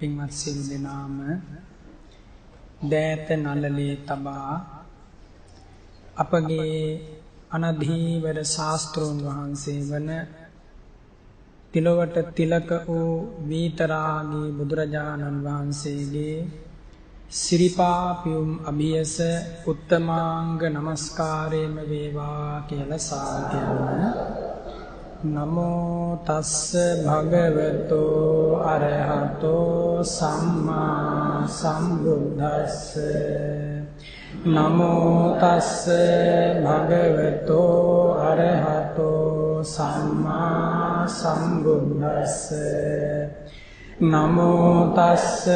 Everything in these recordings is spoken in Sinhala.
පින්වත් සියලු දෙනාම දෑත නළලේ තබා අපගේ අනධීවර ශාස්ත්‍රෝන් වහන්සේ වන තිලොවට තිලක වූ වීතරාගී බුදුරජාණන් වහන්සේගේ සිරිපා පියුම් අභියස උත්තමාංග නමස්කාරයම වේවා කියලා සාදු නමෝ තස්ස භගවතෝ අරහතෝ සම්මා සම්බුද්දස්ස නමෝ තස්ස භගවතෝ අරහතෝ සම්මා සම්බුද්දස්ස නමෝ තස්ස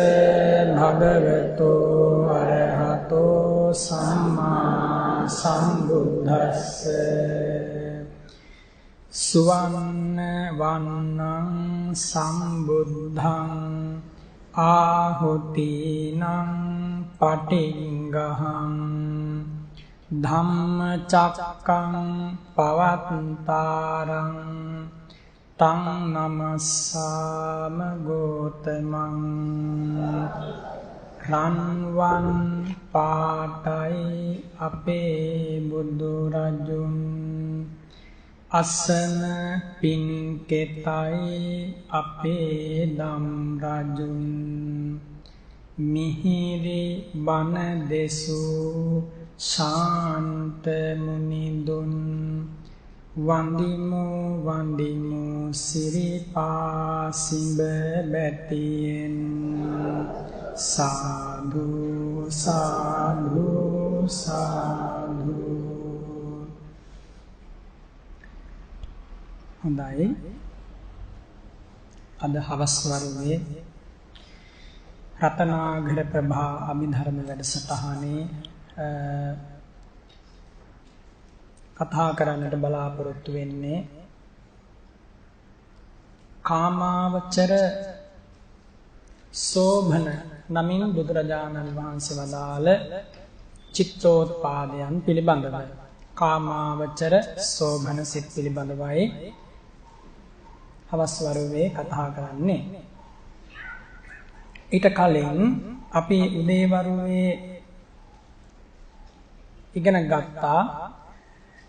භගවතෝ අරහතෝ සම්මා සම්බුද්දස්ස සුවන්න වන්නං සම්බුද්ධං ආහුතිනං පටිංගහං ධම්මචක්කං පවත්තාරං තං නමස්සාම ගෝතමං රන්වන් පාටයි අපේ බුදුරජුන් අසන පින්කෙතයි අපේ දම් රජුන් මිහිරි බණ දෙසූ ශාන්ත මුනිඳුන් වන්දිමු වන්දිමු සිරිපා සිඹ බැතියෙන් සාදු සාදු සාදු. හොඳයි, අද හවස් වරුවේ රතනාගර ප්‍රභා අභිධර්ම වැඩසටහනේ කතා කරන්නට බලාපොරොත්තු වෙන්නේ කාමාවචර සෝභන නමින් බුදුරජාණන් වහන්සේ වදාළ චිත්තෝත්පාදයන් පිළිබඳව. කාමාවචර සෝභන සිත් පිළිබඳවයි හවස් වරුවේ කතා කරන්නේ. ඊට කලින් අපි උදේ වරුවේ ඉගෙන ගත්තා,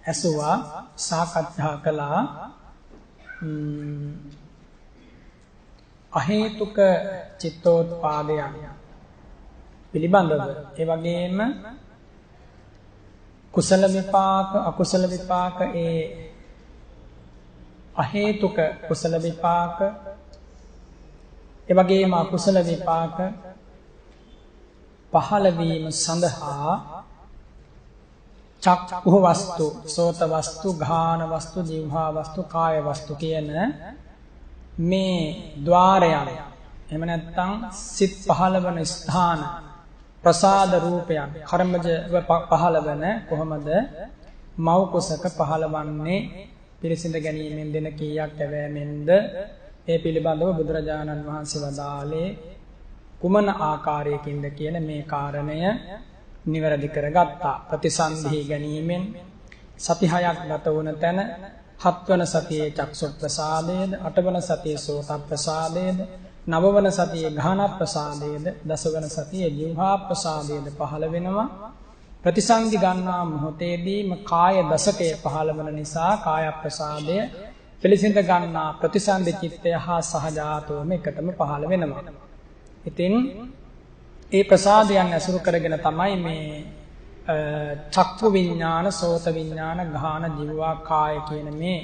ඇසුවා, සාකච්ඡා කළා අහේතුක චිත්තෝත්පාදයන් පිළිබඳව. ඒ වගේම කුසල විපාක අකුසල විපාක, ඒ අහේතුක කුසල විපාක, ඒ වගේම අකුසල විපාක පහළ වීම සඳහා චක්ඛු වස්තු, සෝත වස්තු, ගාහන වස්තු, જીවහා වස්තු, කාය වස්තු කියන මේ ద్వාරයන්, එහෙම නැත්නම් සිත් පහළවන ස්ථාන, ප්‍රසාද රූපයන්, කර්මජ පහළවන කොහොමද මව් කුසක පහළවන්නේ, පිරිසිඳ ගැනීමෙන් දෙන කීයක් ඇවෑමෙන්ද, ඒ පිළිබඳව බුදුරජාණන් වහන්සේ වදාළේ කුමන ආකාරයකින්ද කියන මේ කාරණය නිවැරදි කරගත්තා. ප්‍රතිසන්ධි ගැනීමෙන් සති 6ක් ගත වුණ තැන 7 වන සතියේ චක්ෂු ප්‍රසාදයේද, 8 වන සතියේ සෝත ප්‍රසාදයේද, 9 වන සතියේ ගාහන ප්‍රසාදයේද, 10 වන සතියේ જીවහා ප්‍රසාදයේද පහළ වෙනවා. ප්‍රතිසන්ධි ගන්නා මොහොතේදීම කාය දසකය පහළ වන නිසා කාය ප්‍රසාදය, පිළිසිඳ ගන්නා ප්‍රතිසන්ධි චිත්තය හා සහජාතවම එකටම පහළ වෙනවා. ඉතින් ඒ ප්‍රසාදයන් ඇසුරු කරගෙන තමයි මේ චක්කු විඥාන, සෝත විඥාන, ගාහන, જીවවා, කාය කියන මේ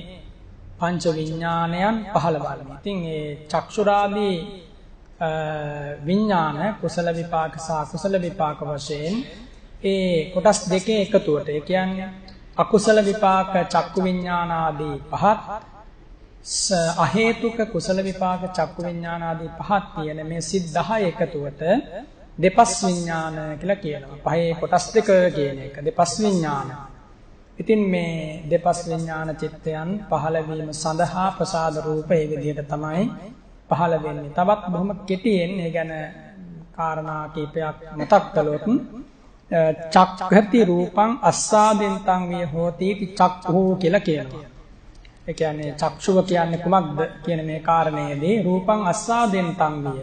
පංච විඥානයන් පහළ වන්නේ. ඉතින් ඒ චක්ෂුරාදී විඥාන කුසල විපාක සහ අකුසල විපාක වශයෙන් ඒ කොටස් දෙකේ එකතුවට, ඒ කියන්නේ අකුසල විපාක චක්කු විඥානාදී පහත්, අහේතුක කුසල විපාක චක්කු විඥානාදී පහත් කියන මේ සිත් 10 එකතුවට දෙපස් විඥාන කියලා කියනවා. පහේ කොටස් දෙක කියන එක දෙපස් විඥාන. ඉතින් මේ දෙපස් විඥාන චිත්තයන් පහළ වීම සඳහා ප්‍රසාද රූප ඒ විදිහට තමයි පහළ වෙන්නේ. තවත් බොහොම කෙටියෙන් ඒ ගැන කාරණා කීපයක් මතක් කළොත් චක්ඛති රූපං අස්සාදෙන්තං විය හෝති චක්ඛු කියලා කියනවා. ඒ කියන්නේ චක්ෂුව කියන්නේ කුමක්ද කියන මේ කාරණේදී රූපං අස්සාදෙන්තං විය.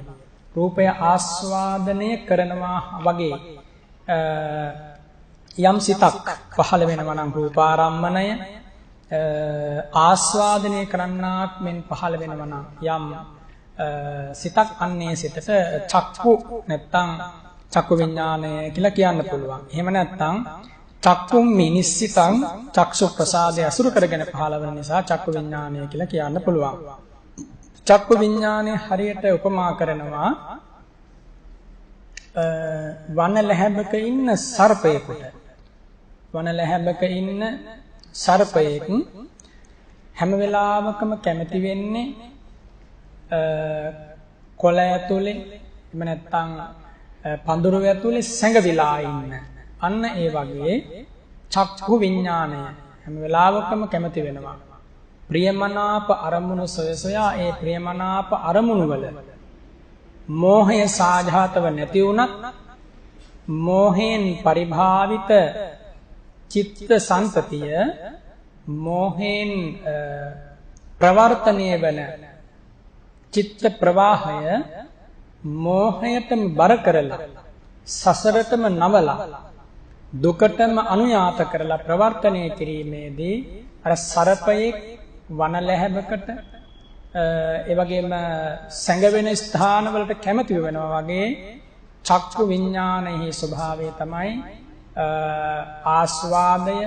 රූපය ආස්වාදනය කරනවා වගේ යම් සිතක් පහළ වෙනවා නම් රූපාරම්මණය ආස්වාදනය කරන්නාක් මෙන් පහළ වෙනවා නම් යම් සිතක් අන්නේ සිතට චක්කු නැත්තම් චක්කු විඥානය කියලා කියන්න පුළුවන්. එහෙම නැත්තම් චක්කුම් මිනිස්සිතං චක්සු ප්‍රසාදය අසුරු කරගෙන පහළ වෙන නිසා චක්කු විඥානය කියලා කියන්න පුළුවන්. චක්කු විඥානය හරියට උපමා කරනවා වන ලැහැබක ඉන්න සර්පයෙකුට. වන ලැහැබක ඉන්න සර්පයෙක් හැම වෙලාවකම කැමති වෙන්නේ කොළ ඇතුලේ එහෙම නැත්නම් පඳුරු ඇතුලේ සැඟවිලා ඉන්න. අන්න ඒ වගේ චක්කු විඥානය හැම වෙලාවකම කැමති වෙනවා. ප්‍රියමනාප අරමුණු සොයසොයා ඒ ප්‍රියමනාප අරමුණු වල මෝහය සාජාතව නැති වුණත් මෝහයෙන් පරිභාවිත චිත්ත සංතතිය මෝහයෙන් ප්‍රවර්තනය වන චිත්ත ප්‍රවාහය මෝහයටම බර කරලා සසරටම නවලා දුකටම අනුයාත කරලා ප්‍රවර්තනය කිරීමේදී අර සර්පයෙක් වන ලැහැබකට ඒ වගේම සැඟවෙන ස්ථානවලට කැමති වෙනවා වගේ චක්කු විඥානයේ ස්වභාවය තමයි ආස්වාදය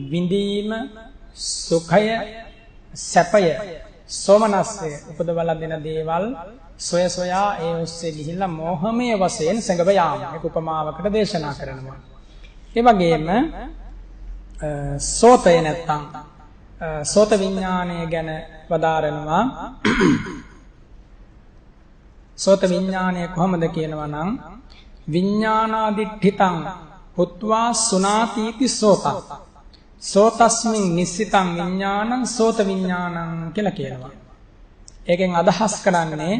විඳීම සුඛය සැපය සෝමනස්සය උපදවලා දෙන දේවල් සොය සොයා ඒ ඔස්සේ ගිහිල්ලා මෝහමය වශයෙන් සැඟව යාම. ඒක උපමාවකට දේශනා කරනවා. ඒ වගේම සෝතය නැත්තම් සෝත විඥානය ගැන වදාරනවා. සෝත විඥානය කොහොමද කියනවා නම් විඥානාදිඨිතං පුත්වා සුනාතිති සෝතං සෝතස්මින් නිස්සිතං විඥානං සෝත විඥානං කියලා කියනවා. ඒකෙන් අදහස් කරන්නේ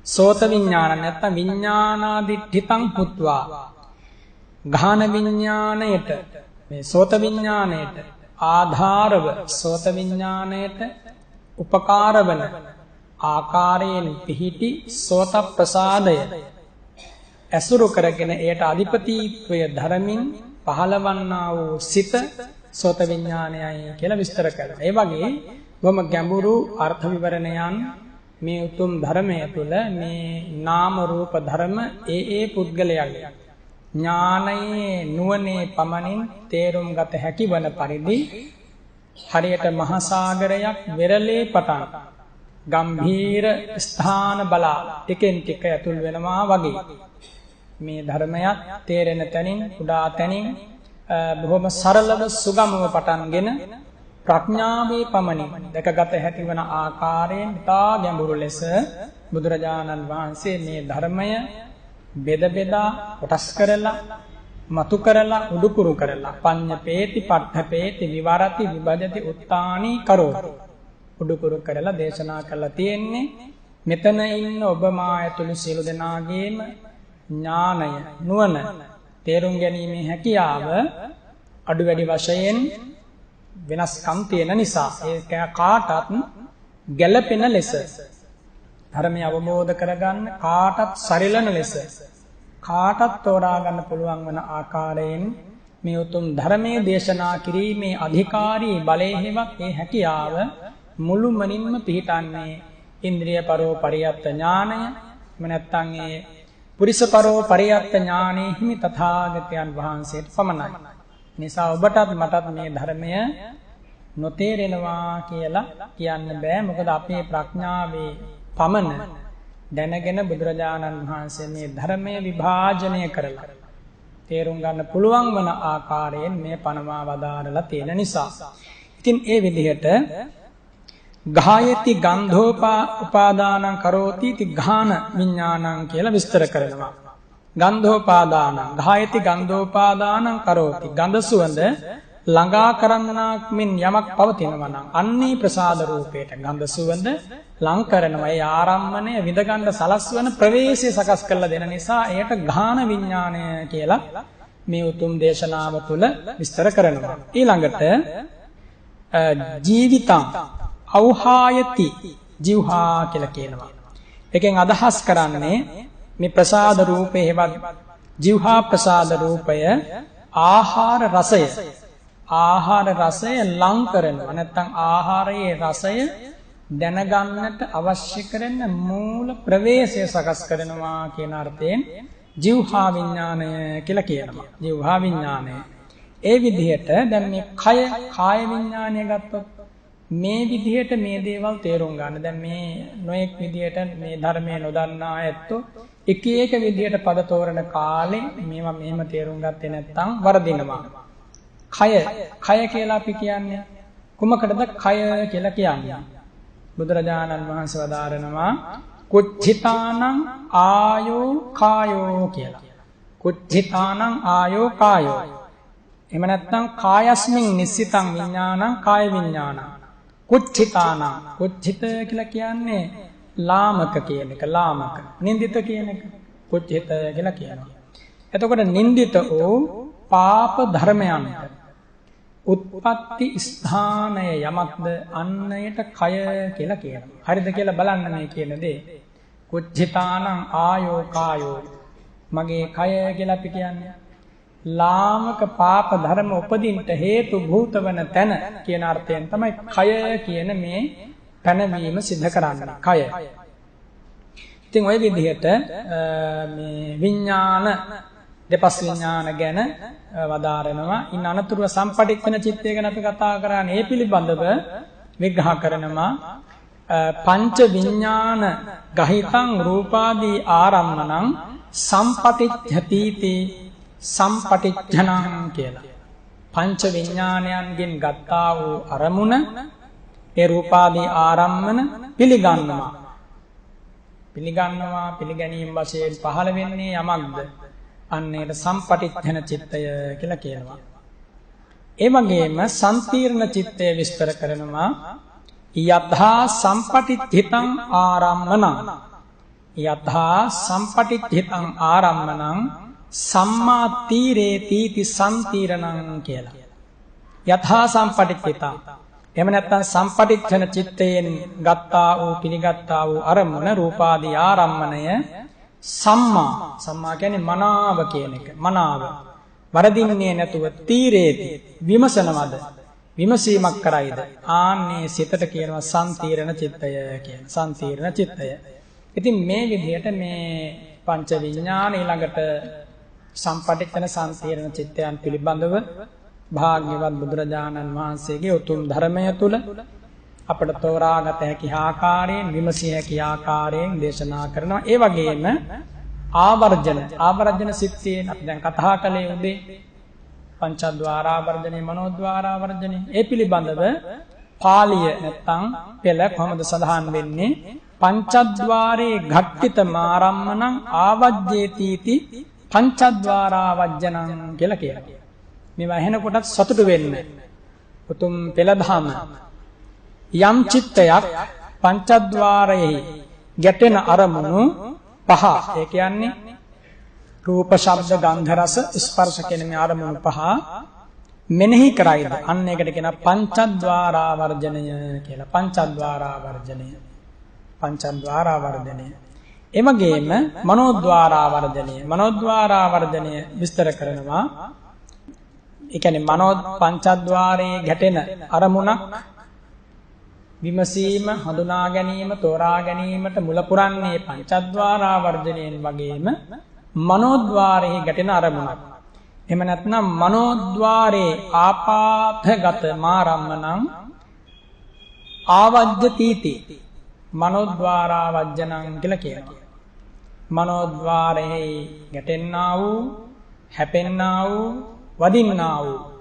සෝත විඥාන නැත්නම් විඥානාදිඨිතං පුත්වා ගාහන විඥාණයට මේ සෝත විඥාණයට ආධාරව සෝත විඥාණයට උපකාර වන ආකාරයෙන් පිහිටි සෝත ප්‍රසාදය ඇසුරු කරගෙන එයට අධිපතිත්වය ධර්මින් පහළවන්නා වූ සිත සෝත විඥානයයි කියලා විස්තර කරනවා. ඒ වගේ බොහොම ගැඹුරු අර්ථ විවරණයන් මේ උතුම් ධර්මය තුළ මේ නාම රූප ධර්ම ඒ පුද්ගලයන්ගේ ඥානයේ නුවණේ පමණින් තේරුම් ගත හැකි වන පරිදි හරියට මහා සාගරයක් වෙරළේ පටන් ගම්භීර ස්ථාන බලා ටිකෙන් ටික ඇතුල් වෙනවා වගේ මේ ධර්මයක් තේරෙන තැනින් කුඩා තැනින් බොහොම සරලව සුගමව පටන්ගෙන ප්‍රඥාවේ පමණින් දැකගත හැකි වන ආකාරයෙන් ඉතා ගැඹුරු ලෙස බුදුරජාණන් වහන්සේ මේ ධර්මය බෙද බෙදා කොටස් කරලා මතු කරලා උඩුකුරු කරලා පඤ්ඤපේති පට්ඨපේති විවරති විභජති උත්තානි කරෝති උඩුකුරු කරලා දේශනා කරලා තියෙන්නේ මෙතන ඉන්න ඔබ මා ඇතුළු සියලු දෙනාගේම ඥානය නුවණ තේරුම් ගැනීමේ හැකියාව අඩු වැඩි වශයෙන් වෙනස්කම් තියෙන නිසා ඒක කාටත් ගැළපෙන ලෙස ධර්මය අවබෝධ කරගන්න කාටත් සරිලන ලෙස කාටත් තෝරා ගන්න පුළුවන් වන ආකාරයෙන් මේ උතුම් ධර්මයේ දේශනා කිරීමේ අධිකාරී බලයේ හෙවත් ඒ හැකියාව මුළුමනින්ම පිහිටන්නේ ඉන්ද්‍රිය පරෝ පරියත්ත ඥානය නැත්නම් ඒ පුරිස පරෝ පරියත්ත ඥානෙහි හිමි තථාගතයන් වහන්සේට පමණයි. නිසා ඔබටත් මටත් මේ ධර්මය නොතේරෙනවා කියලා කියන්න බෑ. මොකද අපේ ප්‍රඥාවේ පමණ දැනගෙන බුදුරජාණන් වහන්සේ මේ ධර්මය විභාජනය කරලා තේරුම් ගන්න පුළුවන් වන ආකාරයෙන් මේ පනවා වදාරලා තියෙන නිසා. ඉතින් ඒ විදිහට ගායති ගන්ධෝපා උපාදානං කරෝති ති ගාන විඥානං කියලා විස්තර කරනවා. ගන්ධෝපාදානං ගායති ගන්ධෝපාදානං කරෝති ගන්ධ සුවඳ ළඟා කරන්නාක් මෙන් යමක් පවතිනවා නම් අන්නේ ප්‍රසාද රූපයට ගන්ධ සුවඳ ලං කරනවා. ඒ ආරම්මණය විඳගන්න සලස්වන ප්‍රවේශය සකස් කරලා දෙන නිසා එයට ගාන විඥානය කියලා මේ උතුම් දේශනාව තුළ විස්තර කරනවා. ඊළඟට ජීවිතං අවහායති ජීවහා කියලා කියනවා. එකෙන් අදහස් කරන්නේ මේ ප්‍රසාද රූපේ හෙවත් જીවහා ප්‍රසාද රූපය ආහාර රසය ලං කරනවා. නැත්නම් ආහාරයේ රසය දැනගන්නට අවශ්‍ය කරන මූල ප්‍රවේශය සකස් කරනවා කියන අර්ථයෙන් જીවහා විඥානය කියලා කියනවා. જીවහා විඥානය. ඒ විදිහට දැන් මේ කාය විඥානය ගත්තොත් මේ විදිහට මේ දේවල් තේරුම් ගන්න. දැන් මේ නොඑක් විදිහට මේ ධර්මයේ නොදන්නා ඇත්තෝ එක එක විදිහට පද තෝරන කාලේ මේවා මෙහෙම තේරුම් ගත්තේ නැත්නම් වරදිනවා. කය කියලා අපි කියන්නේ කුමකටද කය කියලා කියන්නේ? බුදුරජාණන් වහන්සේ වදාරනවා කුච්චිතානං ආයෝ කායෝ කියලා. කුච්චිතානං ආයෝ කායෝ. එහෙම නැත්නම් කායස්මින් නිස්සිතං විඥානං කාය විඥානං. කුච්චිතානං කුච්චිත කියලා කියන්නේ ලාමක කියන එක. ලාමක නින්දිත කියන එක කුච්චිත කියලා කියනවා. එතකොට නින්දිත වූ පාප ධර්මයන්ට උත්පත්ති ස්ථානය යමක්ද අන්නයට කය කියලා කියනවා. හරිද කියලා බලන්න මේ කියන දේ. කුච්චිතානං ආයෝ කායෝ මගේ කය කියලා අපි කියන්නේ ලාමක පාප ධර්ම උපදින්නට හේතු භූත වන තැන කියන අර්ථයෙන් තමයි කය කියන මේ පැනවීම සිද්ධ කරන්නේ. කය. ඉතින් ওই විදිහට මේ විඥාන දෙපස් විඥාන ගැන වදාරනවා. ඉන් අනතුරුව සම්පටිච්ඡන චිත්තය ගැන අපි කතා කරන්නේ. ඒ පිළිබඳව විග්‍රහ කරනවා. පංච විඥාන ගහිතං රූපාදී ආරම්මණං සම්පටිච්ඡති සම්පටිච්ඡනං කියලා. පංච විඥානයන්ගෙන් ගත්තා වූ අරමුණ ඒ රූපාදී ආරම්මන පිළිගන්නවා. පිළිගැනීම වශයෙන් පහළ වෙන්නේ යමක්ද? අන්නේට සම්පටිච්ඡන චිත්තය කියලා කියනවා. ඒ වගේම සම්පීර්ණ චිත්තය විස්තර කරනවා. යථා සම්පටිච්ඡිතං ආරම්මනං යථා සම්පටිච්ඡිතං ආරම්මනං සම්මා තීරේති සම්තීරණං කියලා. යථා සම්පටිච්ඡිතං එහෙම නැත්නම් සම්පටිච්ඡන චිත්තයෙන් ගත්තා වූ පිළිගත්තා වූ අරමුණ රූපාදී ආරම්මණය සම්මා කියන්නේ මනාව කියන එක. මනාව වරදින්නේ නැතුව තීරේති විමසනවද? විමසීමක් කරයිද? ආන්නේ සිතට කියනවා සම්තීරණ චිත්තය කියන. සම්තීරණ චිත්තය. ඉතින් මේ විදිහට මේ පංච විඥාන ඊළඟට සම්පටිච්ඡන සම්තීරණ චිත්තයන් පිළිබඳව භාග්‍යවත් බුදුරජාණන් වහන්සේගේ උතුම් ධර්මය තුල අපට තෝරාගත හැකි ආකාරයෙන් විමසිය හැකි ආකාරයෙන් දේශනා කරනවා. ඒ වගේම ආවර්ජන සිත්යෙන් අපි දැන් කතා කළේ උදේ පංචද්වාර ආවර්ජනේ මනෝද්වාර ආවර්ජනේ. ඒ පිළිබඳව පාළිය නැත්තම් පෙළ කොහොමද සඳහන් වෙන්නේ? පංචද්වාරේ ඝට්ටිත මාරම්මණං ආවජ්ජේතිති පංචද්වාරාවජ්ජනං කියලා කියනවා. මේවා ඇහෙනකොටත් සතුටු වෙන්න. උතුම් පෙළදහම යම් චිත්තයක් පංචද්වාරයේ ගැටෙන අරමුණු පහ. ඒ කියන්නේ රූප, ශබ්ද, ගන්ධ, රස, ස්පර්ශ කියන මේ අරමුණු පහ මෙනෙහි කරයිද? අන්න ඒකට කියනවා පංචද්වාරාවර්ජනය කියලා. පංචද්වාරාවර්ජනය. පංචද්වාරාවර්ජනය. එවැගේම මනෝද්වාරාවර්ජනය විස්තර කරනවා. ඒ කියන්නේ පංචද්වාරයේ ගැටෙන අරමුණක් විමසීම, හඳුනා ගැනීම, තෝරා ගැනීමට මුල පුරන්නේ පංචද්වාරාවර්ජනයෙන් වගේම මනෝද්වාරයේ ගැටෙන අරමුණක්. එහෙම නැත්නම් මනෝද්වාරේ ආපාතගත මාරම්මණං ආවජ්ජතිති මනෝද්වාරාවජ්ජනං කියලා කියනවා. මනෝද්වාරයේ ගැටෙන්නා වූ, හැපෙන්නා වූ, වදින්නා වූ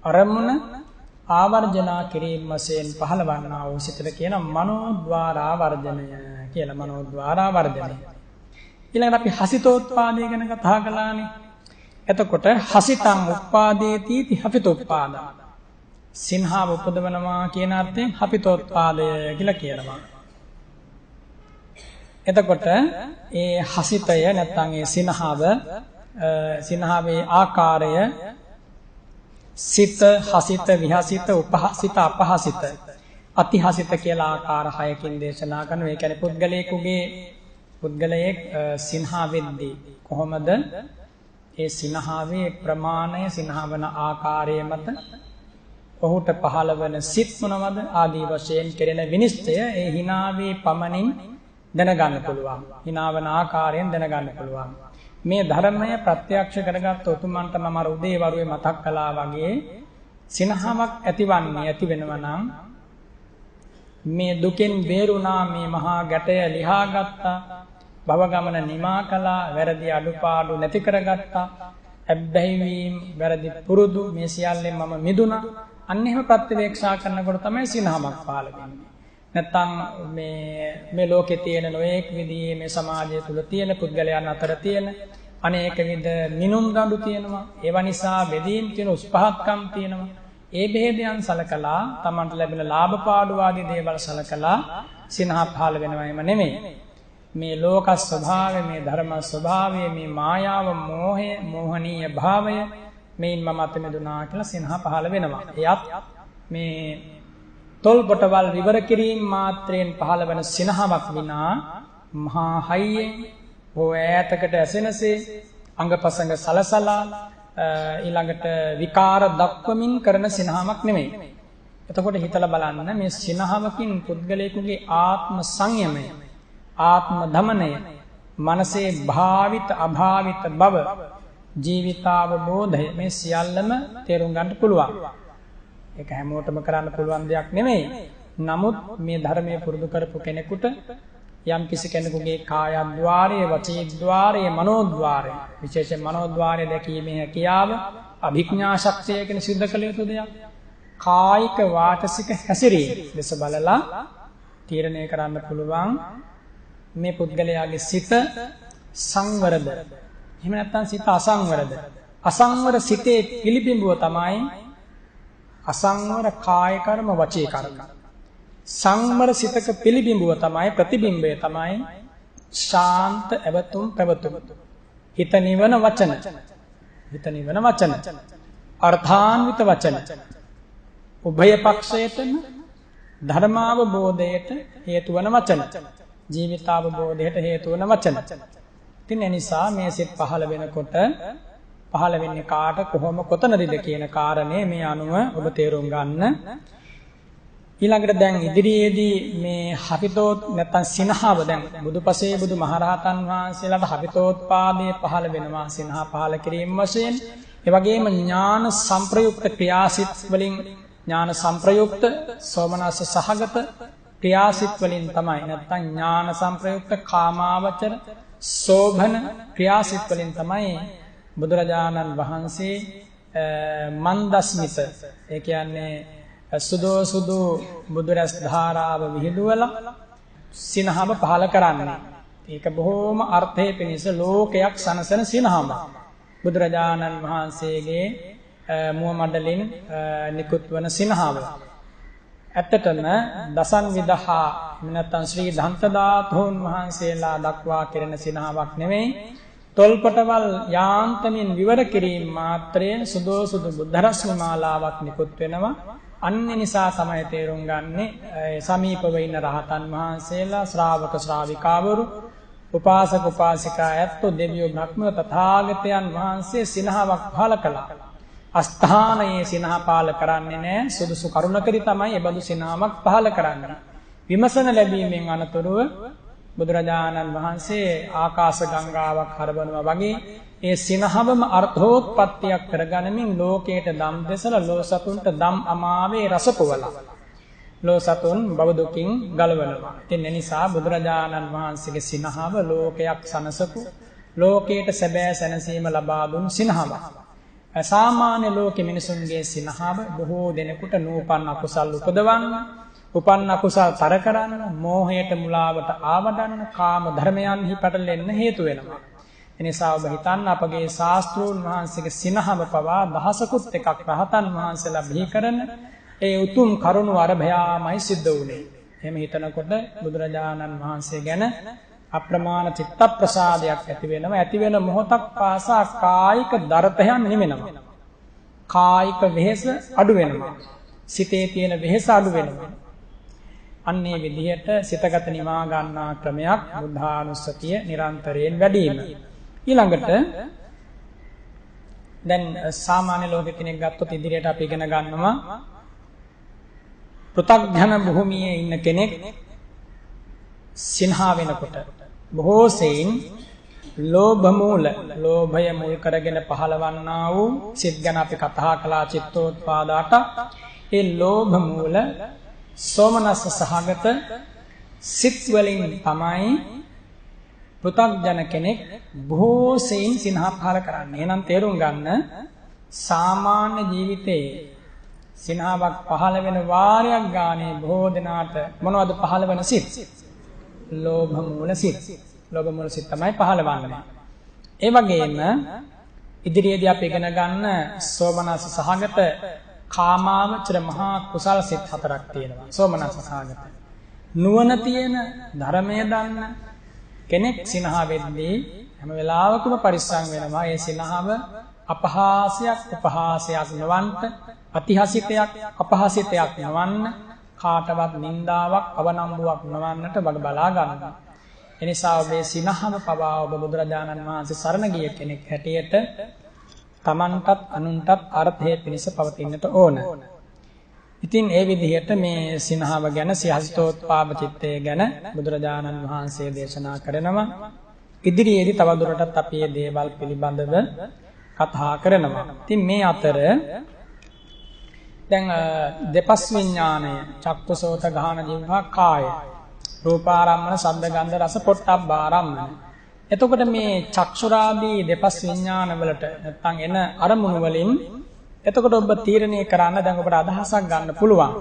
අරමුණ ආවර්ජනා කිරීම වශයෙන් පහළවන්නා වූ සිතට කියන මනෝද්වාරාවර්ජනය කියලා. මනෝද්වාරාවර්ජනය. ඊළඟට අපි හසිතෝත්පාදය ගැන කතා කළානේ. එතකොට හසිතං උප්පාදේති හපිතෝත්පාද. සින්හාව උපදවනවා කියන අර්ථයෙන් හපිතෝත්පාදය කියලා කියනවා. එතකොට ඒ හසිතය නැත්නම් ඒ සිනහාවේ ආකාරය සිත, හසිත, විහසිත, උපහසිත, අපහසිත, අතිහසිත කියලා ආකාර 6කින් දේශනා කරනවා. ඒ කියන්නේ පුද්ගලයෙකුගේ පුද්ගලයෙක් සිනහා වෙද්දී කොහොමද ඒ සිනහාවේ ප්‍රමාණය සිනහවන ආකාරය මත ඔහුට පහළවන සිත් මොනවද ආදී වශයෙන් කෙරෙන විනිශ්චය ඒ හිනාවේ පමණින් දැනගන්න පුළුවන්. හිනාවන ආකාරයෙන් දැනගන්න පුළුවන්. මේ ධර්මය ප්‍රත්‍යක්ෂ කරගත් උතුමන්ට මම උදේ වරුවේ මතක් කළා වගේ සිනහාවක් ඇතිවන්නේ ඇති වෙනවා නම් මේ දුකෙන් බේරුණා මේ මහා ගැටය ලිහා ගත්තා භව ගමන නිමා කළා වැරදි අඩුපාඩු නැති කරගත්තා අබ්බැහි වීම වැරදි පුරුදු මේ සියල්ලෙන් මම මිදුණා අන්න එහෙම ප්‍රත්‍යවේක්ෂා කරනකොට තමයි සිනහාවක් පහළ වෙන්නේ. නැත්තම් මේ ලෝකේ තියෙන නොඑක් විදිහේ මේ සමාජය තුල තියෙන පුද්ගලයන් අතර තියෙන අනේක විද මිනුම් දඬු තියෙනවා. ඒවා නිසා බෙදීම් තියෙන උස්පහත්කම් තියෙනවා. ඒ බෙහෙදයන් සලකලා තමන්ට ලැබෙන ලාභ පාඩු ආදී දේවල් සලකලා සිනහා පහළ වෙනවා එම නෙමෙයි. මේ ලෝක ස්වභාවය මේ ධර්ම ස්වභාවය මේ මායාව මෝහය මෝහනීය භාවය මේන් මම අත මෙදුනා කියලා සිනහා පහළ වෙනවා. එයත් මේ තොල් පොටවල් විවර කිරීම මාත්‍රයෙන් පහළ වෙන සිනහාවක් විනා මහා හයියෙන් හෝ ඈතකට ඇසෙනසේ අංගපසංග සලසලා ඊළඟට විකාර දක්වමින් කරන සිනහාවක් නෙමෙයි. එතකොට හිතලා බලන්න මේ සිනහාවකින් පුද්ගලයෙකුගේ ආත්ම සංයමය ආත්ම දමනය මනසේ භාවිත අභාවිත බව ජීවිතාවබෝධය මේ සියල්ලම තේරුම් ගන්න පුළුවන්. ඒක හැමෝටම කරන්න පුළුවන් දෙයක් නෙමෙයි. නමුත් මේ ධර්මයේ පුරුදු කරපු කෙනෙකුට යම් කිසි කෙනෙකුගේ කායද්්වාරයේ වචීද්්වාරයේ මනෝද්්වාරයේ විශේෂයෙන් මනෝද්්වාරයේ දැකීමේ හැකියාව අභිඥා ශක්තිය කියන සිද්ධ කළ යුතු දෙයක්. කායික වාචසික හැසිරීම දෙස බලලා තීරණය කරන්න පුළුවන් මේ පුද්ගලයාගේ සිත සංවරද එහෙම නැත්නම් සිත අසංවරද. අසංවර සිතේ පිළිබිඹුව තමයි අසංවර කාය කර්ම වචී කර්ම. සංවර සිතක පිළිබිඹුව තමයි ප්‍රතිබිම්බය තමයි ශාන්ත ඇවතුම් පැවතුම්. හිත නිවන වචන. හිත නිවන වචන. අර්ථාන්විත වචන. උභය පක්ෂයටම ධර්මාවබෝධයට හේතු වන වචන. ජීවිතාවබෝධයට හේතු වන වචන. ඉතින් ඒ නිසා මේ සිත් පහළ වෙනකොට පහළ වෙන්නේ කාට කොහොම කොතනදද කියන කාරණේ මේ අනුව ඔබ තේරුම් ගන්න. ඊළඟට දැන් ඉදිරියේදී මේ හපිතෝත් නැත්නම් සිනහව දැන් බුදුපසේ බුදු මහරහතන් වහන්සේලාට හපිතෝත්පාදයේ පහළ වෙනවා සිනහ පහළ කිරීම වශයෙන්. ඒ වගේම ඥාන සංප්‍රයුක්ත ක්‍රියාසිත වලින් ඥාන සංප්‍රයුක්ත සෝමනස්ස සහගත ක්‍රියාසිත වලින් තමයි නැත්නම් ඥාන සංප්‍රයුක්ත කාමාවචර සෝභන ක්‍රියාසිත වලින් තමයි බුදුරජාණන් වහන්සේ මන්දස්මිත ඒ කියන්නේ සුදෝ සුදු බුදුරස් ධාරාව විහිදුවලා සිනහව පහල කරන්නේ. ඒක බොහෝම අර්ථයේ පිණිස ලෝකයක් සනසන සිනහව. බුදුරජාණන් වහන්සේගේ මුව මඩලින් නිකුත් වන සිනහව. ඇත්තටම දසන් විදහා නැත්නම් ශ්‍රී දන්තදාතෝන් වහන්සේලා දක්වා කෙරෙන සිනහවක් නෙමෙයි. තොල්පටවල් යාන්තමින් විවර කිරීම මාත්‍රයෙන් සුදෝ සුදු බුද්ධ රශ්මි මාලාවක් නිකුත් වෙනවා. අන්න නිසා තමයි තේරුම් ගන්නේ සමීපව ඉන්න රහතන් වහන්සේලා ශ්‍රාවක ශ්‍රාවිකාවරු උපාසක උපාසිකා ඇත්තෝ දෙවියෝ බ්‍රහ්මයෝ තථාගතයන් වහන්සේ සිනහවක් පහල කළා. අස්ථානයේ සිනහ පහල කරන්නේ නැහැ. සුදුසු කරුණකදී තමයි ඒ බඳු සිනහවක් පහල කරන්නේ. විමසන ලැබීමෙන් අනතුරුව බුදුරජාණන් වහන්සේ ආකාශ ගංගාවක් හරවනවා වගේ ඒ සිනහවම අර්ථෝත්පත්තියක් කරගනිමින් ලෝකයට දම් දෙසලා ලෝසතුන්ට දම් අමාවේ රස පුවලා ලෝසතුන් භව දුකින් ගලවනවා. ඉතින් ඒ නිසා බුදුරජාණන් වහන්සේගේ සිනහව ලෝකයක් සනසපු ලෝකයට සැබෑ සැනසීම ලබා දුන් සිනහවක්. සාමාන්‍ය ලෝකෙ මිනිසුන්ගේ සිනහව බොහෝ දෙනෙකුට නූපන් අකුසල් උපදවන්න උපන්න අකුසල් තර කරන්න මෝහයට මුලාවට ආවඩන්න කාම ධර්මයන්හි පැටලෙන්න හේතු වෙනවා. එනිසා ඔබ හිතන්න අපගේ ශාස්ත්‍රූන් වහන්සේගේ සිනහව පවා දහසකුත් එකක් රහතන් වහන්සේලා බිහි කරන ඒ උතුම් කරුණු අරභයාමයි සිද්ධ වුණේ. එහෙම හිතනකොට බුදුරජාණන් වහන්සේ ගැන අප්‍රමාණ චිත්ත ප්‍රසාදයක් ඇති වෙනවා. ඇති වෙන මොහොතක් පාසා කායික දරතයන් නිවෙනවා. කායික වෙහෙස අඩු වෙනවා. සිතේ තියෙන වෙහෙස අඩු වෙනවා. අන්නේ විදිහට සිතගත නිවා ගන්නා ක්‍රමයක් බුද්ධානුස්සතිය නිරන්තරයෙන් වැඩිම. ඊළඟට දැන් සාමාන්‍ය ලෝක කෙනෙක් ගත්තොත් ඉදිරියට අපි ඉගෙන ගන්නවා පෘථග්ජන භූමියේ ඉන්න කෙනෙක් සිනහා වෙනකොට බොහෝ සෙයින් ලෝභ මූල ලෝභය මුල් කරගෙන පහළවන්නා වූ සිත් ගැන අපි කතා කළා චිත්තෝත්පාදාට ඒ ලෝභ මූල සෝමනස්ස සහගත සිත් වලින් තමයි පෘථග්ජන කෙනෙක් බොහෝ සෙයින් සිනහ පහළ කරන්නේ. එහෙනම් තේරුම් ගන්න සාමාන්‍ය ජීවිතයේ සිනහවක් පහළ වෙන වාරයක් ගානේ බොහෝ දෙනාට මොනවද පහළ වෙන සිත්? ලෝභ මූල සිත්. ලෝභ මූල සිත් තමයි පහළවන්නේ. ඒ වගේම ඉදිරියේදී අපි ඉගෙන ගන්න සෝමනස්ස සහගත කාමාවචර මහා කුසල සිත් හතරක් තියෙනවා. සෝමනස්ස සහගත. නුවණ තියෙන ධර්මය දන්න කෙනෙක් සිනහ වෙද්දී හැම වෙලාවකම පරිස්සම් වෙනවා. ඒ සිනහව අපහාසයක් උපහාසයක් නොවන්ට, අතිහසිතයක් අපහසිතයක් නොවන්න, කාටවත් නින්දාවක් අවනම්බුවක් නොවන්නට වග බලා ගන්නවා. එනිසා ඔබේ සිනහව පවා ඔබ බුදුරජාණන් වහන්සේ සරණ ගිය කෙනෙක් හැටියට තමන්ටත් අනුන්ටත් අර්ථය පිණිස පවතින්නට ඕන. ඉතින් ඒ විදිහට මේ සිනහව ගැන සියහිතෝත්පාද චිත්තය ගැන බුදුරජාණන් වහන්සේ දේශනා කරනවා. ඉදිරියේදී තවදුරටත් අපි මේ දේවල් පිළිබඳව කතා කරනවා. ඉතින් මේ අතර දැන් දෙපස් විඥාණය චක්කසෝත ගාහන ජීවහා කාය රූපාරම්මන ශබ්ද ගන්ධ රස පොට්ටබ්බාරම්මන. එතකොට මේ චක්ෂුරාදී දෙපස් විඥාන වලට නැත්නම් එන අරමුණු වලින් එතකොට ඔබ තීරණය කරන්න දැන් ඔබට අදහසක් ගන්න පුළුවන්.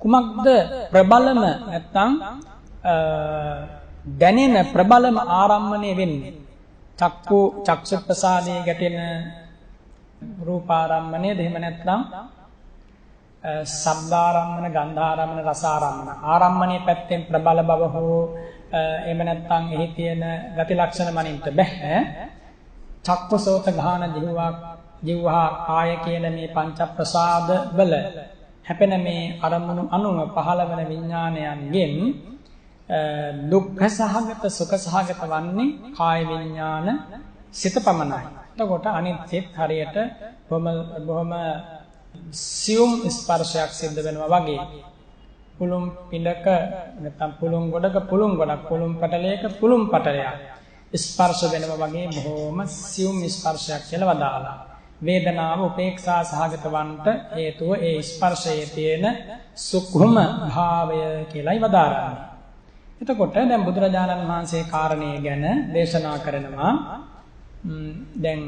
කුමක්ද ප්‍රබලම නැත්නම් දැනෙන ප්‍රබලම ආරම්මණය වෙන්නේ? චක්ෂුප්‍රසාදයේ ගැටෙන රූපාරම්මණයද එහෙම නැත්නම් ශබ්දාරම්මන ගන්ධාරම්මන රසාරම්මන ආරම්මණයේ පැත්තෙන් ප්‍රබල බව හෝ එහෙම නැත්නම් එහි තියෙන ගති ලක්ෂණ මනින්ට බෑ. චක්කසෝත ගාහන ජීවහා කාය කියන මේ පංච ප්‍රසාද වල හැපෙන මේ අරමුණු අනුව පහළ වෙන විඥානයන්ගෙන් දුක්ඛ සහගත සුඛ සහගත වන්නේ කාය විඥාන සිත පමණයි. එතකොට අනිත් සිත් හරියට බොහොම සියුම් ස්පර්ශයක් සිද්ධ වෙනවා වගේ. පුළුම් පිඬක නැත්නම් පුළුම් ගොඩක පුළුම් ගොඩක් පුළුම් පටලයක පුළුම් පටලයක් ස්පර්ශ වෙනවා වගේ බොහොම සියුම් ස්පර්ශයක් කියලා වදාලා. වේදනාව උපේක්ෂා සහගත වන්ට හේතුව ඒ ස්පර්ශයේ තියෙන සුඛම භාවය කියලායි වදාරන්නේ. එතකොට දැන් බුදුරජාණන් වහන්සේ කාරණේ ගැන දේශනා කරනවා. දැන්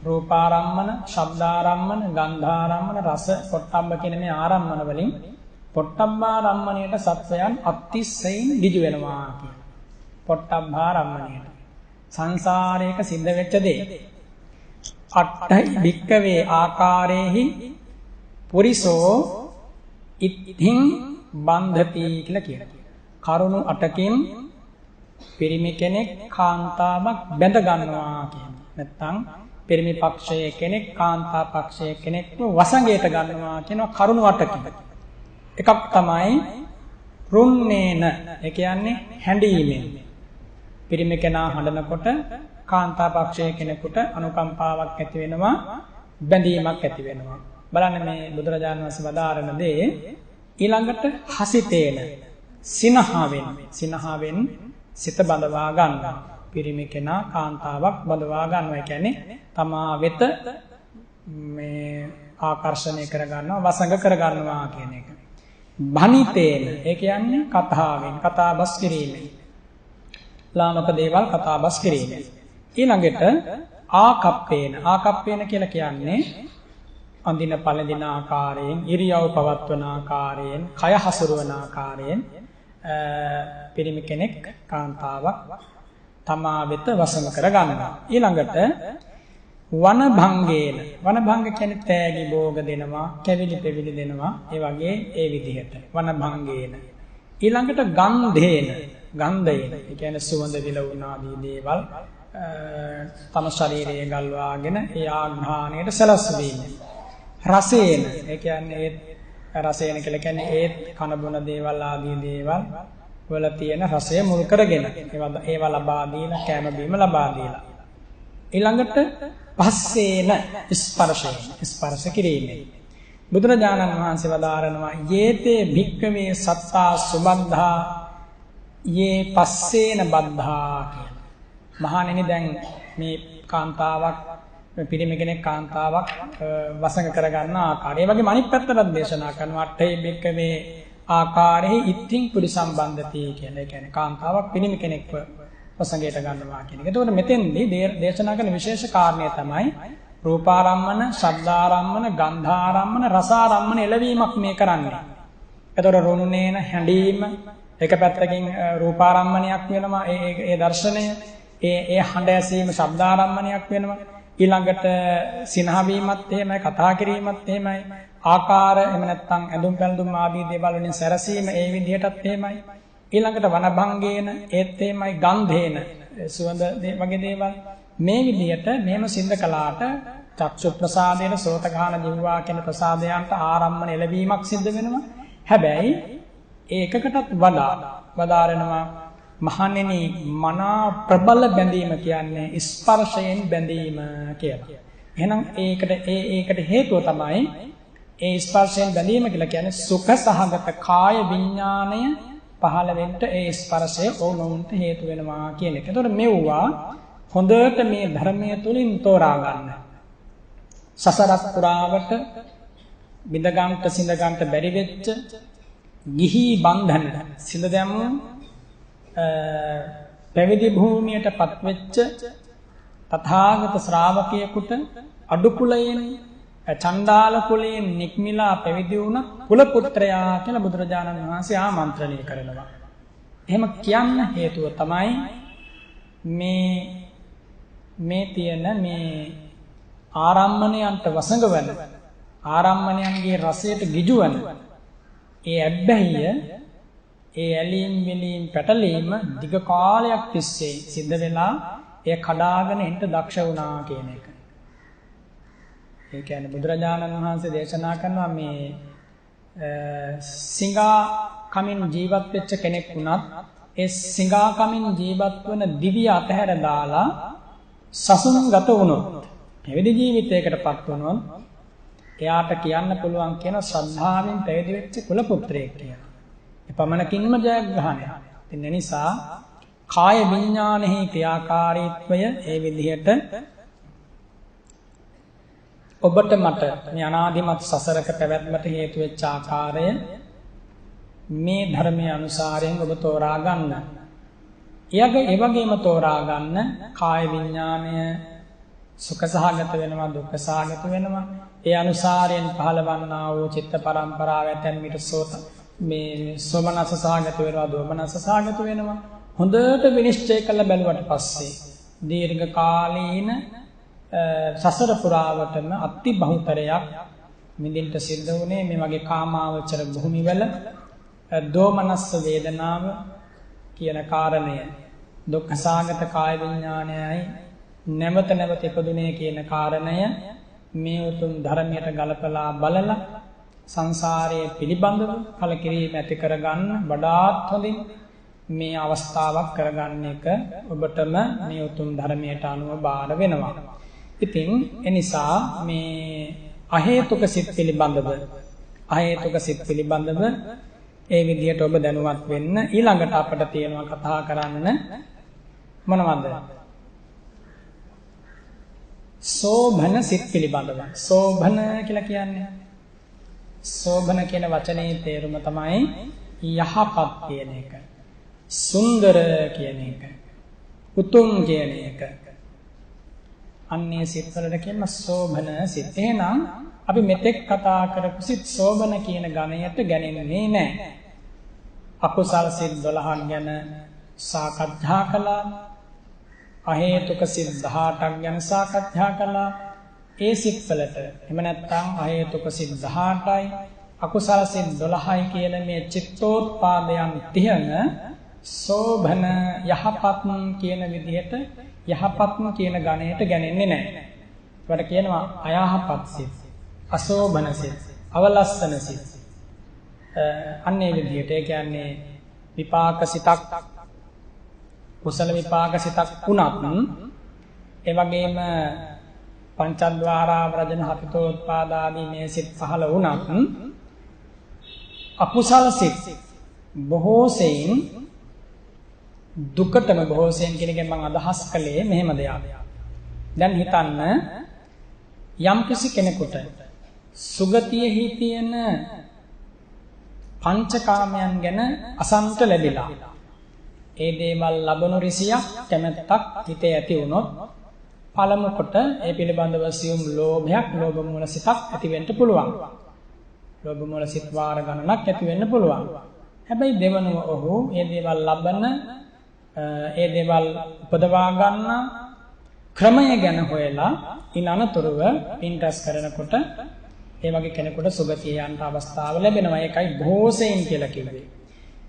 රූපාරම්මන, ශබ්දාරම්මන, ගන්ධාරම්මන, රස, පොට්ටබ්බ කියන මේ ආරම්මන වලින් පොට්ටබ්බාරම්මණයට සත්වයන් අතිශයින් ඍජු වෙනවා කියන. පොට්ටබ්බාරම්මණයට සංසාරයක සිද්ධ වෙච්ච දේ. අට්ඨයි භික්කවේ ආකාරේහි පුරිසෝ ඉත්ථින් බන්ධති කියලා කියනවා. කරුණු 8කින් පිරිමි කෙනෙක් කාන්තාවක් බැඳ ගන්නවා කියන්නේ. නැත්තම් පිරිමි පක්ෂයේ කෙනෙක් කාන්තා පක්ෂයේ කෙනෙක්ව වසඟයට ගන්නවා කියනවා කරුණු 8කින්. එකක් තමයි රුන්නේන. ඒ කියන්නේ හැඬීමෙන්. පිරිමි කෙනා හඬනකොට කාන්තා පක්ෂයේ කෙනෙකුට අනුකම්පාවක් ඇති වෙනවා, බැඳීමක් ඇති වෙනවා. බලන්න මේ බුදුරජාණන් වහන්සේ වදාරන දේ. ඊළඟට හසිතේන සිනහවෙන් සිත බඳවා ගන්නවා. පිරිමි කෙනා කාන්තාවක් බඳවා ගන්නවා. ඒ කියන්නේ තමා වෙත මේ ආකර්ෂණය කර ගන්නවා, වසඟ කර ගන්නවා කියන එක. භනිතේන ඒ කියන්නේ කතාවෙන්, කතාබස් කිරීමෙන්. ලාමක දේවල් කතාබස් කිරීමෙන්. ඊළඟට ආකප්පේන කියලා කියන්නේ අඳින පළඳින ආකාරයෙන්, ඉරියව් පවත්වන ආකාරයෙන්, කය හසුරුවන ආකාරයෙන් පිරිමි කෙනෙක් කාන්තාවක් තමා වෙත වසඟ කර ගන්නවා. ඊළඟට වනභංගේන. වනභංග කියන්නේ තෑගි භෝග දෙනවා, කැවිලි පෙවිලි දෙනවා. ඒ වගේ ඒ විදිහට වනභංගේන. ඊළඟට ගන්ධේන. ගන්ධයෙන්. ඒ කියන්නේ සුවඳ විලවුන් ආදී දේවල් තම ශරීරයේ ගල්වාගෙන ඒ ආඝ්‍රාණයට සලස්වීම. රසේන. ඒ කියන්නේ රසයන කියලා කියන්නේ ඒ කන බොන දේවල් ආදී දේවල් වල තියෙන රසය මුල් කරගෙන ඒවා ලබා දීලා කැම බීම ලබා දීලා ඊළඟට පස්සේන ස්පර්ශ කිරීමෙන් බුදුරජාණන් වහන්සේ වදාරනවා යේතේ භික්ඛවේ සත්තා සුබද්ධා යේ පස්සේන බද්ධා කියලා. මහණෙනි දැන් මේ කාන්තාවක් පිරිමි කෙනෙක් කාන්තාවක් වසඟ කරගන්න ආකාරය. ඒ වගේම අනිත් පැත්තට දේශනා කරනවා අට්ඨේ භික්ඛවේ ආකාරෙහි ඉත්තිං පුරිසම්බන්ධති කියලා. ඒ කියන්නේ කාන්තාවක් පිරිමි කෙනෙක්ව වසඟයට ගන්නවා කියන එක. එතකොට මෙතෙන්දී දේශනා කරන විශේෂ කාරණය තමයි රූපාරම්මන, ශබ්දාරම්මන, ගන්ධාරම්මන, රසාරම්මන එළවීමක් මේ කරන්නේ. එතකොට රුණේන හැඬීම එක පැත්තකින් රූපාරම්මණයක් වෙනවා. ඒ දර්ශනය, ඒ හඬ ඇසීම ශබ්දාරම්මණයක් වෙනවා. ඊළඟට සිනහ වීමත් එහෙමයි, කතා කිරීමත් එහෙමයි. ආකාර එහෙම නැත්නම් ඇඳුම් පැළඳුම් ආදී දේවල් වලින් සැරසීම ඒ විදිහටත් එහෙමයි. ඊළඟට වනභංගේන ඒත් එහෙමයි, ගන්ධේන සුවඳ වගේ දේවල් මේ විදිහට මෙහෙම සිද්ධ කළාට චක්ෂු ප්‍රසාදයෙන් සෝත ගාන දිව්වා කියන ප්‍රසාදයන්ට ආරම්මන එළවීමක් සිද්ධ වෙනවා. හැබැයි ඒකකටත් වදාරනවා මහණෙනි මනා ප්‍රබල බැඳීම කියන්නේ ස්පර්ශයෙන් බැඳීම කියලා. එහෙනම් ඒකට හේතුව තමයි ඒ ස්පර්ශයෙන් බැඳීම කියලා කියන්නේ සුඛ සහගත කාය විඥාණය පහළ වෙන්න ඒ ස්පර්ශය ඕනොන්ට හේතු වෙනවා කියන එක. ඒතකොට මෙව්වා හොඳට මේ ධර්මයේ තුලින් තෝරා ගන්න. සසරක් පුරාවට බිඳගන්ට සිඳගන්ට බැරි වෙච්ච ගිහි බන්ධන සිඳ දැමු පැවිදි භූමියටපත් වෙච්ච තථාගත ශ්‍රාවකයෙකුට අඩු කුලයෙන් චණ්ඩාල කුලයෙන් නික්මිලා පැවිදි වුණ කුල පුත්‍රයා කියලා බුදුරජාණන් වහන්සේ ආමන්ත්‍රණය කරනවා. එහෙම කියන්න හේතුව තමයි මේ තියෙන මේ ආරම්මණයන්ට වසඟ වෙන ආරම්මණයන්ගේ රසයට ගිජු වෙන ඒ අබ්බැහිය ඒ ඇලීම් වෙලීම් පැටලීම දිග කාලයක් තිස්සේ සිද්ධ වෙලා එය කඩාගෙන එන්න දක්ෂ වුණා කියන එක. ඒ කියන්නේ බුදුරජාණන් වහන්සේ දේශනා කරනවා මේ සිඟා කමින් ජීවත් වෙච්ච කෙනෙක් වුණත් ඒ සිඟා කමින් ජීවත් වන දිව්‍ය අතහැර දාලා සසුන්ගත වුණොත් පැවිදි ජීවිතයකටපත් වුණොත් එයාට කියන්න පුළුවන් කියන ශ්‍රද්ධාවෙන් පැවිදි වෙච්ච කුල පුත්‍රයෙක් කියලා. එපමණකින්ම ජයග්‍රහණය. ඒ නිසා කාය විඥානෙහි ක්‍රියාකාරීත්වය ඒ විදිහට ඔබට මට මේ අනාදිමත් සසරක පැවැත්මට හේතු වෙච්ච ආකාරය මේ ධර්මයේ අනුසාරයෙන් ඔබ තෝරා ගන්න. ඒ වගේම තෝරා ගන්න කාය විඥානය සුඛ සහගත වෙනවා, දුක්ඛ සහගත වෙනවා. ඒ අනුසාරයෙන් පහළවන්නා වූ චිත්ත පරම්පරාව ඇතැම් විට මේ සෝමනස සහගත වෙනවා, දෝමනස සහගත වෙනවා. හොඳට විනිශ්චය කළ බැලුවට පස්සේ දීර්ඝ කාලීන සසර පුරාවටම අති බහුතරයක් මිදින්ට සිද්ධ වුණේ මේ වගේ කාමාවචර භූමිවල දෝමනස්ස වේදනාව කියන කාරණය, දුක්ඛ සහගත කාය විඥානයයි නැවත නැවත ඉපදුනේ කියන කාරණය මේ උතුම් ධර්මයට ගලපලා බලලා සංසාරයේ පිළිබඳව කලකිරීම ඇති කරගන්න වඩාත් හොඳින් මේ අවස්ථාවක් කරගන්න එක ඔබටම මේ උතුම් ධර්මයට අනුව බාර වෙනවා. ඉතින් එනිසා මේ අහේතුක සිත් පිළිබඳව ඒ විදිහට ඔබ දැනුවත් වෙන්න. ඊළඟට අපිට තියෙනවා කතා කරන්න මොනවද? සෝභන සිත් පිළිබඳව. සෝභන කියලා කියන්නේ සෝභන කියන වචනේ තේරුම තමයි යහපත් කියන එක, සුන්දර කියන එක, උතුම් කියන එක. අන්නේ සිත් වලට කියන සෝභන සිත්. එහෙනම් අපි මෙතෙක් කතා කරපු සිත් සෝභන කියන ගණයට ගන්නේ නැහැ. අකුසල සිත් 12ක් ගැන සාකච්ඡා කළා. අහේතුක සිත් 18ක් ගැන සාකච්ඡා කළා. ඒ සිත් වලට එහෙම නැත්නම් අහේතුක සිත් 18යි අකුසල සිත් 12යි කියන මේ චිත්තෝත්පාදයන් 30න සෝභන යහපත් කියන විදිහට යහපත්ම කියන ගණයට ගන්නේ නැහැ. ඒකට කියනවා අයහපත් සිත්, අසෝභන සිත්, අවලස්සන සිත්. අන්නේ විදිහට ඒ කියන්නේ විපාක සිතක් කුසල විපාක සිතක් වුණත් ඒ වගේම පංචද්වාරා ව්‍රජන හතිතෝත්පාද ආදී මේ සිත් පහළ වුණත් අකුසල සිත් බොහෝ සෙයින් දුකටම බොහෝ සෙයින් කියන එකෙන් මම අදහස් කළේ මෙහෙම දෙයක්. දැන් හිතන්න යම්කිසි කෙනෙකුට සුගතියෙහි තියෙන පංචකාමයන් ගැන අසන්ත ලැබිලා ඒ දේවල් ලබනු රිසියක් කැමැත්තක් හිතේ ඇති වුණොත් පළමු කොට ඒ පිළිබඳව සියුම් ලෝභයක් ලෝභ මූල සිතක් ඇති වෙන්න පුළුවන්. ලෝභ මූල සිත් වාර ගණනක් ඇති වෙන්න පුළුවන්. හැබැයි දෙවනුව ඔහු ඒ දේවල් ලබන ඒ දේවල් උපදවා ගන්න ක්‍රමය ගැන හොයලා ඉන් අනතුරුව පින්ටස් කරනකොට ඒ වගේ කෙනෙකුට සුගතිය යන්න අවස්ථාව ලැබෙනවා. ඒකයි භෝසෙන් කියලා කිව්වේ.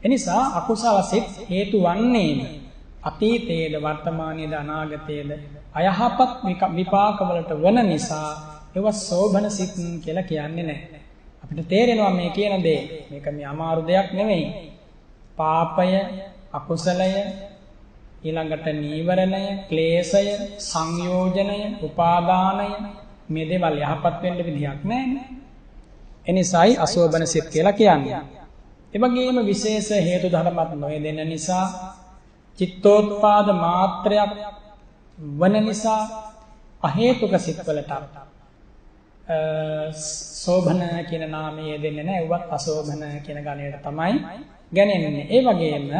එනිසා අකුසල සිත් හේතු වන්නේම අතීතයේද වර්තමානයේද අනාගතයේද අයහපත් විපාකවලට වන නිසා ඒව සෝභන සිත් කියලා කියන්නේ නැහැ. අපිට තේරෙනවා මේ කියන දේ. මේක මේ අමාරු දෙයක් නෙමෙයි. පාපය, අකුසලය, ඊළඟට නීවරණය, ක්ලේශය, සංයෝජනය, උපාදානය මේ දේවල් යහපත් වෙන්න විදියක් නැහැ. එනිසායි අසෝභන සිත් කියලා කියන්නේ. ඒ වගේම විශේෂ හේතු ධර්මات නොයෙදෙන නිසා චිත්තෝත්පාද මාත්‍රයක් වන නිසා අහේතුක සිත්වලට සෝභන කියන නාමය දෙන්නේ නැහැ. ඒවත් අසෝභන කියන ගණයට තමයි ගණන්නේ. ඒ වගේම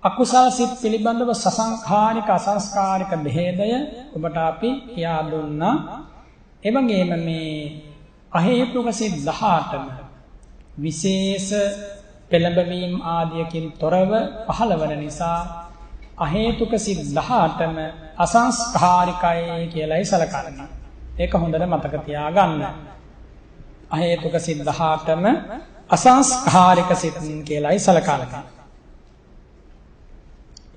අකුසල සිත් පිළිබඳව සසංඛාරික අසංස්කාරික බෙහෙදය ඔබට අපි කියා දුන්නා. ඒ වගේම මේ අහේතුක සිත් 18ම විශේෂ පෙළඹවීම් ආදියකින් තොරව පහළ වන නිසා අහේතුක සිත් 18ම අසංස්කාරිකයි කියලායි සලකන්නේ. ඒක හොඳට මතක තියාගන්න. අහේතුක සිත් 18ම අසංස්කාරික සිත් කියලායි සලකන්නේ.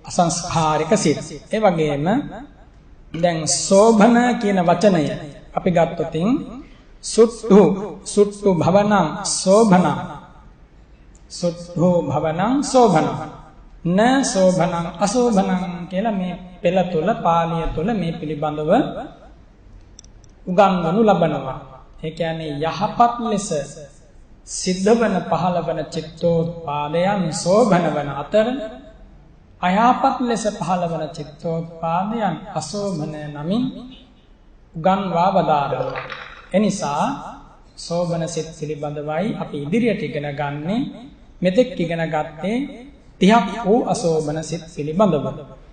අසංස්කාරික සිත්. ඒ වගේම දැන් සෝභන කියන වචනය අපි ගත්තොතින් සුට්ඨු භවනං සෝභනං සුට්ඨු භවනං සෝභනං න සෝභනං අසෝභනං කියලා මේ පෙළ තුල පාළිය තුල මේ පිළිබඳව උගන්වනු ලබනවා. ඒ කියන්නේ යහපත් ලෙස සිද්ධ වන පහළ වන චිත්තෝත්පාදයන් සෝභන වන අතර අයහපත් ලෙස පහළ වන චිත්තෝත්පාදයන් අසෝභන නමින් උගන්වා වදාරනවා. එනිසා සෝභන සිත් පිළිබඳවයි අපි ඉදිරියට ඉගෙන ගන්නේ. මෙතෙක් ඉගෙන ගත්තේ 30ක් වූ අසෝභන සිත් පිළිබඳව.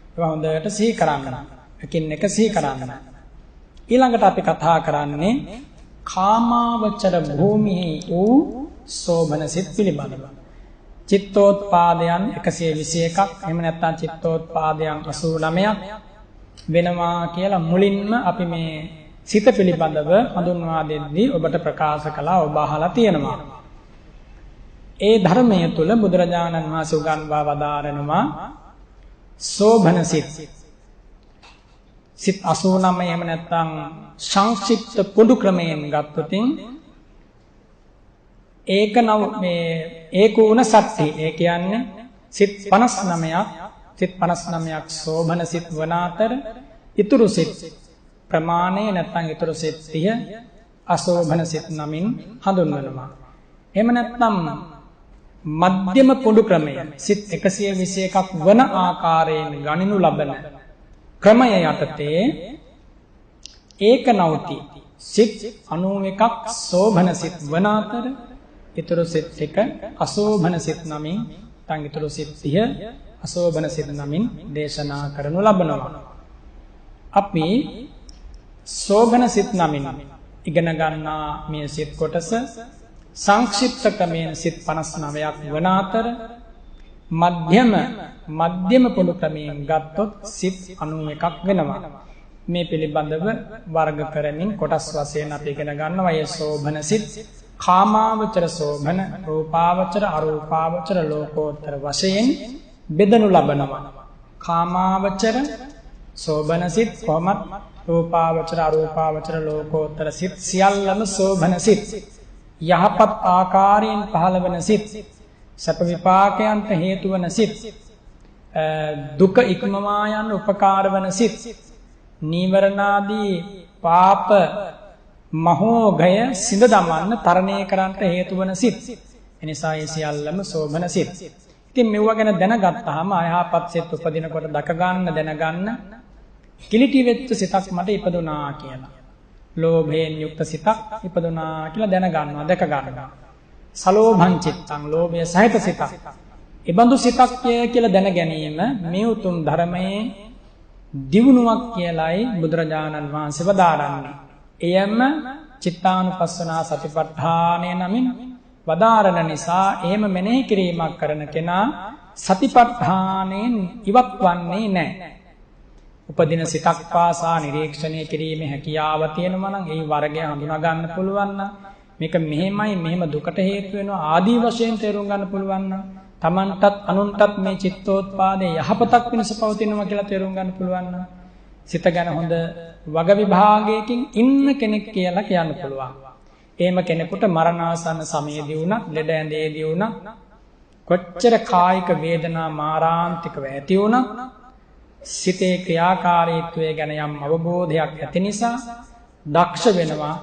ඒවා හොඳට සිහි කරගන්න. එකින් එක සිහි කරගන්න. ඊළඟට අපි කතා කරන්නේ කාමාවචර භූමියේ වූ සෝභන සිත් පිළිබඳව. චිත්තෝත්පාදයන් 121ක් එහෙම නැත්නම් චිත්තෝත්පාදයන් 89ක් වෙනවා කියලා මුලින්ම අපි මේ සිත පිළිබඳව හඳුන්වා දෙද්දී ඔබට ප්‍රකාශ කළා. ඔබ අහලා තියෙනවා. ඒ ධර්මය තුල බුදුරජාණන් වහන්සේ උගන්වා වදාරනවා සෝභන සිත්. සිත් 89 එහෙම නැත්නම් සංක්ෂිප්ත පොදු ක්‍රමයෙන් ගත්තොතින් ඒකෝන සත්‍ය. ඒ කියන්නේ සිත් 59ක් සෝභන සිත් වන අතර ඊතුරු සිත් ප්‍රමාණය නැත්නම් ඊතුරු සිත් 30 අසෝභන සිත් නමින් හඳුන්වනවා. එහෙම නැත්නම් මධ්‍යම පොදු ක්‍රමය සිත් 121ක් වන ආකාරයෙන් ගණනු ලබන ක්‍රමය යටතේ ඒකනෞති සිත් 91ක් සෝභන සිත් වන අතර ඊතුරු සිත් ටික අසෝභන සිත් නමින් තන් ඊතුරු සිත් 30 අසෝභන සිත් නමින් දේශනා කරනු ලබනවා. අපි සෝභන සිත් නමින් ඉගෙන ගන්නා මේ සිත් කොටස සංක්ෂිප්ත ක්‍රමයෙන් සිත් 59ක් වන අතර මධ්‍යම පොදු ක්‍රමයෙන් ගත්තොත් සිත් 91ක් වෙනවා. මේ පිළිබඳව වර්ග කරමින් කොටස් වශයෙන් අපි ඉගෙන ගන්නවා. ඒ සෝභන සිත් කාමාවචර සෝභන, රූපාවචර, අරූපාවචර, ලෝකෝත්තර වශයෙන් බෙදනු ලබනවා. කාමාවචර සෝභන සිත් කොහොමත් රූපාවචර, අරූපාවචර, ලෝකෝත්තර සිත් සියල්ලම සෝභන සිත්. යහපත් ආකාරයෙන් පහළ වන සිත්, සැප විපාකයන්ට හේතු වන සිත්, දුක ඉක්මවා යන උපකාර වන සිත්, නීවරණාදී පාප මහෝඝය සිඳ දමන්න තරණය කරන්නට හේතු වන සිත්. එනිසා ඒ සියල්ලම සෝභන සිත්. ඉතින් මෙව ගැන දැනගත්තාම අයහපත් සිත් උපදිනකොට දක ගන්න දැනගන්න කිලිටි වෙච්ච සිතක් මට ඉපදුනා කියලා. ලෝභයෙන් යුක්ත සිතක් ඉපදුනා කියලා දැනගන්නවා, දැක ගන්නවා. සලෝභං චිත්තං, ලෝභය සහිත සිතක්. ඒබඳු සිතක් කියලා දැන ගැනීම මේ උතුම් ධර්මයේ දියුණුවක් කියලායි බුදුරජාණන් වහන්සේ වදාරන්නේ. එයම චිත්තානුපස්සනා සතිපට්ඨානය නමින් වදාරන නිසා එහෙම මෙනෙහි කිරීමක් කරන කෙනා සතිපට්ඨානයෙන් ඉවත් වන්නේ නැහැ. උපදින සිතක් පාසා නිරීක්ෂණය කිරීමේ හැකියාව තියෙනවා නම් ඒ වර්ගය හඳුනා ගන්න පුළුවන් නම් මේක මෙහෙමයි, මෙහෙම දුකට හේතු වෙනවා ආදී වශයෙන් තේරුම් ගන්න පුළුවන් නම් තමන්ටත් අනුන්ටත් මේ චිත්තෝත්පාදයේ යහපතක් වෙනස පවතිනවා කියලා තේරුම් ගන්න පුළුවන් නම් සිත ගැන හොඳ වග විභාගයකින් ඉන්න කෙනෙක් කියලා කියන්න පුළුවන්. එහෙම කෙනෙකුට මරණාසන්න සමයේදී වුණත්, ලෙඩ ඇඳේදී වුණත්, කොච්චර කායික වේදනා මාරාන්තිකව ඇති වුණත් සිතේ ක්‍රියාකාරීත්වය ගැන යම් අවබෝධයක් ඇති නිසා දක්ෂ වෙනවා.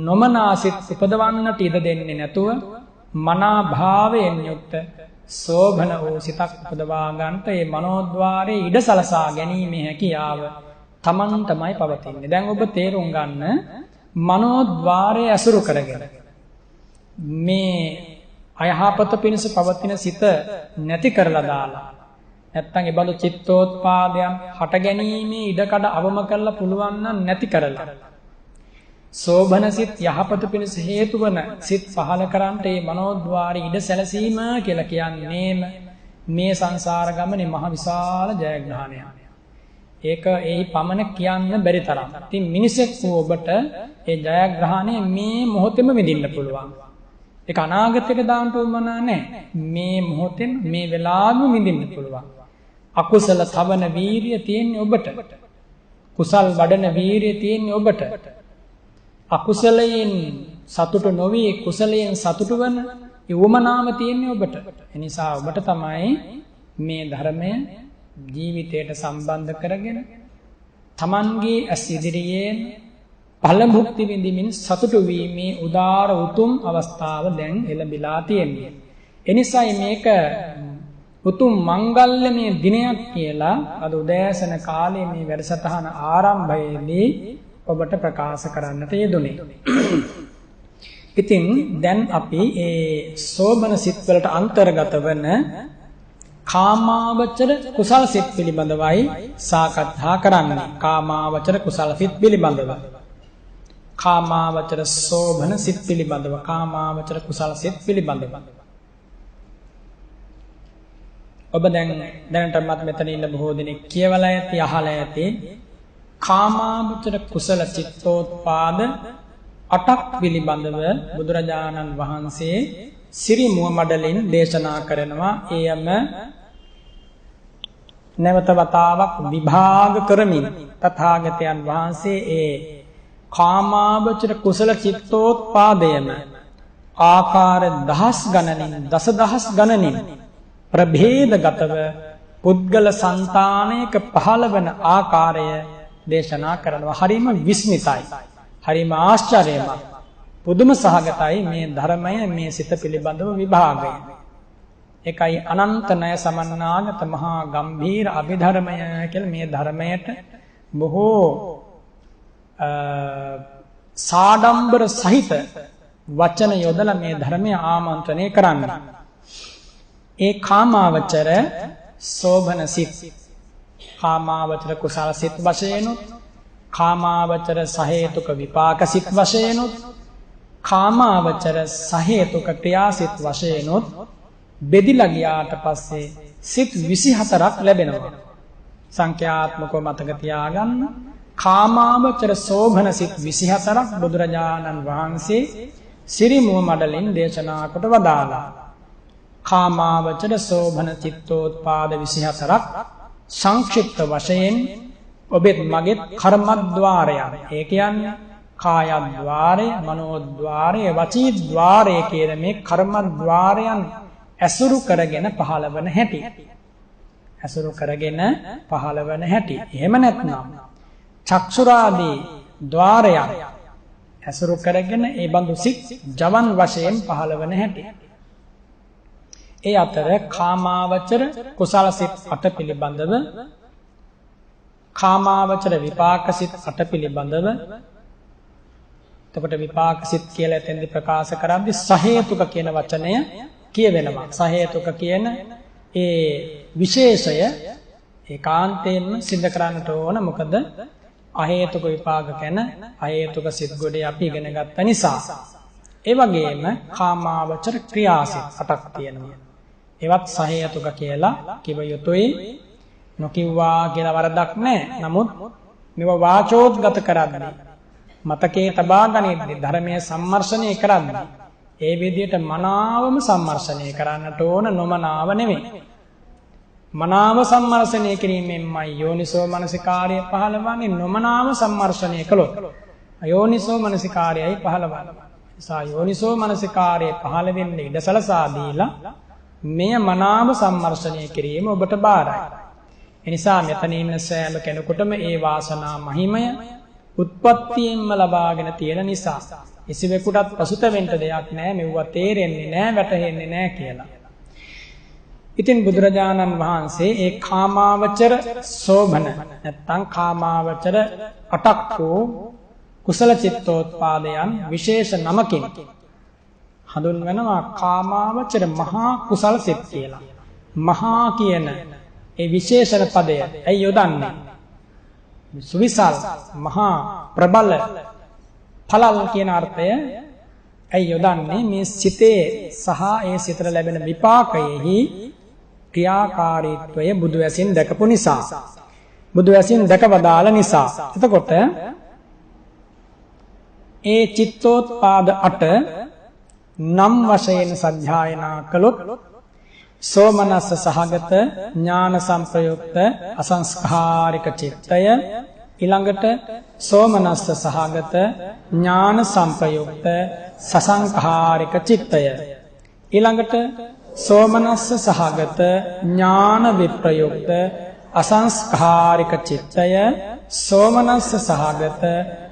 නොමනාසිත උපදවන්නට ඉඩ දෙන්නේ නැතුව මනා භාවයෙන් යුක්ත සෝභන වූ සිතක් උපදවා ගන්නට ඒ මනෝද්වාරයේ ඉඩ සලසා ගැනීමේ හැකියාව Taman තමයි පවතින්නේ. දැන් ඔබ තේරුම් ගන්න මනෝද්වාරය ඇසුරු කරගෙන මේ අයහපත පිණිස පවතින සිත නැති කරලා දාලා නැත්තම් ඒ බඳු චිත්තෝත්පාදයන් හට ගැනීමේ ඉඩකඩ අවම කරලා පුළුවන් නම් නැති කරලා සෝභන සිත් යහපත පිණිස හේතු වන සිත් පහල කරන්නට මේ මනෝද්වාරයේ ඉඩ සැලසීම කියලා කියන්නේම මේ සංසාර ගමනේ මහ විශාල ජයග්‍රහණයක්. ඒක ඒ පමණ කියන්න බැරි තරම්. ඉතින් මිනිසෙක් වූ ඔබට ඒ ජයග්‍රහණය මේ මොහොතේම විඳින්න පුළුවන්. ඒක අනාගතයට දාන්න උවමනා නැහැ. මේ මොහොතෙන් මේ වෙලාවෙම විඳින්න පුළුවන්. අකුසල තවන වීරිය තියෙන්නේ ඔබට. කුසල් වඩන වීරිය තියෙන්නේ ඔබට. අකුසලයෙන් සතුටු නොවි කුසලයෙන් සතුටු වන උවමනාව තියෙන්නේ ඔබට. එනිසා ඔබට තමයි මේ ධර්මය ජීවිතයට සම්බන්ධ කරගෙන තමන්ගේ ඇස් ඉදිරියෙන් ඵල භුක්ති විඳින්මින් සතුටු වීමේ උදාර උතුම් අවස්ථාව දැන් එළඹිලා තියෙන්නේ. එනිසායි මේක උතුම් මංගල්‍යමය දිනයක් කියලා අද උදෑසන කාලේ මේ වැඩසටහන ආරම්භයේදී ඔබට ප්‍රකාශ කරන්නට යෙදුනේ. ඉතින් දැන් අපි ඒ සෝබන සිත් වලට අන්තර්ගත වන කාමාවචර කුසල සිත් පිළිබඳවයි සාකච්ඡා කරන්නේ. කාමාවචර කුසල සිත් පිළිබඳව. කාමාවචර සෝබන සිත් පිළිබඳව. කාමාවචර කුසල සිත් පිළිබඳව. ඔබ දැනටමත් මෙතන ඉන්න බොහෝ දෙනෙක් කියවලා ඇති, අහලා ඇති කාමාවචර කුසල චිත්තෝත්පාද 8ක් පිළිබඳව බුදුරජාණන් වහන්සේ සිරි මුවමඩලින් දේශනා කරනවා. එයම නැවත වතාවක් විභාග කරමින් තථාගතයන් වහන්සේ ඒ කාමාවචර කුසල චිත්තෝත්පාදයම ආකාර දහස් ගණනින්, දසදහස් ගණනින් ප්‍රභේදගතව පුද්ගල సంతානයක පහළ වන ආකාරය දේශනා කරනවා. හරිම විස්මිතයි. හරිම ආශ්චර්යමත්. පුදුම සහගතයි මේ ධර්මය, මේ සිත පිළිබඳව විභාගය. ඒකයි අනන්ත ණය සමන්නාගත මහා ගම්භීර අභිධර්මය කියලා මේ ධර්මයට බොහෝ සාඩම්බර සහිත වචන යොදලා මේ ධර්මය ආමන්ත්‍රණය කරන්නේ. ඒ කාමාවචර සෝභන සිත්, කාමාවචර කුසල සිත් වශයෙන්, කාමාවචර සහේතුක විපාක සිත් වශයෙන්, කාමාවචර සහේතුක ක්‍රියා සිත් වශයෙන් බෙදිලා ගියාට පස්සේ සිත් 24ක් ලැබෙනවා. සංඛ්‍යාත්මකව මතක තියාගන්න. කාමාවචර සෝභන සිත් 24ක් බුදුරජාණන් වහන්සේ සිරි මුවමඩලින් දේශනා කොට වදාළා. කාමාවචර සෝභන චිත්තෝත්පාද 24ක් සංක්ෂිප්ත වශයෙන් ඔබෙත් මගෙත් කර්මද්වාරයන්. ඒ කියන්නේ කායද්්වාරය, මනෝද්්වාරය, වචීද්්වාරය කියන මේ කර්මද්්වාරයන් ඇසුරු කරගෙන පහළවන හැටි. ඇසුරු කරගෙන පහළවන හැටි. එහෙම නැත්නම් චක්ෂුරාදී ద్వාරයන් ඇසුරු කරගෙන ඒ බඳු සිත් ජවන් වශයෙන් පහළවන හැටි. ඒ අතර කාමාවචර කුසල සිත් 8 පිළිබඳව, කාමාවචර විපාක සිත් 8 පිළිබඳව, එතකොට විපාක සිත් කියලා එතෙන්දි ප්‍රකාශ කරද්දී සහේතුක කියන වචනය කියවෙනවා. සහේතුක කියන ඒ විශේෂය ඒකාන්තයෙන්ම සිද්ධ කරන්නට ඕන. මොකද අහේතුක විපාක ගැන අහේතුක සිත් ගොඩේ අපි ඉගෙන ගත්ත නිසා. ඒ වගේම කාමාවචර ක්‍රියාසිත 8ක් තියෙනවා. ඒවත් සහේතුක කියලා කිව යුතුයි. නොකිව්වා කියලා වරදක් නැහැ. නමුත් මේව වාචෝද්ගත කරන්නේ, මතකේ තබා ගනිද්දී, ධර්මයේ සම්මර්ෂණය කරන්නේ ඒ විදිහට මනාවම සම්මර්ෂණය කරන්නට ඕන, නොමනාව නෙමෙයි. මනාව සම්මර්ෂණය කිරීමෙන්මයි යෝනිසෝ මනසිකාර්යය පහළවන්නේ. නොමනාව සම්මර්ෂණය කළොත් අයෝනිසෝ මනසිකාර්යයයි පහළවන්නේ. නිසා යෝනිසෝ මනසිකාර්යය පහළ වෙන්නේ ඉඩ සලසා දීලා මෙය මනාව සම්මර්ෂණය කිරීම ඔබට බාරයි. එනිසා මෙතන ඉන්න සෑම කෙනෙකුටම ඒ වාසනා මහිමය උත්පත්තියෙන්ම ලබාගෙන තියෙන නිසා කිසිවෙකුටත් පසුත වෙන්න දෙයක් නැහැ. මෙවුවා තේරෙන්නේ නැහැ, වැටහෙන්නේ නැහැ කියලා. ඉතින් බුදුරජාණන් වහන්සේ ඒ කාමාවචර සෝභන නැත්නම් කාමාවචර 8ක් වූ කුසල චිත්තෝත්පාදයන් විශේෂ නමකින් හඳුන්වනවා කාමාවචර මහා කුසල සිත් කියලා. මහා කියන ඒ විශේෂණ පදය ඇයි යොදන්නේ? සුවිසල්, මහා, ප්‍රබල, පළල් කියන අර්ථය ඇයි යොදන්නේ? මේ සිතේ සහ ඒ සිතට ලැබෙන විපාකයෙහි ක්‍රියාකාරීත්වය බුදු ඇසින් දැකපු නිසා, බුදු ඇසින් දැකවදාල නිසා. එතකොට ඒ චිත්තෝත්පාද 8 නම් වශයෙන් සත්‍යයනා කළොත් සෝමනස්ස සහගත ඥාන සංප්‍රයුක්ත අසංස්කාරික චිත්තය, ඊළඟට සෝමනස්ස සහගත ඥාන සංප්‍රයුක්ත සසංඛාරික චිත්තය, ඊළඟට සෝමනස්ස සහගත ඥාන විප්‍රයුක්ත අසංස්කාරික චිත්තය, සෝමනස්ස සහගත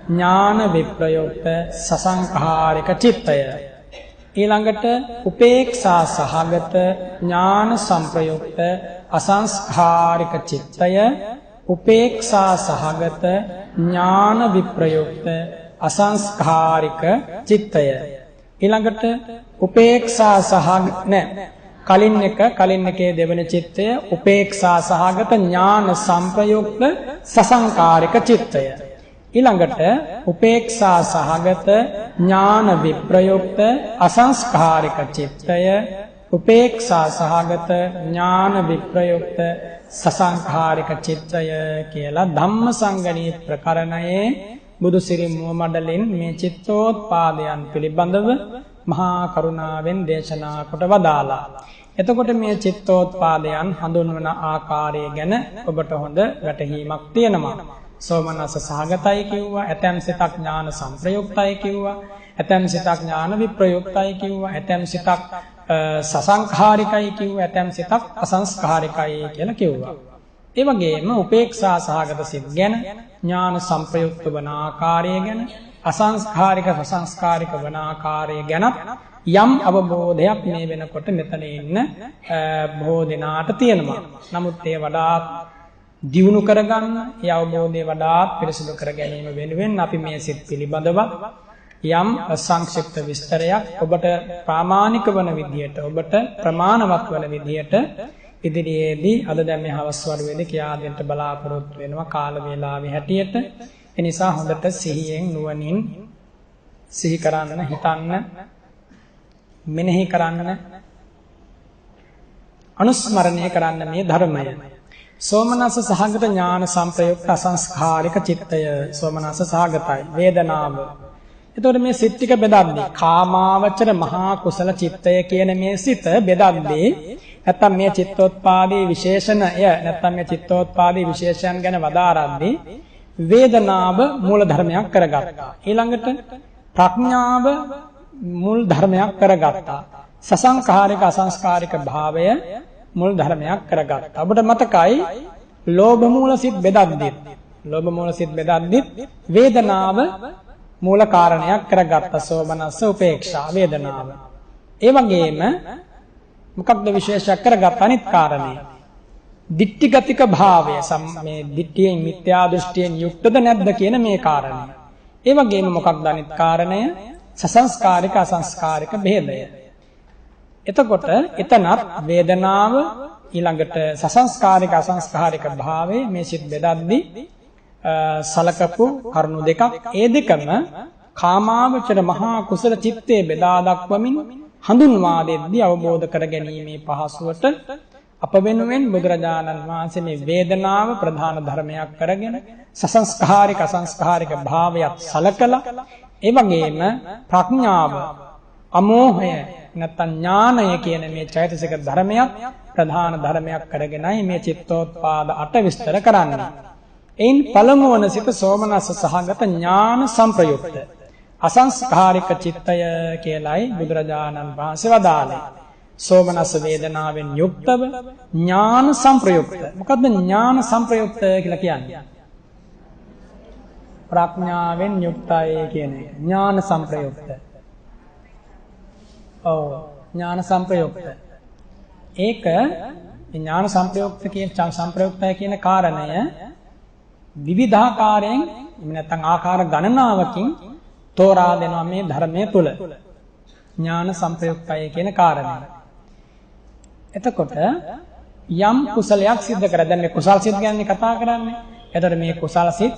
ඥාන විප්‍රයුක්ත සසංඛාරික චිත්තය, ඊළඟට උපේක්ෂා සහගත ඥාන සංප්‍රයුක්ත අසංස්කාරික චිත්තය, උපේක්ෂා සහගත ඥාන විප්‍රයුක්ත අසංස්කාරික චිත්තය, ඊළඟට උපේක්ෂා කලින් එකේ දෙවන චිත්තය උපේක්ෂා සහගත ඥාන සංප්‍රයුක්ත සසංකාරික චිත්තය, ඊළඟට උපේක්ෂා සහගත ඥාන විප්‍රයුක්ත අසංස්කාරික චිත්තය, උපේක්ෂා සහගත ඥාන විප්‍රයුක්ත සසංඛාරික චිත්තය කියලා ධම්මසංගණී ප්‍රකරණයේ බුදු සිරි මුවමඩලින් මේ චිත්තෝත්පාදයන් පිළිබඳව මහා කරුණාවෙන් දේශනා කොට වදාලා. එතකොට මේ චිත්තෝත්පාදයන් හඳුන්වන ආකාරය ගැන ඔබට හොඳ වැටහීමක් තියෙනවා. සෝමනස්ස සහගතයි කිව්වා, ඇතැම් සිතක් ඥාන සංප්‍රයුක්තයි කිව්වා, ඇතැම් සිතක් ඥාන විප්‍රයුක්තයි කිව්වා, ඇතැම් සිතක් සසංඛාරිකයි කිව්වා, ඇතැම් සිතක් අසංස්කාරිකයි කියලා කිව්වා. ඒ වගේම උපේක්ෂා සහගත සිත් ගැන, ඥාන සංප්‍රයුක්ත වන ආකාරය ගැන, අසංස්කාරික සසංස්කාරික වන ආකාරය ගැන යම් අවබෝධයක් මේ වෙනකොට මෙතන ඉන්න බොහෝ දෙනාට තියෙනවා. නමුත් ඒ වඩාත් දියුණු කරගන්න, ඒ අවබෝධය වඩාත් පිරිසිදු කර ගැනීම වෙනුවෙන් අපි මේ සිත් පිළිබඳව යම් සංක්ෂිප්ත විස්තරයක් ඔබට ප්‍රාමාණික වන විදියට, ඔබට ප්‍රමාණවත් වන විදියට ඉදිරියේදී අද දැන් මේ හවස් වරුවේදී කියා දෙන්න බලාපොරොත්තු වෙනවා කාල වේලාවේ හැටියට. ඒ නිසා හොඳට සිහියෙන් නුවණින් සිහි කරන්න, හිතන්න, මෙනෙහි කරන්න, අනුස්මරණය කරන්න මේ ධර්මය. සෝමනස්ස සහගත ඥාන සංප්‍රයුක්ත අසංස්කාරික චිත්තය සෝමනස්ස සහගතයි. වේදනාව. එතකොට මේ සිත් ටික බෙදද්දී කාමාවචර මහා කුසල චිත්තය කියන මේ සිත බෙදද්දී නැත්තම් මේ චිත්තෝත්පාදී විශේෂණය නැත්තම් මේ චිත්තෝත්පාදී විශේෂයන් ගැන වදාරද්දී වේදනාව මූල ධර්මයක් කරගත්තා. ඊළඟට ප්‍රඥාව මුල් ධර්මයක් කරගත්තා. සසංඛාරික අසංස්කාරික භාවය මුල් ධර්මයක් කරගත්තා. ඔබට මතකයි ලෝභ මූල සිත් බෙදද්දිත් වේදනාව මූල කාරණයක් කරගත්තා. සෝමනස්ස උපේක්ෂා වේදනාව. ඒ වගේම මොකක්ද විශේෂයක් කරගත්ත අනිත් කාරණේ? දිට්ඨිගතික භාවය. මේ දිට්ඨියෙන් මිත්‍යා දෘෂ්ටියෙන් යුක්තද නැද්ද කියන මේ කාරණය. ඒ වගේම මොකක්ද අනිත් කාරණය? සසංස්කාරික අසංස්කාරික භේදය. එතකොට එතනත් වේදනාව ඊළඟට සසංස්කාරික අසංස්කාරික භාවයේ මේ සිත් බෙදද්දී සලකපු කරුණු දෙකක්. ඒ දෙකම කාමාවචර මහා කුසල චිත්තේ බෙදා දක්වමින් හඳුන්වා දෙද්දී අවබෝධ කර ගැනීමේ පහසුවට අප වෙනුවෙන් බුදුරජාණන් වහන්සේ මේ වේදනාව ප්‍රධාන ධර්මයක් කරගෙන සසංස්කාරික අසංස්කාරික භාවයත් සලකලා ඒ වගේම ප්‍රඥාව අමෝහය නැත්නම් ඥානය කියන මේ චෛතසික ධර්මයක් ප්‍රධාන ධර්මයක් කරගෙනයි මේ චිත්තෝත්පාද 8 විස්තර කරන්නේ. එයින් පළමු වන සිත සෝමනස්ස සහගත ඥාන සංප්‍රයුක්ත අසංස්කාරික චිත්තය කියලායි බුදුරජාණන් වහන්සේ වදාළේ. සෝමනස්ස වේදනාවෙන් යුක්තව ඥාන සංප්‍රයුක්ත. මොකද්ද ඥාන සංප්‍රයුක්ත කියලා කියන්නේ? ප්‍රඥාවෙන් යුක්තයි කියන එක. ඥාන සංප්‍රයුක්ත. ඥාන සංප්‍රයුක්ත. ඒක ඥාන සංප්‍රයුක්තය කියන කාරණය විවිධාකාරයෙන් නැත්නම් ආකාර ගණනාවකින් තෝරා දෙනවා මේ ධර්මයේ තුල. ඥාන සංප්‍රයුක්තය කියන කාරණය. එතකොට යම් කුසලයක් සිද්ධ කරා. දැන් මේ කුසල් සිත් ගැන කතා කරන්නේ. එතකොට මේ කුසල් සිත්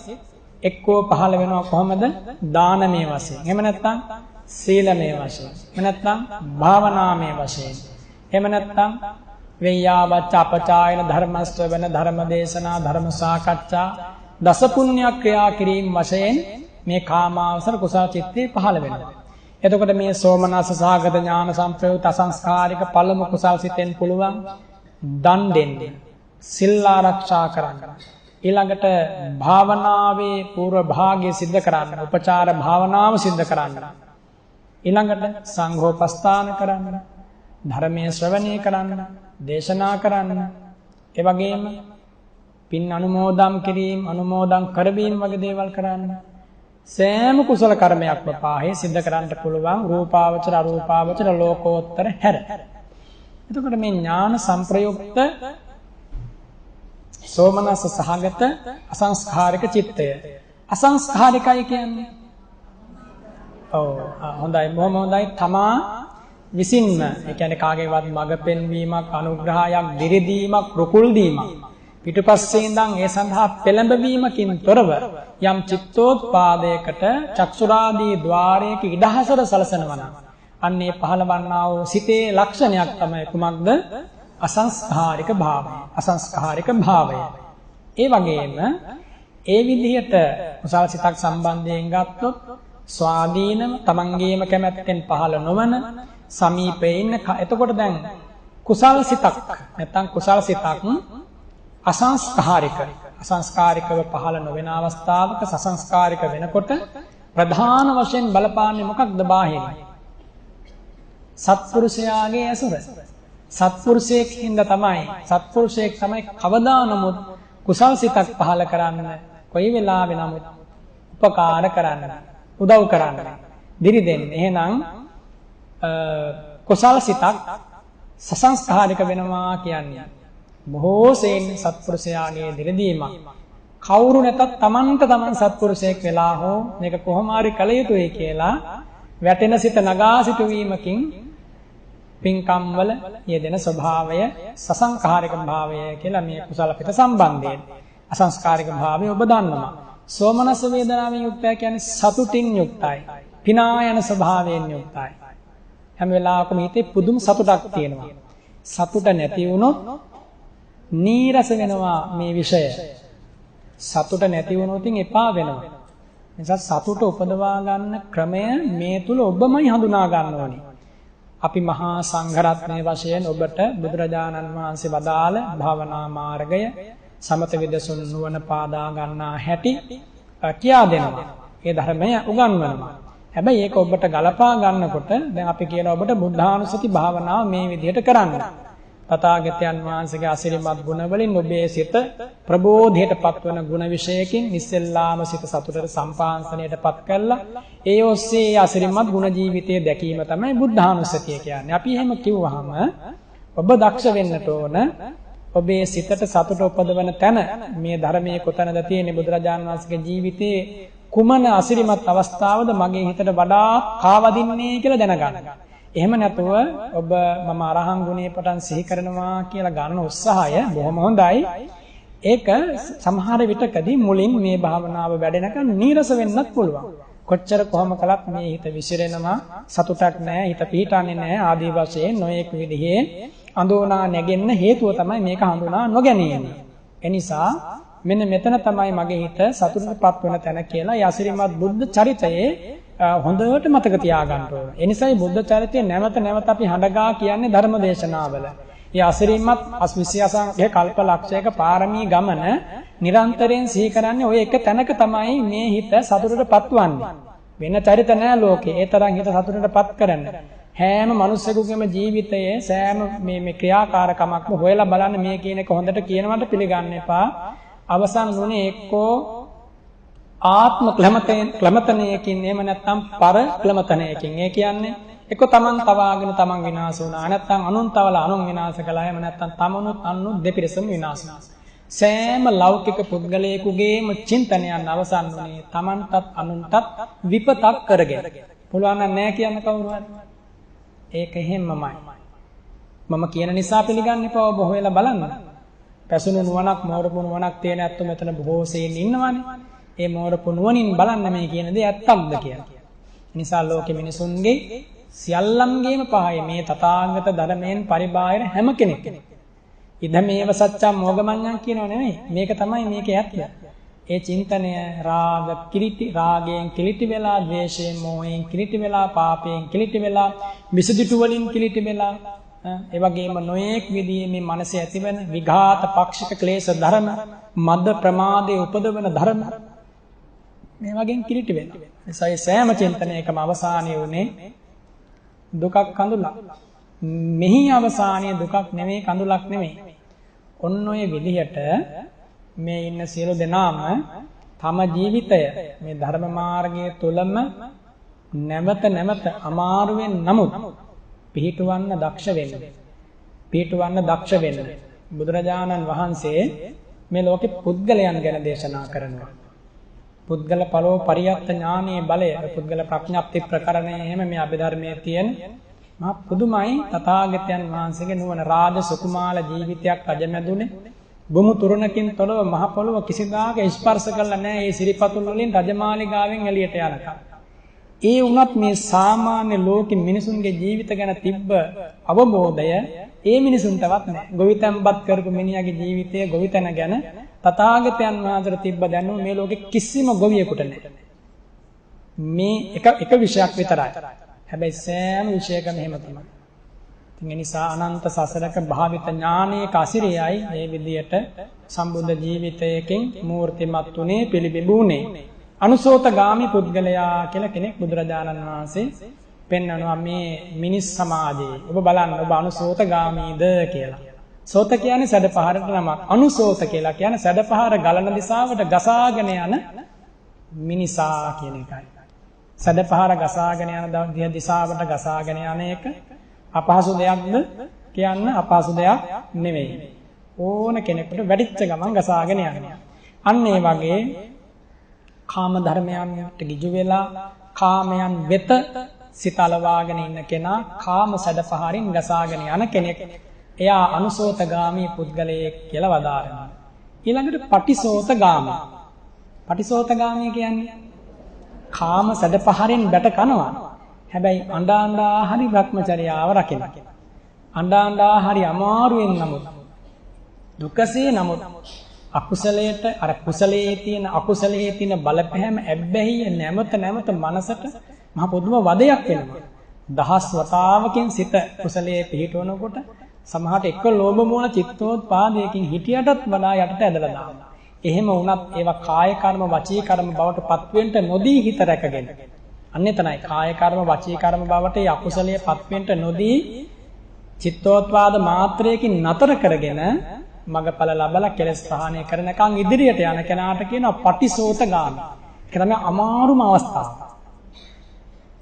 එක්කෝ පහළ වෙනවා කොහොමද? දානමය වශයෙන්. එහෙම නැත්නම් සීලමය වශයෙන්. එහෙම නැත්නම් භාවනාමය වශයෙන්. එහෙම නැත්නම් වෙය්‍යාවච්ච අපචායන ධර්මස්වවන ධර්මදේශනා ධර්ම සාකච්ඡා දස පුණ්‍ය ක්‍රියා කිරීම වශයෙන් මේ කාමාවසර කුසල චිත්තේ පහළ වෙනවා. එතකොට මේ සෝමනස්ස සහගත ඥාන සංප්‍රයුක්ත අසංස්කාරික පළමු කුසල් සිතෙන් පුළුවන් දන් දෙන්න, සිල් ආරක්ෂා කරන්න. ඊළඟට භාවනාවේ පූර්ව භාගය සිද්ධ කරන්න, උපචාර භාවනාව සිද්ධ කරන්න. ඊළඟට සංඝෝපස්ථාන කරන්න, ධර්මයේ ශ්‍රවණය කරන්න, දේශනා කරන්න. ඒ වගේම පින් අනුමෝදම් කිරීම, අනුමෝදම් කරවීම වගේ දේවල් කරන්න. සෑම කුසල කර්මයක්ම පාහේ සිද්ධ කරන්න පුළුවන් රූපාවචර අරූපාවචර ලෝකෝත්තර හැර. එතකොට මේ ඥාන සංප්‍රයුක්ත සෝමනස්ස සහගත අසංස්කාරික චිත්තය. අසංස්කාරිකයි කියන්නේ හොඳයි, බොහොම හොඳයි. තමා විසින්ම ඒ කියන්නේ කාගේවත් මඟ පෙන්වීමක්, අනුග්‍රහයක්, දිරිදීමක්, රුකුල් දීමක් පිටුපස්සේ ඉඳන් ඒ සඳහා පෙළඹවීමකින් තොරව යම් චිත්තෝත්පාදයකට චක්ෂුරාදී ద్వාරයක ඉඩහසර සලසනවා නම් අන්නේ පහළවන්නා වූ සිතේ ලක්ෂණයක් තමයි කුමක්ද? අසංස්කාරික භාවය. අසංස්කාරික භාවය. ඒ වගේම ඒ විදිහට කුසල සිතක් සම්බන්ධයෙන් ගත්තොත් ස්වාධීනම තමන්ගේම කැමැත්තෙන් පහළ නොවන සමීපේ ඉන්න එතකොට දැන් කුසල සිතක් නැත්නම් කුසල සිතක් අසංස්කාරිකව පහළ නොවන අවස්ථාවක සසංස්කාරික වෙනකොට ප්‍රධාන වශයෙන් බලපාන්නේ මොකක්ද? බාහිර සත්පුරුෂයාගේ ඇසුර. සත්පුරුෂයෙක් හින්දා සත්පුරුෂයෙක් තමයි කවදා නමුත් කුසල් සිතක් පහළ කරන්න, කොයි වෙලාවෙ නමුත් උපකාර කරන්න, උදව් කරන්න, දිරි දෙන්න. එහෙනම් කුසල් සිතක් සසංස්කාරික වෙනවා කියන්නේ බොහෝ සෙයින් සත්පුරුෂයාගේ දිරිදීමක්. කවුරු නැතත් තමන්ට තමන් සත්පුරුෂයෙක් වෙලා හෝ මේක කොහොම හරි කළ යුතුයි කියලා වැටෙන සිත නගා සිටුවීමකින් පින්කම් වල යෙදෙන ස්වභාවය සසංස්කාරික භාවය කියලා මේ කුසල පිට සම්බන්ධයෙන්. අසංස්කාරික භාවය ඔබ දන්නවා. සෝමනස්ස වේදනාවෙන් යුක්තය කියන්නේ සතුටින් යුක්තයි, පිනා යන ස්වභාවයෙන් යුක්තයි. හැම වෙලාවකම හිතේ පුදුම සතුටක් තියෙනවා. සතුට නැති වුණොත් නීරස වෙනවා මේ විෂය. සතුට නැති වුණොත් එපා වෙනවා. නිසා සතුට උපදවා ගන්න ක්‍රමය මේ තුල ඔබමයි හඳුනා ගන්න ඕනේ. අපි මහා සංඝරත්නයේ වශයෙන් ඔබට බුදුරජාණන් වහන්සේ වදාළ භාවනා මාර්ගය සමත විදසුන් නුවණ පාදා ගන්නා හැටි කියා දෙනවා. ඒ ධර්මය උගන්වනවා. හැබැයි ඒක ඔබට ගලපා ගන්නකොට දැන් අපි කියන ඔබට බුද්ධානුස්සති භාවනාව මේ විදිහට කරන්න. තථාගතයන් වහන්සේගේ අසිරිමත් ගුණ වලින් ඔබේ සිත ප්‍රබෝධයට පත්වන ගුණ විශේෂකින් නිස්සෙල්ලාම සිත සතුටට සම්පාංශණයටපත් කළා. ඒ ඔස්සේ අසිරිමත් ගුණ ජීවිතයේ දැකීම තමයි බුද්ධානුස්සතිය කියන්නේ. අපි එහෙම කිව්වහම ඔබ දක්ෂ වෙන්නට ඕන. ඔබේ සිතට සතුට උපදවන තැන මේ ධර්මයේ කොතනද තියෙන්නේ බුදුරජාණන් වහන්සේගේ ජීවිතයේ කුමන අසිරිමත් අවස්ථාවද මගේ හිතට වඩා කාවදින්නේ කියලා දැනගන්න. එහෙම නැතුව ඔබ මම අරහං ගුණේ පටන් සිහි කරනවා කියලා ගන්න උත්සාහය බොහොම හොඳයි. ඒක සමහර විටකදී මුලින් මේ භාවනාව වැඩෙනකන් නීරස වෙන්නත් පුළුවන්. කොච්චර කොහොම කළත් මේ හිත විසිරෙනවා, සතුටක් නැහැ, හිත පිහිටන්නේ නැහැ ආදී වශයෙන් නොයෙක් විදිහේ අඳෝනා නැගෙන්න හේතුව තමයි මේක හඳුනා නොගැනීම. එනිසා මෙන්න මෙතන තමයි මගේ හිත සතුටටපත් වෙන තැන කියලා යසිරිමත් බුද්ධ චරිතයේ හොඳට මතක තියාගන්න ඕන. ඒ නිසායි බුද්ධ චරිතය නැවත නැවත අපි හඬගා කියන්නේ ධර්ම දේශනාවල. මේ අසිරිමත් 28 කල්ප ලක්ෂයක පාරමී ගමන නිරන්තරයෙන් සිහි කරන්නේ ඔය එක තැනක තමයි මේ හිත සතුටටපත් වන්නේ. වෙන චරිත නෑ ලෝකේ. ඒ තරම් හිත සතුටටපත් කරන්න. හැම මිනිස්සෙකුගේම ජීවිතයේ සෑම මේ ක්‍රියාකාරකමක්ම හොයලා බලන්න මේ කියන එක හොඳට කියනවට පිළිගන්න එපා. අවසන් වුණේ එක්කෝ ආත්ම ක්ලමතනයකින් එහෙම නැත්නම් පර ක්ලමතනයකින්. ඒ කියන්නේ එක්ක තමන් තවාගෙන තමන් විනාශ වුණා. නැත්නම් අනුන් තවලා අනුන් විනාශ කළා. එහෙම නැත්නම් තමනුත් අනුත් දෙපිරිසම විනාශ වුණා. සෑම ලෞකික පුද්ගලයෙකුගේම චින්තනයන් අවසන් වුණේ තමන්ටත් අනුන්ටත් විපතක් කරගෙන. පුළුවන් නැහැ කියන්න කවුරුහරි. ඒක එහෙමමයි. මම කියන නිසා පිළිගන්න එපා. ඔබ හොයලා බලන්න. පැසුණු නුවණක් මෝරපු නුවණක් තියෙන ඇත්තෝ මෙතන බොහෝ සෙයින් ඉන්නවනේ. ඒ මෝරපු නුවණින් බලන්න මේ කියන දේ ඇත්තක්ද කියලා. නිසා ලෝකෙ මිනිසුන්ගේ සියල්ලන්ගේම පහය මේ තථාගත ධර්මයෙන් පරිබාහිර හැම කෙනෙක්. ඉදමේව සත්‍යම් මොගමඤ්ඤං කියනව නෙමෙයි. මේක තමයි මේකේ ඇත්ත. ඒ චින්තනය රාගයෙන් කිලිටි වෙලා, ද්වේෂයෙන්, මෝහයෙන් කිලිටි වෙලා, පාපයෙන් කිලිටි වෙලා, විසදිටු වලින් කිලිටි වෙලා, ඒ වගේම නොයෙක් විදිහේ මේ මනසේ ඇතිවෙන විඝාත පක්ෂික ක්ලේශ ධර්ම, මද ප්‍රමාදයේ උපදවන ධර්ම මේ වගේන් කිලිටි වෙනවා. ඒසයි සෑම චින්තනයකම අවසානයේ උනේ දුකක් කඳුලක්. මෙහි අවසානයේ දුකක් නෙමෙයි, කඳුලක් නෙමෙයි. ඔන්න ඔය විදිහට මේ ඉන්න සියලු දෙනාම තම ජීවිතය මේ ධර්ම මාර්ගයේ තුලම නැවත නැවත අමාරුවෙන් නමුත් පිහිටවන්න දක්ෂ වෙන්න. බුදුරජාණන් වහන්සේ මේ ලෝකේ පුද්ගලයන් ගැන දේශනා කරනවා. පුද්ගල පරෝ පරියත්ත ඥානයේ බලය, පුද්ගල ප්‍රඥප්ති ප්‍රකරණය එහෙම මේ අභිධර්මයේ තියෙන මහා පුදුමයි තථාගතයන් වහන්සේගේ නුවණ. රාජ සුකුමාල ජීවිතයක් අජමැදුනේ. බුමු තුරුණකින් තොරව මහ පොළොව කිසිදාක ස්පර්ශ කළා නැහැ. ඒ සිරිපතුල් වලින් රජමාලිගාවෙන් එළියට යනකම්. ඒ වුණත් මේ සාමාන්‍ය ලෝකෙ මිනිසුන්ගේ ජීවිත ගැන තිබ්බ අවබෝධය ඒ මිනිසුන්ටවත් නැහැ. ගොවිතැන්පත් කරපු මිනිහාගේ ජීවිතය ගොවිතැන ගැන තථාගතයන් වහන්සේට තිබ්බ දැනුම මේ ලෝකෙ කිසිම ගොවියෙකුට නැහැ. මේ එක විෂයක් විතරයි. හැබැයි සෑම විෂයකම එහෙම තමයි. ඒ නිසා අනන්ත සසරක භාවිත ඥානයේ කසිරියයි මේ විදියට සම්බුද්ධ ජීවිතයකින් මූර්තිමත් උනේ, පිළිබිඹුනේ. අනුසෝතගාමි පුද්ගලයා කියලා කෙනෙක් බුදුරජාණන් වහන්සේ පෙන්වනවා මේ මිනිස් සමාජයේ. ඔබ බලන්න ඔබ අනුසෝතගාමීද කියලා. සෝත කියන්නේ සැඩපහරට නමක්. අනුසෝත කියලා කියන්නේ සැඩපහර ගලන දිශාවට ගසාගෙන යන මිනිසා කියන එකයි. සැඩපහර ගසාගෙන යන දිශාවට ගසාගෙන යන එක අපහසු දෙයක්ද කියන්න අපහසු දෙයක් නෙමෙයි. ඕන කෙනෙකුට වැඩිච්ච ගමන් ගසාගෙන යනවා. අන්න ඒ වගේ කාම ධර්මයන්ට ගිජු වෙලා කාමයන් වෙත සිත අලවාගෙන ඉන්න කෙනා කාම සැඩපහරින් ගසාගෙන යන කෙනෙක්. එයා අනුසෝතගාමී පුද්ගලයෙක් කියලා වදාරනවා. ඊළඟට පටිසෝතගාමී. පටිසෝතගාමී කියන්නේ කාම සැඩපහරින් බැට කනවා. හැබැයි අඬා හරි භ්‍රමචර්යාව රකින්න. අඬා හරි අමාරුවෙන් නමුත් දුකසේ නමුත් අකුසලයට අර කුසලයේ තියෙන අකුසලයේ තියෙන බලපෑම ඇබ්බැහිය නැවත මනසට මහ පොදුම වදයක් වෙනවා. දහස් වතාවකින් සිත කුසලයේ පිහිටවනකොට සමහරට එක ලෝභ මූල චිත්තෝත්පාදයකින් හිටියටත් වඩා යටට ඇදලා දානවා. එහෙම වුණත් ඒවා කාය කර්ම වචී කර්ම බවට පත්වෙන්න නොදී හිත රැකගෙන. අන්න එතනයි කාය කර්ම වචී කර්ම බවට ඒ අකුසලයේ පත්වෙන්න නොදී චිත්තෝත්පාද මාත්‍රයකින් නතර කරගෙන මගඵල ලබලා කෙලස් ප්‍රහාණය කරනකන් ඉදිරියට යන කෙනාට කියනවා පටිසෝතගාමී. ඒක තමයි අමාරුම අවස්ථාව.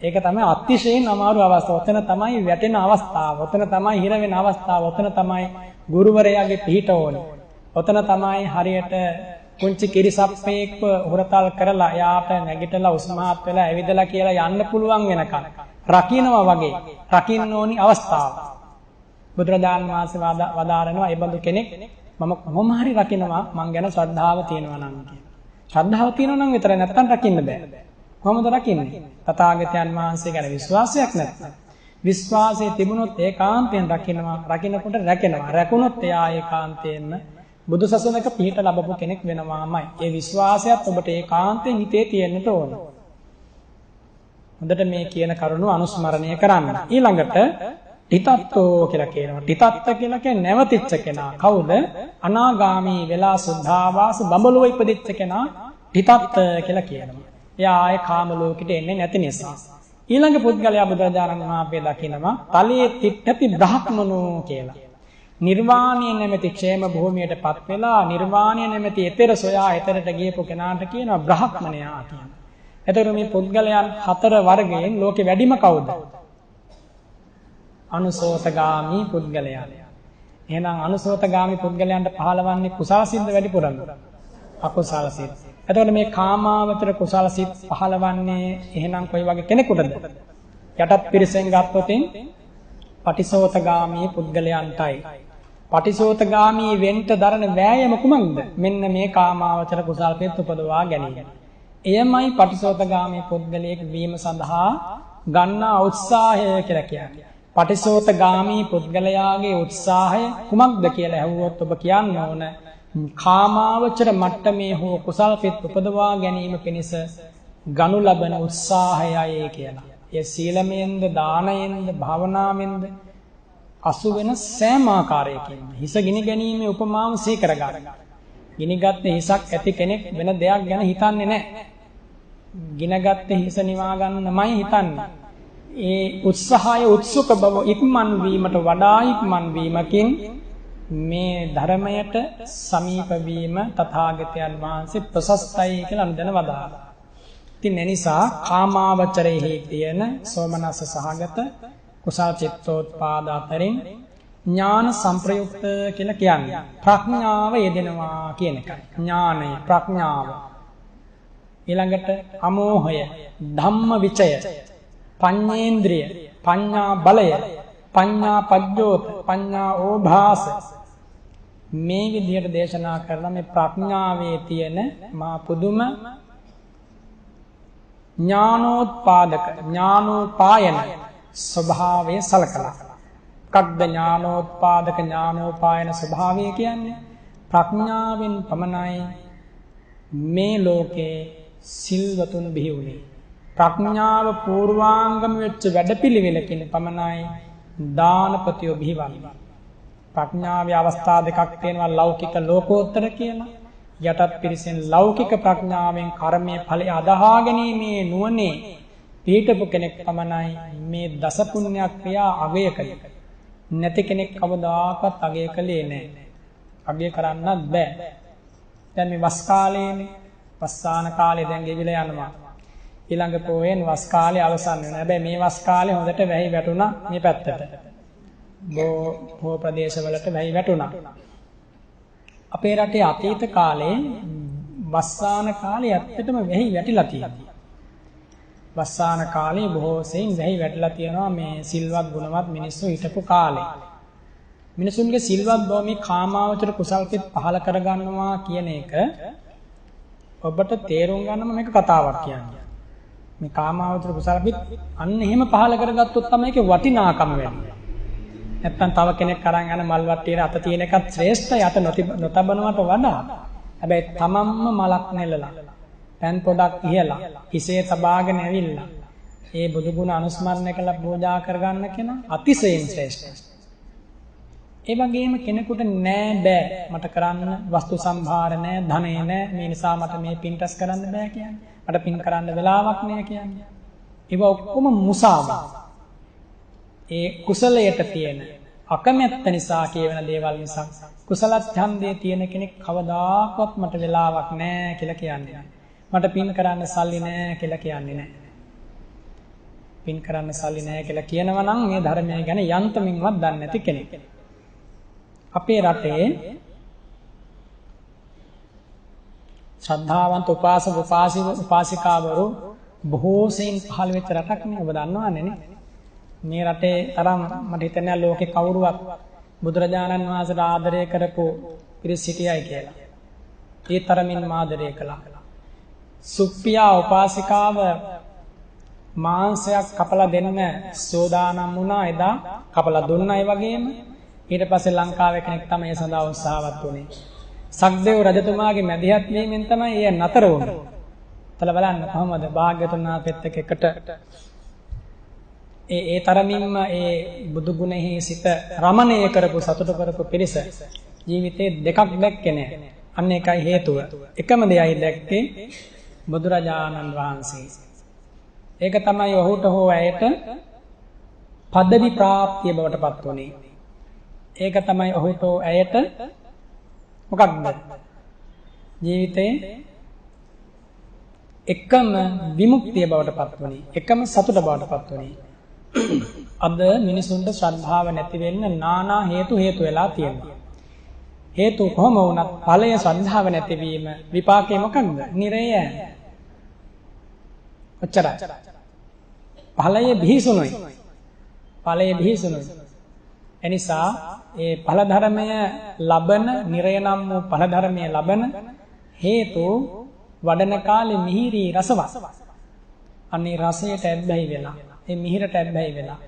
ඒක තමයි අතිශයින් අමාරු අවස්ථාව. ඔතන තමයි වැටෙන අවස්ථාව. ඔතන තමයි හිර වෙන අවස්ථාව. ඔතන තමයි ගුරුවරයාගේ පිහිට ඕනේ. ඔතන තමයි හරියට කුංචි කිරිසප්පේක්ව හොරතල් කරලා එයාට නැගිටලා උස්මහත් වෙලා ඇවිදලා කියලා යන්න පුළුවන් වෙනකන් රකින්නවා වගේ රකින්න ඕනි අවස්ථාව. බුදුරජාණන් වහන්සේ වදාරනවා ඒ බඳු කෙනෙක් මම කොහොම හරි රකින්නවා මං ගැන ශ්‍රද්ධාව තියෙනවා නම් කියලා. ශ්‍රද්ධාව තියෙනවා නම් විතරයි නැත්තම් රකින්න බෑ. කොහොමද රකින්නේ? තථාගතයන් වහන්සේ ගැන විශ්වාසයක් නැත්නම්. විශ්වාසය තිබුණොත් ඒකාන්තයෙන් රකින්නවා. රකින්නකොට රැකෙනවා. රැකුණොත් එයා ඒකාන්තයෙන්ම බුදුසසුනක පිහිට ලැබපු කෙනෙක් වෙනවාමයි. ඒ විශ්වාසයත් ඔබට ඒකාන්තයෙන් හිතේ තියෙන්නට ඕන. හොඳට මේ කියන කරුණු අනුස්මරණය කරන්න. ඊළඟට තිතත්තෝ කියලා කියනවා. තිතත්ත කියලා කියන්නේ නැවතිච්ච කෙනා. කවුද? අනාගාමී වෙලා සුද්ධාවාස බඹලොව ඉපදිච්ච කෙනා තිතත්ත කියලා කියනවා. එයා ආයේ කාම ලෝකෙට එන්නේ නැති නිසා. ඊළඟ පුද්ගලයා බුදුරජාණන් වහන්සේ දකිනවා තලයේ තිට්ඨති බ්‍රහ්මනෝ කියලා. නිර්වාණය නැමැති ക്ഷേම භූමියටපත් වෙලා නිර්වාණය නැමැති ඊතර සොයා ඊතරට ගියපු කෙනාට කියනවා බ්‍රහ්මණයා කියලා. එතකොට මේ පුද්ගලයන් හතර වර්ගයෙන් ලෝකෙ වැඩිම කවුද? අනුසෝතගාමී පුද්ගලයා. එහෙනම් අනුසෝතගාමී පුද්ගලයන්ට පහළවන්නේ කුසල සිද්ද වැඩිපුරම අකුසල සිත්. එතකොට මේ කාමාවචර කුසල සිත් පහළවන්නේ එහෙනම් කොයි වගේ කෙනෙකුටද? යටත් පිරිසෙන් ගත්තොතින් පටිසෝතගාමී පුද්ගලයන්ටයි. පටිසෝතගාමී වෙන්න දරන වෑයම කුමක්ද? මෙන්න මේ කාමාවචර කුසල සිත් උපදවා ගැනීම. එයමයි පටිසෝතගාමී පුද්ගලයෙක් වීම සඳහා ගන්නා උත්සාහය කියලා කියන්නේ. පටිසෝතගාමී පුද්ගලයාගේ උත්සාහය කුමක්ද කියලා ඇහුවොත් ඔබ කියන්න ඕන කාමාවචර මට්ටමේ හෝ කුසල් සිත් උපදවා ගැනීම පිණිස ගනු ලබන උත්සාහයයි කියලා. ඒ සීලමයෙන්ද දානයෙන්ද භාවනාවෙන්ද අසු වෙන සෑම ආකාරයකින් හිස ගිනි ගැනීමේ උපමාව සීකර ගන්න. ගිනිගත් හිසක් ඇති කෙනෙක් වෙන දෙයක් ගැන හිතන්නේ නැහැ. ගිනගත් හිස නිවා ගන්නමයි හිතන්නේ. ඒ උත්සාහය උත්සුක බව ඉක්මන් වීමට වඩා ඉක්මන් වීමකින් මේ ධර්මයට සමීප වීම තථාගතයන් වහන්සේ ප්‍රසස්තයි කියලා අනුදැන වදාළා. ඉතින් ඒ නිසා කාමාවචරයේ තියෙන සෝමනස්ස සහගත කුසල චිත්තෝත්පාද අතරින් ඥාන සංප්‍රයුක්ත කියලා කියන්නේ ප්‍රඥාව යෙදෙනවා කියන එකයි. ඥානය ප්‍රඥාව. ඊළඟට අමෝහය, ධම්ම විචය, පඤ්ඤේන්ද්‍රිය, පඤ්ඤා බලය, පඤ්ඤා පජ්ජෝත, පඤ්ඤා ඕභාස මේ විදිහට දේශනා කරලා මේ ප්‍රඥාවේ තියෙන මා පුදුම ඥානෝත්පාදක ඥානෝපායන ස්වභාවය සලකලා. කද්ද ඥානෝත්පාදක ඥානෝපායන ස්වභාවය කියන්නේ ප්‍රඥාවෙන් පමණයි මේ ලෝකේ සිල්වතුන් බිහි වුනේ. ප්‍රඥාව පූර්වාංගම වෙච්ච වැඩපිළිවෙලකින් පමණයි දානපතියෝ බිහිවන්නේ. ප්‍රඥාවේ අවස්ථා දෙකක් තියෙනවා ලෞකික ලෝකෝත්තර කියලා. යටත් පිරිසෙන් ලෞකික ප්‍රඥාවෙන් කර්මයේ ඵලය අදහා ගැනීමේ නුවණේ පිහිටපු කෙනෙක් පමණයි මේ දස පුණ්‍ය ක්‍රියා අගය කළේ. නැති කෙනෙක් කවදාකවත් අගය කළේ නැහැ. අගය කරන්නත් බෑ. දැන් මේ වස් කාලේනේ වස්සාන කාලේ දැන් ගෙවිලා යනවා. ඊළඟ පොයෙන් වස් කාලේ අවසන් වෙනවා. හැබැයි මේ වස් කාලේ හොඳට වැහි වැටුණා මේ පැත්තට. බොහෝ ප්‍රදේශවලට වැහි වැටුණා. අපේ රටේ අතීත කාලේ වස්සාන කාලේ ඇත්තටම වැහි වැටිලා තියෙනවා. වස්සාන කාලේ බොහෝ සෙයින් වැහි වැටිලා තියෙනවා මේ සිල්වත් ගුණවත් මිනිස්සු හිටපු කාලේ. මිනිසුන්ගේ සිල්වත් බව මේ කාමාවචර කුසල්පිට පහල කරගන්නවා කියන එක ඔබට තේරුම් ගන්නම මේක කතාවක් කියන්නේ. මේ කාමාවචර කුසල්පිට අන්න එහෙම පහල කරගත්තොත් තමයි ඒකේ වටිනාකම වැඩි. නැත්තම් තව කෙනෙක් අරන් යන මල් වට්ටියේ අත තියෙන එකත් ශ්‍රේෂ්ඨයි අත නොතබනවට වඩා. හැබැයි තමන්ම මලක් නෙලලා පෑන් පොඩක් ඉහලා හිසේ තබාගෙන ඇවිල්ලා ඒ බුදු ගුණ අනුස්මරණය කළ පූජා කරගන්න කෙනා අතිශයින් ශ්‍රේෂ්ඨයි. ඒ වගේම කෙනෙකුට නෑ බෑ මට කරන්න වස්තු සම්භාර නෑ ධනෙ නෑ මේ නිසා මට මේ පින් රැස් කරන්න බෑ කියන්නේ. මට පින් කරන්න වෙලාවක් නෑ කියන්නේ. ඒව ඔක්කොම මුසාව. ඒ කුසලයට තියෙන අකමැත්ත නිසා කියවෙන දේවල් නිසා කුසල ඡන්දයේ තියෙන කෙනෙක් කවදාකවත් මට වෙලාවක් නෑ කියලා කියන්නේ. මට පින් කරන්න සල්ලි නෑ කියලා කියන්නේ නෑ. පින් කරන්න සල්ලි නෑ කියලා කියනවා නම් මේ ධර්මය ගැන යන්තමින්වත් දන්නේ නැති කෙනෙක්. අපේ රටේ ශ්‍රද්ධාවන්ත උපාසක උපාසිකාවරු බොහෝ සෙයින් පහළ වෙච්ච රටක් නේ ඔබ දන්නවනේ නේ. මේ රටේ තරම් මට හිතෙනවා ලෝකේ කවුරුවත් බුදුරජාණන් වහන්සේට ආදරය කරපු පිරිස සිටියයි කියලා. ඒ තරමින් ආදරය කළා. සුප්පියා උපාසිකාව මාංශයක් කපලා දෙන්න සෝදානම් වුණා එදා කපලා දුන්නා. ඒ වගේම ඊට පස්සේ ලංකාවේ කෙනෙක් තමයි ඒ සඳහා උත්සාහවත් වුණේ. සක්දේව රජතුමාගේ මැදිහත් වීමෙන් තමයි එය නතර වුණේ. තල බලන්න කොහොමද භාග්‍යවතුන් වහන්සේත් එකට ඒ තරමින්ම ඒ බුදු ගුණෙහි සිත රමණය කරපු සතුට කරපු පිරිස ජීවිතේ දෙකක් දැක්කේ නැහැ. අන්න ඒකයි හේතුව. එකම දෙයයි දැක්කේ බුදුරජාණන් වහන්සේ. ඒක තමයි ඔහුට හෝ ඇයට පදවි ප්‍රාප්තිය බවට පත් වුණේ. ඒක තමයි ඔහුට ඇයට මොකක්ද? ජීවිතේ එකම විමුක්තිය බවට පත් වුණේ. එකම සතුට බවට පත් වුණේ. අද මිනිසුන්ට ශ්‍රද්ධාව නැති වෙන්න নানা හේතු වෙලා තියෙනවා. හේතු කොහොම වුණත් ඵලය ශ්‍රද්ධාව නැතිවීම විපාකේ මොකක්ද? නිරය. ඔච්චරයි. ඵලයේ බිහිසුණුයි. ඵලයේ බිහිසුණුයි. එනිසා ඒ ඵල ධර්මය ලබන නිරය නම් වූ ඵල ධර්මය ලබන හේතු වඩන කාලේ මිහිරි රසවත්. අනේ රසයට ඇබ්බැහි වෙලා ඒ මිහිරට ඇබ්බැහි වෙලා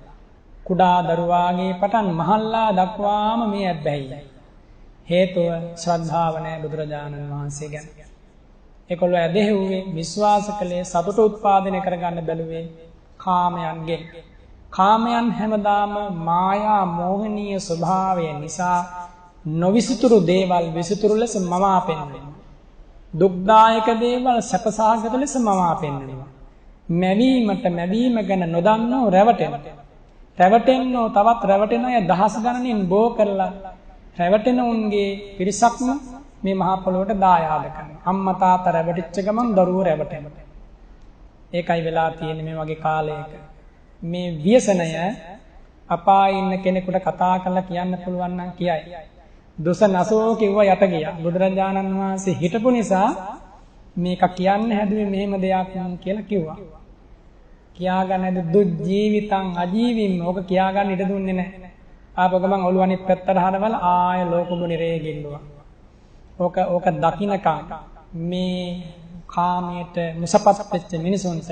කුඩා දරුවාගේ පටන් මහල්ලා දක්වාම මේ ඇබ්බැහියි. හේතුව ශ්‍රද්ධාව නැහැ බුදුරජාණන් වහන්සේ ගැන. ඒකොල්ලෝ ඇදහිුවේ විශ්වාස කළේ සතුට උත්පාදනය කරගන්න බැලුවේ කාමයන්ගෙන්. කාමයන් හැමදාම මායා මෝහනීය ස්වභාවය නිසා නොවිසිතුරු දේවල් විසිතුරු ලෙස මවා පෙන්වනවා. දුක්දායක දේවල් සැපසහගත ලෙස මවා පෙන්වනවා. මැවීම ගැන නොදන්නෝ රැවටෙනවා. රැවටෙන්නෝ තවත් රැවටෙන අය දහස් ගණනින් බෝ කරලා රැවටෙන උන්ගේ පිරිසක්ම මේ මහා පොළොවට දායාද කරනවා. අම්මා තාත්තා රැවටිච්ච ගමන් දරුවෝ රැවටෙනවා. ඒකයි වෙලා තියෙන්නේ මේ වගේ කාලයක. මේ ව්‍යසනය අපායේ ඉන්න කෙනෙකුට කතා කරලා කියන්න පුළුවන් නම් කියයි. දොස නසෝ කිව්ව යට ගියා. බුදුරජාණන් වහන්සේ හිටපු නිසා මේක කියන්න හැදුවේ මෙහෙම දෙයක් කියලා කිව්වා. කියාගන්න දුජීවිතං අජීවින් ඕක කියාගන්න ඉඩ දුන්නේ නැහැ. ආපහු ගමන් ඔළුව අනිත් පැත්තට හරවලා ආය ලෝකෙම නිරේ ගිල්ලුවා. ඕක දකින්නකම් මේ කාමයට මුසපත් වෙච්ච මිනිසුන්ට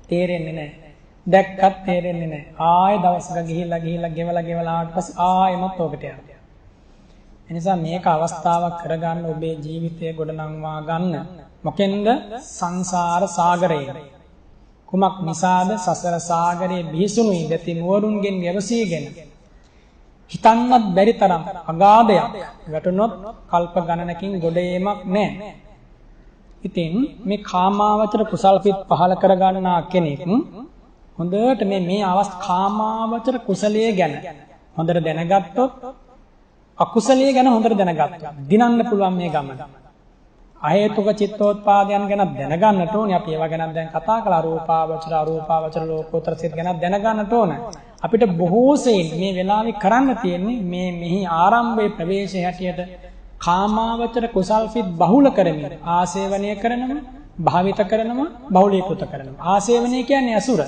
තේරෙන්නේ නැහැ. දැක්කත් තේරෙන්නේ නැහැ. ආය දවසක ගිහිල්ලා ගෙවලා ආවට පස්සේ ආයෙමත් ඕකට යනවා. එනිසා මේක අවස්ථාවක් කරගන්න ඔබේ ජීවිතය ගොඩනංවා ගන්න. මොකෙන්ද? සංසාර සාගරයෙන්. කුමක් නිසාද? සසර සාගරයේ බිහිසුණුයි දෙති නුවරුන්ගෙන් යවසීගෙන හිතන්නත් බැරි තරම් අගාධයක් වැටුනොත් කල්ප ගණනකින් ගොඩ ඒමක් නැහැ. ඉතින් මේ කාමාවචර කුසල් පිට පහල කරගන්නා කෙනෙක් හොඳට මේ කාමාවචර කුසලයේ ගැන හොඳට දැනගත්තොත් අකුසලයේ ගැන හොඳට දැනගත්තොත් දිනන්න පුළුවන් මේ ගමන. අහේතුක චිත්තෝත්පාදයන් ගැන දැනගන්නට ඕනේ. අපි ඒවා ගැන දැන් කතා කළා. අරූපාවචර ලෝකෝත්තර සිත් ගැන දැනගන්නට ඕනේ. අපිට බොහෝ සෙයින් මේ වෙලාවේ කරන්න තියෙන්නේ මෙහි ආරම්භයේ ප්‍රවේශය හැටියට කාමාවචර කුසල් සිත් බහුල කරමින් ආසේවනය කරනවා, භාවිත කරනවා, බහුලීකృత කරනවා. ආසේවනය කියන්නේ අසුර.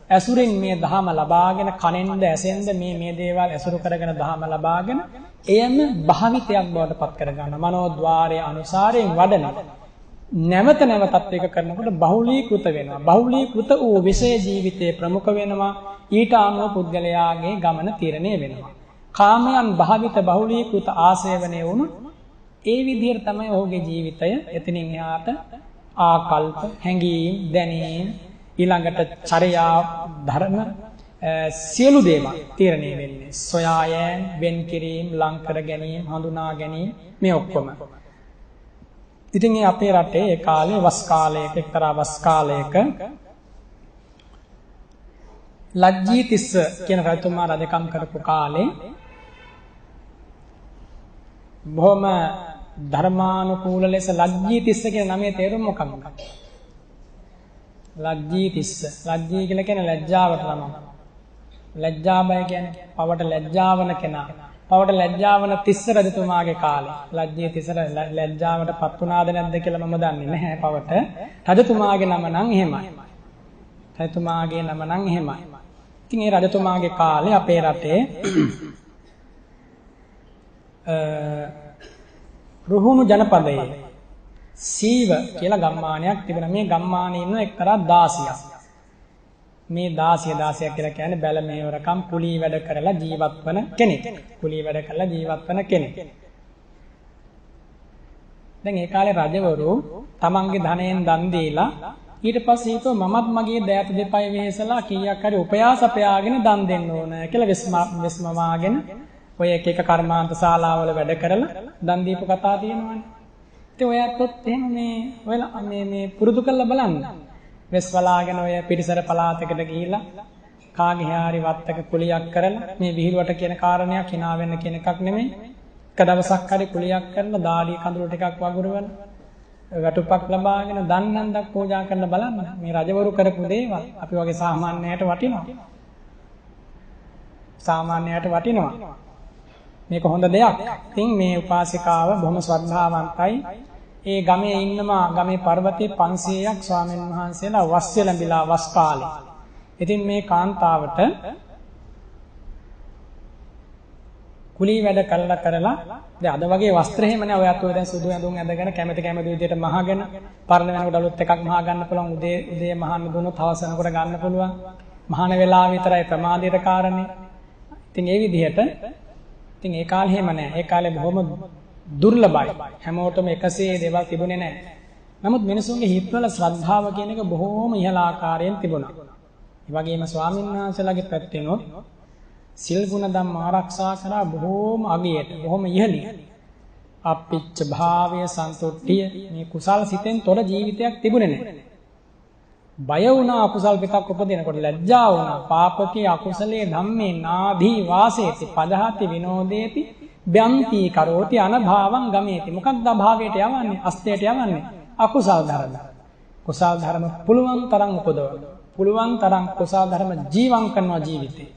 ඇසුරෙන් මේ ධහම ලබාගෙන කනෙන්ද ඇසෙන්ද මේ දේවල් ඇසුරු කරගෙන ධහම ලබාගෙන එයම භාවිතයක් බවට පත් කරගන්න මනෝද්වාරයේ අනුසාරයෙන් වඩන නැවත නැවතත් ඒක කරනකොට බහුලීකృత වෙනවා. බහුලීකృత වූ විශේෂ ජීවිතයේ ප්‍රමුඛ වෙනවා. ඊට අනුව පුද්ගලයාගේ ගමන තීරණය වෙනවා. කාමයන් භාවිත බහුලීකృత ආසේවනය වුණු ඒ විදිහට තමයි ඔහුගේ ජීවිතය එතනින් එහාට ආකල්ප, හැඟීම්, දැනීම් ඊළඟට චර්යා ධර්ම සියලු දේවල් තීරණය වෙන්නේ. සොයා යෑම, වෙන් කිරීම, ලං කර ගැනීම, හඳුනා ගැනීම මේ ඔක්කොම. ඉතින් මේ අපේ රටේ ඒ කාලේ වස් කාලයක එක්තරා වස් කාලයක ලජ්ජීතිස්ස කියන රජතුමා රජකම් කරපු කාලේ බොහොම ධර්මානුකූල ලෙස ලජ්ජීතිස්ස කියන නමේ තේරුම මොකක්ද? ලජ්ජීතිස්ස. ලජ්ජී කියලා කියන්නේ ලැජ්ජාවට නම. ලැජ්ජාබය කියන්නේ පවට ලැජ්ජාවන කෙනා. පවට ලැජ්ජාවන තිස්ස රජතුමාගේ කාලේ. ලජ්ජීතිස්ස ලැජ්ජාවට පත් වුණාද නැද්ද කියලා මම දන්නේ නැහැ පවට. රජතුමාගේ නම නම් එහෙමයි. රජතුමාගේ නම නම් එහෙමයි. ඉතින් ඒ රජතුමාගේ කාලේ අපේ රටේ රුහුණු ජනපදයේ සීව කියලා ගම්මානයක් තිබෙනවා. මේ ගම්මානයේ ඉන්න එක්තරා 16ක්. මේ 16 කියලා කියන්නේ බැල මෙහෙවරකම් කුලී වැඩ කරලා ජීවත් වන කෙනෙක්. කුලී වැඩ කරලා ජීවත් වන කෙනෙක්. දැන් ඒ කාලේ රජවරු තමන්ගේ ධනයෙන් දන් දීලා ඊට පස්සේ හිතුවා මමත් මගේ දෑත දෙපය වෙහෙසලා කීයක් හරි උපයාස අපයාගෙන දන් දෙන්න ඕන කියලා වෙස්මවාගෙන ඔය එක එක කර්මාන්ත ශාලාවල වැඩ කරලා දන් දීපු කතා තියෙනවානේ. ඉතින් ඔයත් එහෙම මේ පුරුදු කරලා බලන්න. වෙස්වලාගෙන ඔය පිටිසර පළාතකට ගිහිලා කාගේ හරි වත්තක කුලියක් කරලා මේ විහිළුවට කියන කාරණයක් hina වෙන්න කියන එකක් නෙමෙයි. එක දවසක් හරි කුලියක් කරලා දාඩිය කඳුළු ටිකක් වගුරුවන වැටුපක් ලබාගෙන දන්නන්දක් පූජා කරලා බලන්න. මේ රජවරු කරපු දේවල් අපි වගේ සාමාන්‍යයට වටිනවා. සාමාන්‍යයට වටිනවා. මේක හොඳ දෙයක්. ඉතින් මේ උපාසිකාව බොහොම ශ්‍රද්ධාවන්තයි. ඒ ගමේ ඉන්නවා ගමේ පර්වතයේ 500ක් ස්වාමීන් වහන්සේලා වස්ය ලැබිලා වස් කාලේ. ඉතින් මේ කාන්තාවට කුලී වැඩ කරලා දැන් අද වගේ වස්ත්‍ර එහෙම නෑ. ඔයත් ඔය දැන් සුදු ඇඳුම් ඇඳගෙන කැමති විදියට මහගෙන පරණ වෙනකොට අලුත් එකක් මහා ගන්න පුළුවන්. උදේ මහන්න දුන්නොත් හවස වෙනකොට ගන්න පුළුවන්. මහාන වෙලාව විතරයි ප්‍රමාදයට කාරණේ. ඉතින් ඒ විදිහට ඉතින් ඒ කාලේ එහෙම නෑ. ඒ කාලේ බොහොම දුර්ලභයි. හැමෝටම එකසේ දේවල් තිබුණේ නෑ. නමුත් මිනිසුන්ගේ හිතවල ශ්‍රද්ධාව කියන එක බොහොම ඉහළ ආකාරයෙන් තිබුණා. ඒ වගේම ස්වාමීන් වහන්සේලාගේ පැත්තෙනොත් සිල් ගුණ ධම්ම ආරක්ෂා කරා බොහොම අගයට, බොහොම ඉහළින්. අපිච්ච භාවය, සන්තුට්ඨිය මේ කුසල් සිතෙන් තොර ජීවිතයක් තිබුණේ නෑ. බය වුණා අකුසල් පිටක් උපදිනකොට, ලැජ්ජා වුණා පාපකේ අකුසලේ ධම්මේ නාදී වාසේති පදහති විනෝදේති බ්‍යන්ති කරෝති අනභාවං ගමේති. මොකක්ද අභාවයට යවන්නේ? අස්තයට යවන්නේ අකුසල් ධර්ම. කුසල් ධර්ම පුළුවන් තරම් උපදවන්න. පුළුවන් තරම් කුසල් ධර්ම ජීවම් කරනවා ජීවිතේ.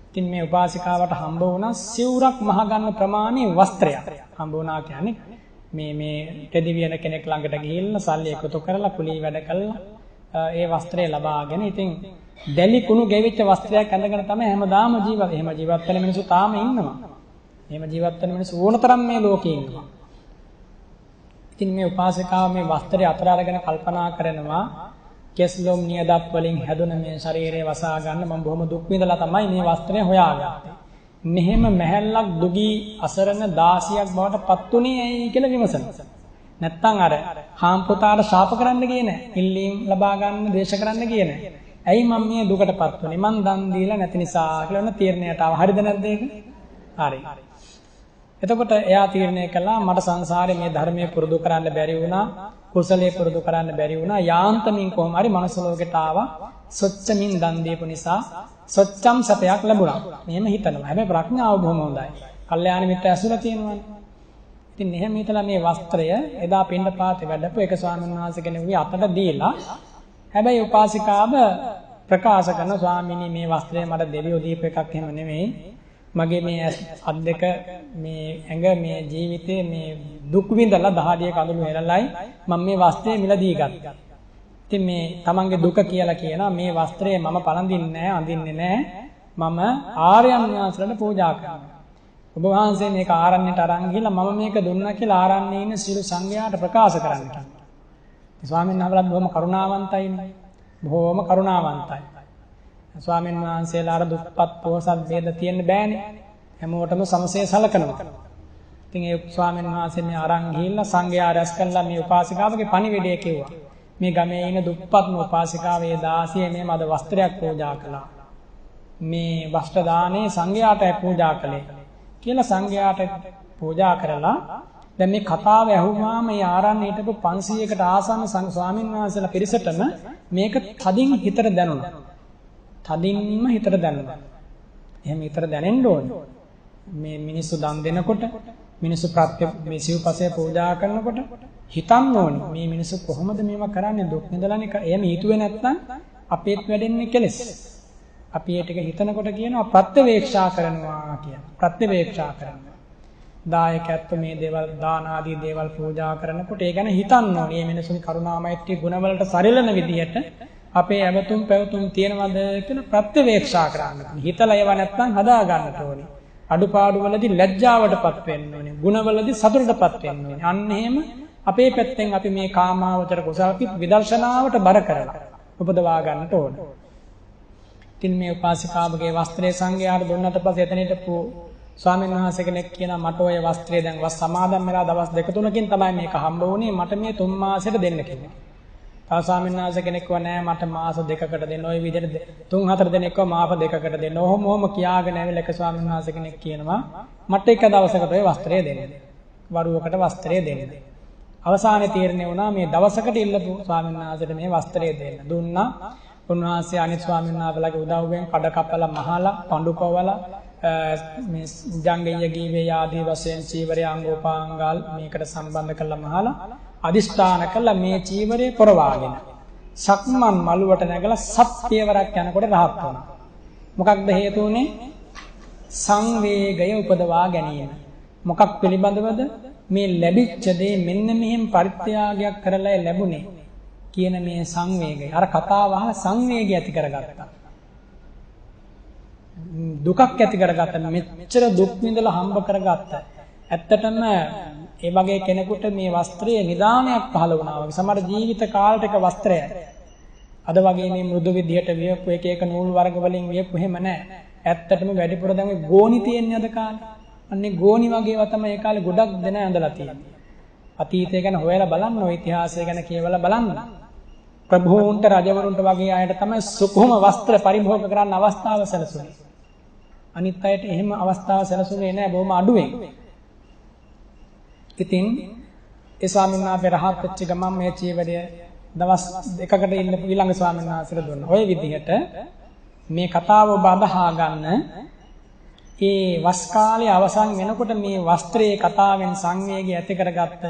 ඉතින් මේ උපාසිකාවට හම්බ වුණා සිවුරක් මහ ගන්න ප්‍රමාණයේ වස්ත්‍රයක්. හම්බ වුණා කියන්නේ මේ තෙදි වියන කෙනෙක් ළඟට ගිහිල්ලා සල්ලි එකතු කරලා කුලී වැඩ කළා ඒ වස්ත්‍රය ලබාගෙන ඉතින් දැලි කුණු ගෙවිච්ච වස්ත්‍රයක් ඇඳගෙන තමයි හැමදාම ජීවත්. එහෙම ජීවත් වෙන මිනිස්සු තාම ඉන්නවා. එහෙම ජීවත් වෙන මිනිස්සු ඕනතරම් මේ ලෝකේ ඉන්නවා. ඉතින් මේ උපාසිකාව මේ වස්ත්‍රය අතර අරගෙන කල්පනා කරනවා කෙස්ලොම් නියදත් වලින් හැදුන මේ ශරීරය වසා ගන්න මම බොහොම දුක් විඳලා තමයි මේ වස්ත්‍රය හොයාගත්තේ. මෙහෙම මැහැල්ලක් දුගී අසරණ 16ක් බවට පත් උනේ ඇයි කියලා විමසනවා. නැත්තම් අර හාම්පුතාට ශාප කරන්න ගියේ නැහැ. ඉල්ලීම් ලබා ගන්න දේශ කරන්න ගියේ නැහැ. ඇයි මම මේ දුකටපත් වුනේ? මං දන් දීලා නැති නිසා කියලා වෙන තීරණයට ආව. හරිද නැද්ද ඒක? හරි. එතකොට එයා තීරණය කළා මට සංසාරේ මේ ධර්මයේ පුරුදු කරන්න බැරි වුණා. කුසලයේ පුරුදු කරන්න බැරි වුණා. යාන්තමින් කොහොම හරි මනස ලෝකෙට ආවා. සොච්චමින් දන් දීපු නිසා සොච්චම් සපයක් ලැබුණා. මෙහෙම හිතනවා. හැබැයි ප්‍රඥාව බොහොම හොඳයි. කල්යාණ මිත්‍ර ඇසුර තියෙනවානේ. ඉතින් එහෙම හිතලා මේ වස්ත්‍රය එදා පින්ඩපාතේ වැඩපු එක ස්වාමීන් වහන්සේ කෙනෙකුගේ අතට දීලා හැබැයි උපාසිකාව ප්‍රකාශ කරන ස්වාමීනි මේ වස්ත්‍රය මට දෙවියෝ දීප එකක් එහෙම නෙමෙයි. මගේ මේ අත් දෙක මේ ඇඟ මේ ජීවිතේ මේ දුක් විඳලා දහඩිය කඳුළු හෙලලයි මම මේ වස්ත්‍රය මිලදී ගත්තා. ඉතින් මේ තමන්ගේ දුක කියලා කියනවා මේ වස්ත්‍රය මම පළඳින්නේ නැහැ, අඳින්නේ නැහැ. මම ආර්යයන් වහන්සේලාට පූජා කරනවා. ඔබ වහන්සේ මේක ආරණ්‍යට අරන් ගිහලා මම මේක දුන්නා කියලා ආරණ්‍යයේ ඉන්න සියලු සංඝයාට ප්‍රකාශ කරන්න කිව්වා. ස්වාමීන් වහන්සේලා බොහොම කරුණාවන්තයිනේ. බොහොම කරුණාවන්තයි. ස්වාමීන් වහන්සේලාට දුක්පත් පොහොසත් ભેද තියෙන්න බෑනේ. හැමෝටම සමසේ සලකනවා. ඉතින් ඒ ස්වාමීන් වහන්සේ මේ අරන් ගිහිල්ලා සංඝයා රැස් කළා මේ උපාසිකාවගේ පණිවිඩය කිව්වා. මේ ගමේ ඉන්න දුක්පත්ම උපාසිකාව ඒ 16 මේ මද වස්ත්‍රයක් පූජා කළා. මේ වස්ත්‍ර දානේ සංඝයාටයි පූජා කළේ කියලා සංඝයාට පූජා කරලා දැන් මේ කතාව ඇහුවාම මේ ආරණ්‍ය හිටපු 500කට ආසන්න ස්වාමීන් වහන්සේලා පිරිසටම මේක තදින් හිතට දැනුණා. තදින්ම හිතට දැනුණා. එහෙම හිතට දැනෙන්න ඕනේ. මේ මිනිස්සු දන් දෙනකොට මිනිස්සු මේ සිව්පසය පූජා කරනකොට හිතන්න ඕනේ මේ මිනිස්සු කොහොමද මේවා කරන්නේ දුක් විඳලානේ. එහෙම හිතුවේ නැත්නම් අපේත් වැඩෙන්නේ කෙලෙස්. අපි ඒ ටික හිතනකොට කියනවා ප්‍රත්‍යවේක්ෂා කරනවා කියන. ප්‍රත්‍යවේක්ෂා කරනවා. දායකත්ව මේ දේවල් දාන ආදී දේවල් පූජා කරනකොට ඒ ගැන හිතන්න ඕනේ. මේ මිනිසුන් කරුණා මෛත්‍රී ගුණ වලට සරිලන විදිහට අපේ ඇවතුම් පැවතුම් තියෙනවද කියලා ප්‍රත්‍යවේක්ෂා කරන්න. හිතලා ඒවා නැත්නම් හදා ගන්නට ඕනේ. අඩුපාඩු වලදී ලැජ්ජාවටපත් වෙන්න ඕනේ. ගුණ වලදී සතුටටපත් වෙන්න ඕනේ. අන්න එහෙම අපේ පැත්තෙන් අපි මේ කාමාවචර කුසල විදර්ශනාවට බර කරලා උපදවා ගන්නට ඕනේ. ඉතින් මේ උපාසිකාවගේ වස්ත්‍රයේ සංඝයාට දුන්නට පස්සේ එතන හිටපු ස්වාමීන් වහන්සේ කෙනෙක් කියනවා මට ඔය වස්ත්‍රය දැන් වස් සමාදන් වෙලා දවස් දෙක තුනකින් තමයි මේක හම්බ වුණේ. මට මේ 3 මාසෙට දෙන්න කියලා. තව ස්වාමීන් වහන්සේ කෙනෙක් කිව්වා නෑ මට මාස දෙකකට දෙන්න. ඔය විදිහට 3-4 දෙනෙක්ව මාස දෙකකට දෙන්න. ඔහොම කියාගෙන ඇවිල්ලා එක ස්වාමීන් වහන්සේ කෙනෙක් කියනවා මට එක දවසකට ඔය වස්ත්‍රය දෙන්න. වරුවකට වස්ත්‍රය දෙන්න. අවසානයේ තීරණය වුණා මේ දවසකට ඉල්ලපු ස්වාමීන් වහන්සේට මේ වස්ත්‍රය දෙන්න. දුන්නා. උන්වහන්සේ අනිත් ස්වාමීන් වහන්සේලාගේ උදව්වෙන් කඩ කපලා මහලා පඳු පවලා මේ ජංගීය ගීවේ ආදී වශයෙන් චීවරය අංගෝපාංගල් මේකට සම්බන්ධ කරලා මහලා අදිෂ්ඨාන කළා මේ චීවරය පොරවාගෙන සක්මන් මළුවට නැගලා සත්‍යවරක් යනකොට රහත් වුණා. මොකක්ද හේතු උනේ? සංවේගය උපදවා ගැනීම. මොකක් පිළිබඳවද? මේ ලැබිච්ච දේ මෙන්න මෙහෙම පරිත්‍යාගයක් කරලා ලැබුණේ කියන මේ සංවේගය. අර කතාව අහලා සංවේගය ඇති කරගත්තා. දුකක් ඇති කරගත්තා. මෙච්චර දුක් විඳලා හම්බ කරගත්තා. ඇත්තටම ඒ වගේ කෙනෙකුට මේ වස්ත්‍රයේ නිදානයක් පහළ වුණා වගේ. සමහර ජීවිත කාලයක වස්ත්‍රය. අද වගේ මේ මෘදු විදියට වියපු එක නූල් වර්ග වලින් වියපු එහෙම නැහැ. ඇත්තටම වැඩිපුර දැන් මේ ගෝණි තියෙන්නේ අද කාලේ. අන්නේ ගෝණි වගේ ඒවා තමයි ඒ කාලේ ගොඩක් දෙනා ඇඳලා තියෙන්නේ. අතීතය ගැන හොයලා බලන්න, ඔය ඉතිහාසය ගැන කියවලා බලන්න. ප්‍රභූන්ට රජවරුන්ට වගේ අයට තමයි සුකුම වස්ත්‍ර පරිභෝග කරන්න අවස්ථාව සැලසුනේ. අනිත් අයට එහෙම අවස්ථාව සැලසුනේ නැහැ, බොහොම අඩුවෙන්. ඉතින් ඒ ස්වාමීන් වහන්සේ රහත් වෙච්ච ගමන් මේ චීවරය දවස් දෙකකට ඊළඟ ස්වාමීන් වහන්සේට දුන්නා. ඔය විදිහට මේ කතාව ඔබ අදහා ගන්න. ඒ වස් කාලයේ අවසන් වෙනකොට මේ වස්ත්‍රයේ කතාවෙන් සංවේගය ඇති කරගත්ත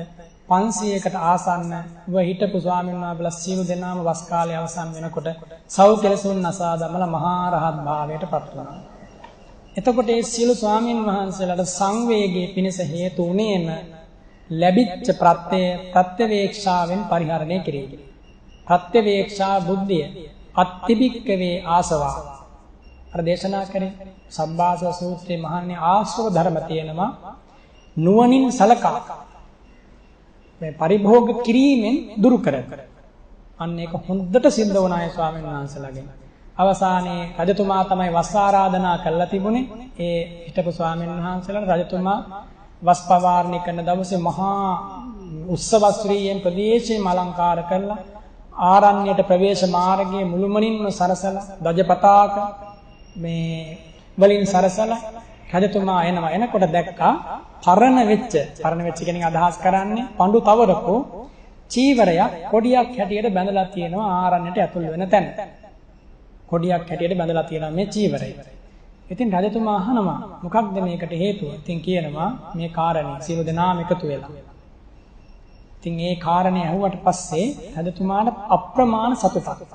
500කට ආසන්න හිටපු ස්වාමීන් වහන්සේලා සියලු දෙනාම වස් කාලයේ අවසන් වෙනකොට සව් කෙලසුන් නසා දමලා මහා රහත් භාවයට පත් වුණා. එතකොට මේ සියලු ස්වාමීන් වහන්සේලාට සංවේගයේ පිණිස හේතු උනේම ලැබිච්ච ප්‍රත්‍යවේක්ෂාවෙන් පරිහරණය කිරීම. ප්‍රත්‍යවේක්ෂා බුද්ධිය අත්තිබික්කවේ ආසවා. අර දේශනා කරේ සබ්බාස සූත්‍රයේ මහන්නේ ආශ්‍රව ධර්ම තියෙනවා. නුවණින් සලකා මේ පරිභෝග කිරීමෙන් දුරු කර. අන්න ඒක හොඳට සිද්ධ වුණාය ස්වාමීන් වහන්සේලාගෙන්. අවසානයේ රජතුමා තමයි වස් ආරාධනා කළා තිබුණේ. ඒ හිටපු ස්වාමීන් වහන්සේලාට රජතුමා වස් පවාරණය කරන දවසේ මහා උත්සවශ්‍රීයෙන් ප්‍රදේශයෙන් අලංකාර කළා. ආරණ්‍යයට ප්‍රවේශ මාර්ගයේ මුළුමනින්ම සරසලා ධජ පතාක මේ වලින් සරසලා රජතුමා එනකොට දැක්කා පරණ වෙච්ච කෙනෙක් අදහස් කරන්නේ පඳු තවරකෝ චීවරයක් කොඩියක් හැටියට බැඳලා තියෙනවා ආරණ්‍යයට ඇතුල් වෙන තැන. කොඩියක් හැටියට බැඳලා තියෙනවා මේ චීවරය. ඉතින් රජතුමා අහනවා මොකක්ද මේකට හේතුව? ඉතින් කියනවා මේ කාරණේ සියලු දෙනාම එකතු වෙලා. ඉතින් ඒ කාරණේ අහුවට පස්සේ රජතුමාට අප්‍රමාණ සතුටක්.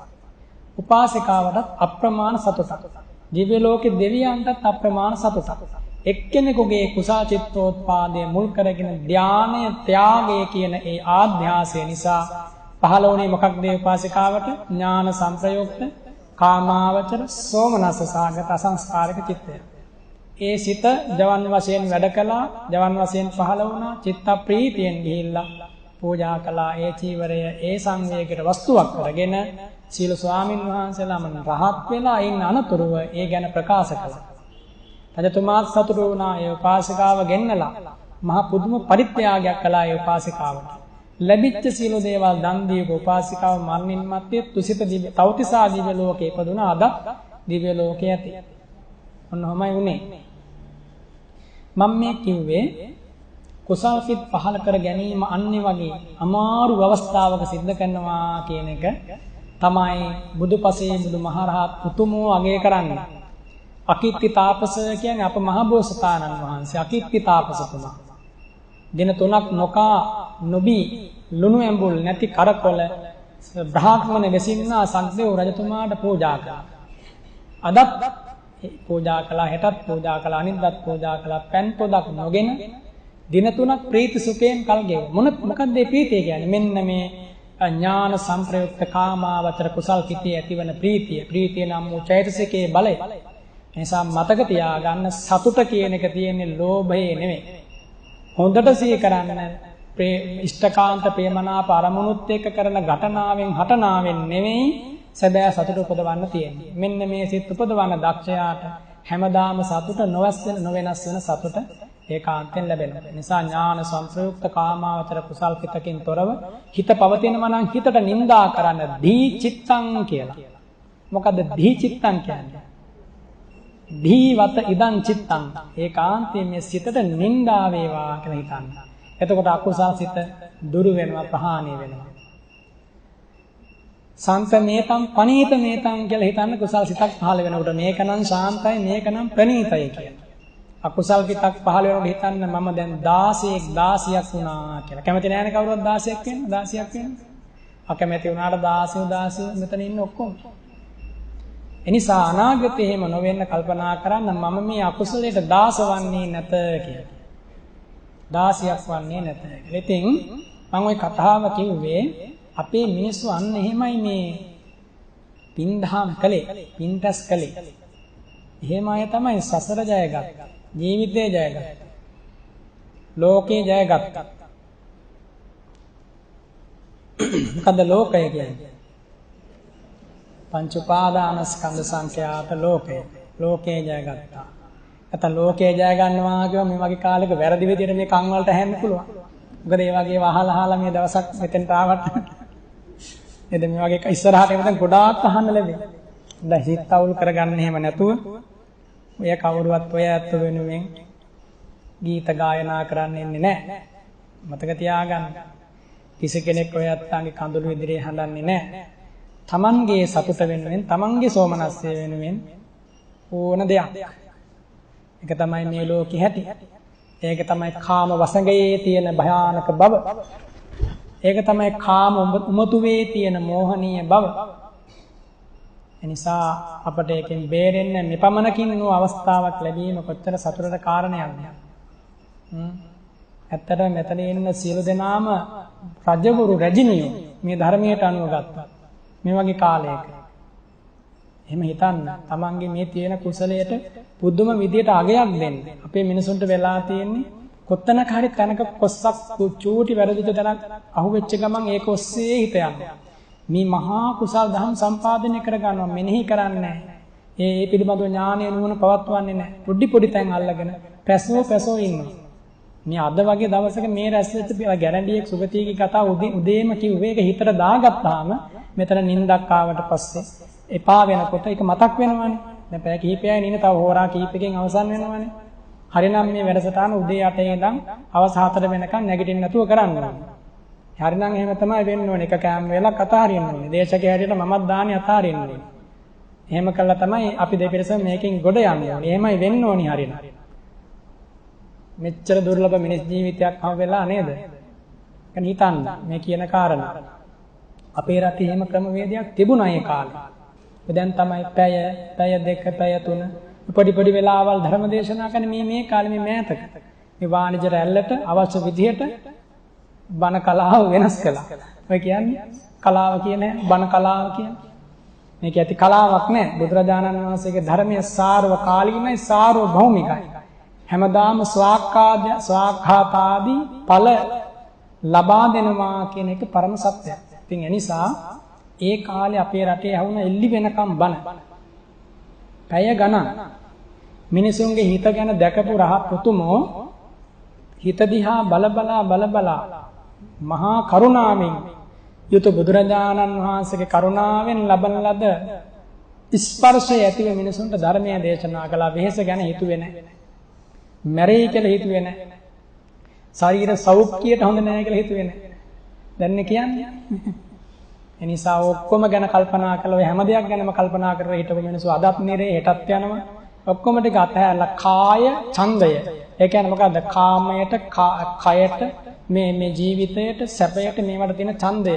උපාසිකාවටත් අප්‍රමාණ සතුටක්. දිව්‍ය ලෝකේ දෙවියන්ටත් අප්‍රමාණ සතුටක්. එක්කෙනෙකුගේ කුසල චිත්තෝත්පාදයේ මුල් කරගෙන ධානය ත්‍යාගය කියන ඒ ආධ්‍යාසය නිසා පහළ වුණේ මොකක්ද උපාසිකාවට? ඥාන සංප්‍රයුක්ත කාමාවචර සෝමනස්ස සාගත අසංස්කාරික චිත්තය. ඒ සිත ජවන් වශයෙන් වැඩ කළා, ජවන් වශයෙන් පහළ වුණා, චිත්ත ප්‍රීතියෙන් ගිහිල්ලා පූජා කළා. ඒ චීවරය ඒ සංවේගයට වස්තුවක් කරගෙන සීල ස්වාමින් වහන්සේලාම රහත් වෙලා ඉන්න අනතුරුව ඒ ගැන ප්‍රකාශ කළා. රජතුමාත් සතුටු වුණා. ඒ උපාසිකාව ගෙන්නලා මහ පුදුම පරිත්‍යාගයක් කළා ඒ උපාසිකාවට. ලැබිච්ච සීල දේවල් දන් දීපු උපාසිකාව මරණින් මත්තේ තුසිත දිව්‍ය තවතිසා දිව්‍ය ලෝකේ ඉපදුණා. අද දිව්‍ය ලෝකයේ ඇති. ඔන්නෝමයි උනේ. මම මේ කිව්වේ කුසල් සිත් පහළ කර ගැනීම අන්නේ වගේ අමාරු අවස්ථාවක සිද්ධ කරනවා කියන එක තමයි බුදුපසේ බුදුමහරහත් උතුමෝ අගය කරන්නේ. අකිත්ති තාපස කියන්නේ අප මහබෝසතාණන් වහන්සේ අකිත්ති තාපසතුමා. දින 3ක් නොකා නොබී ලුණු ඇඹුල් නැති කරකොල බ්‍රාහ්මණ වෙසින්නා සක්දේව රජතුමාට පූජා කළා. අදත් පූජා කළා, හෙටත් පූජා කළා, අනිද්දාත් පූජා කළා. පෑන් පොදක් නොගෙන දින 3ක් ප්‍රීති සුඛයෙන් කල් ගෙවුවා. මොකක්ද මේ ප්‍රීතිය කියන්නේ? මෙන්න මේ ඥාන සංප්‍රයුක්ත කාමාවචර කුසල් කිතේ ඇතිවන ප්‍රීතිය. ප්‍රීතිය නම් වූ චෛතසිකයේ බලය. එනිසා මතක තියාගන්න සතුට කියන එක තියෙන්නේ ලෝභයේ නෙමෙයි. හොඳට සිහි කරන්න ඉෂ්ඨකාන්ත ප්‍රේමනාප අරමුණුත් එක්ක කරන ඝටනාවෙන් හටනාවෙන් නෙමෙයි සැබෑ සතුට උපදවන්න තියෙන්නේ. මෙන්න මේ සිත් උපදවන දක්ෂයාට හැමදාම සතුට නොවෙනස් වෙන සතුට ඒකාන්තයෙන් ලැබෙනවා. නිසා ඥාන සංප්‍රයුක්ත කාමාවචර කුසල් පිටකින් තොරව හිත පවතිනවා නම් හිතට නිඳා කරන්න දී චිත්තං කියලා. මොකද්ද දී චිත්තං කියන්නේ? දීවත ඉදං චිත්තං. ඒකාන්තයෙන් මේ සිතට නිඳා වේවා කියලා හිතන්න. එතකොට අකුසල් සිත දුරු වෙනවා, ප්‍රහාණය වෙනවා. සන්තමේතං පනීතමේතං කියලා හිතන්න කුසල් සිතක් පහළ වෙනකොට මේකනම් ශාන්තයි, මේකනම් ප්‍රණීතයි කියලා. අකුසල් සිතක් පහළ වෙනකොට හිතන්න මම දැන් 16ක් වුණා කියලා. කැමති නැහැ නේ කවුරුවත් 16ක් වෙන්න. අකමැති වුණාට 16 මෙතන ඉන්න ඔක්කොම. එනිසා අනාගතේ එහෙම නොවෙන්න කල්පනා කරන්න මම මේ අකුසලයට දාස වන්නේ නැත කියලා. 16ක් වන්නේ නැත. ඉතින් මම ওই කතාව කිව්වේ අපේ මිනිස්සු අන්න එහෙමයි මේ පින්දහම් කළේ, පින්ටස් කළේ. එහෙම අය තමයි සසර ජයගත්තා. ජීවිතේ ජයගත්තා. ලෝකේ ජයගත්තා. මොකද ලෝකය කියන්නේ? පංච උපාදානස්කන්ධ සංඛ්‍යාත ලෝකය. ලෝකේ ජයගත්තා. නැත්නම් ලෝකේ ජය ගන්නවා කියව මේ වගේ කාලෙක වැරදි විදියට මේ කන් වලට ඇහෙන්න පුළුවන්. මොකද ඒ වගේ අහලා මේ දවසක් මෙතෙන්ට ආවට නේද මේ වගේ ඉස්සරහට එනකන් ගොඩාක් අහන්න ලැබෙයි. දැන් හිත අවුල් කරගන්න එහෙම නැතුව ඔය කවුරුවත් ඔය ඇත්ත වෙනුවෙන් ගීත ගායනා කරන්න ඉන්නේ නැහැ. මතක තියාගන්න. කිසි කෙනෙක් ඔය ඇත්තන්ගේ කඳුළු ඉදිරියේ හඬන්නේ නැහැ. තමන්ගේ සතුට වෙනුවෙන්, තමන්ගේ සෝමනස්සය වෙනුවෙන් ඕන දෙයක්. ඒක තමයි මේ ලෝකෙ හැටි. ඒක තමයි කාම වසඟයේ තියෙන භයානක බව. ඒක තමයි කාම උමතුවේ තියෙන මෝහනීය බව. එනිසා අපට ඒකෙන් බේරෙන්න මෙපමණකින් නෝ අවස්ථාවක් ලැබීම කොච්චර සතුටට කාරණයක්ද? ඇත්තට මෙතන ඉන්න සියලු දෙනාම රජවරු රජිනියෝ මේ ධර්මයට අනුව ගත්තා. මේ වගේ කාලයක. එහෙම හිතන්න තමන්ගේ මේ තියෙන කුසලයට පුදුම විදියට අගයක් දෙන්න. අපේ මිනිසුන්ට වෙලා තියෙන්නේ කොත්තනක හරි තැනක කොස්සක් චූටි වැරදිච්ච තැනක් අහුවෙච්ච ගමන් ඒක ඔස්සේ හිත යනවා. මේ මහා කුසල් දහම් සම්පාදනය කරගන්නවා, මෙනෙහි කරන්නේ ඒ පිළිබඳව ඥානය නුවණ පවත්වන්නේ නැහැ. පොඩි තැන් අල්ලගෙන පැසෝ ඉන්නවා. මේ අද වගේ දවසක මේ රැස් වෙච්ච ගැරන්ඩියෙක් සුගතියගේ කතාව උදේම කිව්වේ ඒක හිතට දාගත්තාම මෙතන නින්දක් ආවට පස්සේ එපා වෙනකොට ඒක මතක් වෙනවනේ. දැන් පැය කිහිපයයි නින තව හෝරා කිහිපකින් අවසන් වෙනවනේ. හරිනම් මේ වැඩසටහන උදේ 8 ඉඳන් හවස 4 වෙනකන් නැගිටින්න නැතුව කරන්න ඕනේ. හරිනම් එහෙම තමයි වෙන්න ඕනේ. එක කෑම වේලක් අතාරින්න ඕනේ. දේශකේ හැටියට මමත් දාන්නේ අතාරින්න ඕනේ. එහෙම කළා තමයි අපි දෙපිරිස මේකෙන් ගොඩ යන්නේ. එහෙමයි වෙන්න ඕනේ හරිනම්. මෙච්චර දුර්ලභ මිනිස් ජීවිතයක් හම් වෙලා නේද? දැන් හිතන්න මේ කියන කාරණා. අපේ රටේ එහෙම ක්‍රමවේදයක් තිබුණා ඒ කාලේ. දැන් තමයි පැය 2 පැය 3 පොඩි වෙලාවල් ධර්ම දේශනා කරන මේ කාලේ මේ මෑතක මේ වාණිජ රැල්ලට අවශ්‍ය විදිහට බණ කලාව වෙනස් කළා. ඔය කියන්නේ කලාව කියන්නේ බණ කලාව කියන්නේ. මේක ඇති කලාවක් නෑ. බුදුරජාණන් වහන්සේගේ ධර්මයේ සාර්වකාලීනයි, සාර්වභෞමිකයි. හැමදාම ස්වාක්ඛාතාදී ඵල ලබා දෙනවා කියන එක පරම සත්‍යයක්. ඉතින් ඒ නිසා ඒ කාලේ අපේ රටේ වුණ එල්ලි වෙනකම් බණ පැය ගණන් මිනිසුන්ගේ හිත ගැන දැකපු රහත් උතුමෝ හිත දිහා බලබලා මහා කරුණාවෙන් යුතු බුදුරජාණන් වහන්සේගේ කරුණාවෙන් ලබන ලද ස්පර්ශය ඇතිව මිනිසුන්ට ධර්මයේ දේශනා කළා. වෙහෙස ගැන හිතුවේ නැහැ. මැරෙයි කියලා හිතුවේ නැහැ. ශරීර සෞඛ්‍යයට හොඳ නැහැ කියලා හිතුවේ නැහැ. දැන් කියන්නේ. එනිසා ඔක්කොම ගැන කල්පනා කළා. ඔය හැම දෙයක් ගැනම කල්පනා කරලා හිටපු මිනිස්සු අදත් නිරේ හෙටත් යනවා. ඔක්කොම ටික අතහැරලා කාය ඡන්දය. ඒ කියන්නේ මොකද්ද? කාමයට, කයට, මේ ජීවිතයට, සැපයට මේවට තියෙන ඡන්දය.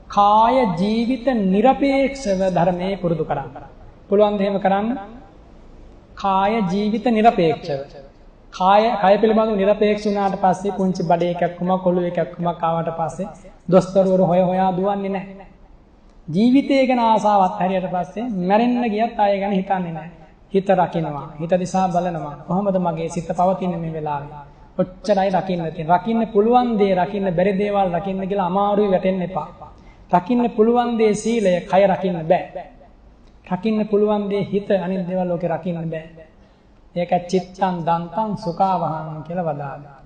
කාය ජීවිත নিরপেক্ষව ධර්මයේ පුරුදු කරන්න. පුළුවන් ද එහෙම කරන්න? කාය ජීවිත নিরপেক্ষව. කය පිළිබඳව নিরপেক্ষ වුණාට පස්සේ පුංචි බඩේ එකක්ම කොළු එකක්ම ආවට පස්සේ දොස්තරවරු හොයා දුවන්නේ නැහැ. ජීවිතය ගැන ආසාවත් හරියට පස්සේ මැරෙන්න ගියත් ආයෙ ගැන හිතන්නේ නැහැ. හිත රකින්නවා. හිත දිහා බලනවා. කොහොමද මගේ සිත පවතින්නේ මේ වෙලාවේ? ඔච්චරයි රකින්න තියෙන්නේ. රකින්න පුළුවන් දේ රකින්න, බැරි දේවල් රකින්න කියලා අමාරුයි වැටෙන්න එපා. රකින්න පුළුවන් දේ සීලය, කය රකින්න බෑ. රකින්න පුළුවන් දේ හිත, අනිත් දේවල් ලෝකේ රකින්න බෑ. ඒක චිත්තං දන්තං සුඛාවහං කියලා වදාළා.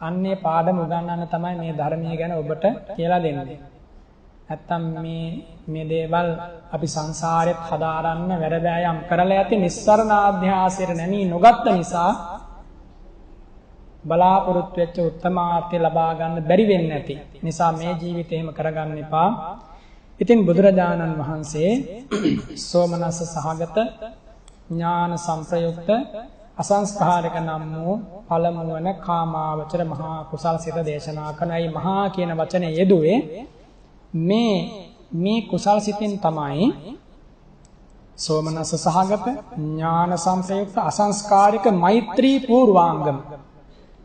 අන්නේ පාඩම උගන්වන්න තමයි මේ ධර්මයේ ගැන ඔබට කියලා දෙන්නේ. නැත්තම් මේ දේවල් අපි සංසාරෙත් හදාරන්න වැඩබෑයම් කරලා ඇති නිස්සරණ ආධ්‍යාසයට නැමී නොගත්ත නිසා බලාපොරොත්තු වෙච්ච උත්තමාර්ථය ලබා ගන්න බැරි වෙන්නේ නැති නිසා මේ ජීවිතේ එහෙම කරගන්න එපා. ඉතින් බුදුරජාණන් වහන්සේ සෝමනස්ස සහගත ඥාන සංප්‍රයුක්ත අසංස්කාරක නම් වූ පළමු වන කාමාවචර මහා කුසල් සිත දේශනා කරනයි. මහා කියන වචනේ යෙදුවේ මේ කුසල් සිතින් තමයි සෝමනස්ස සහගත ඥාන සංප්‍රයුක්ත අසංස්කාරික මෛත්‍රී පූර්වාංගම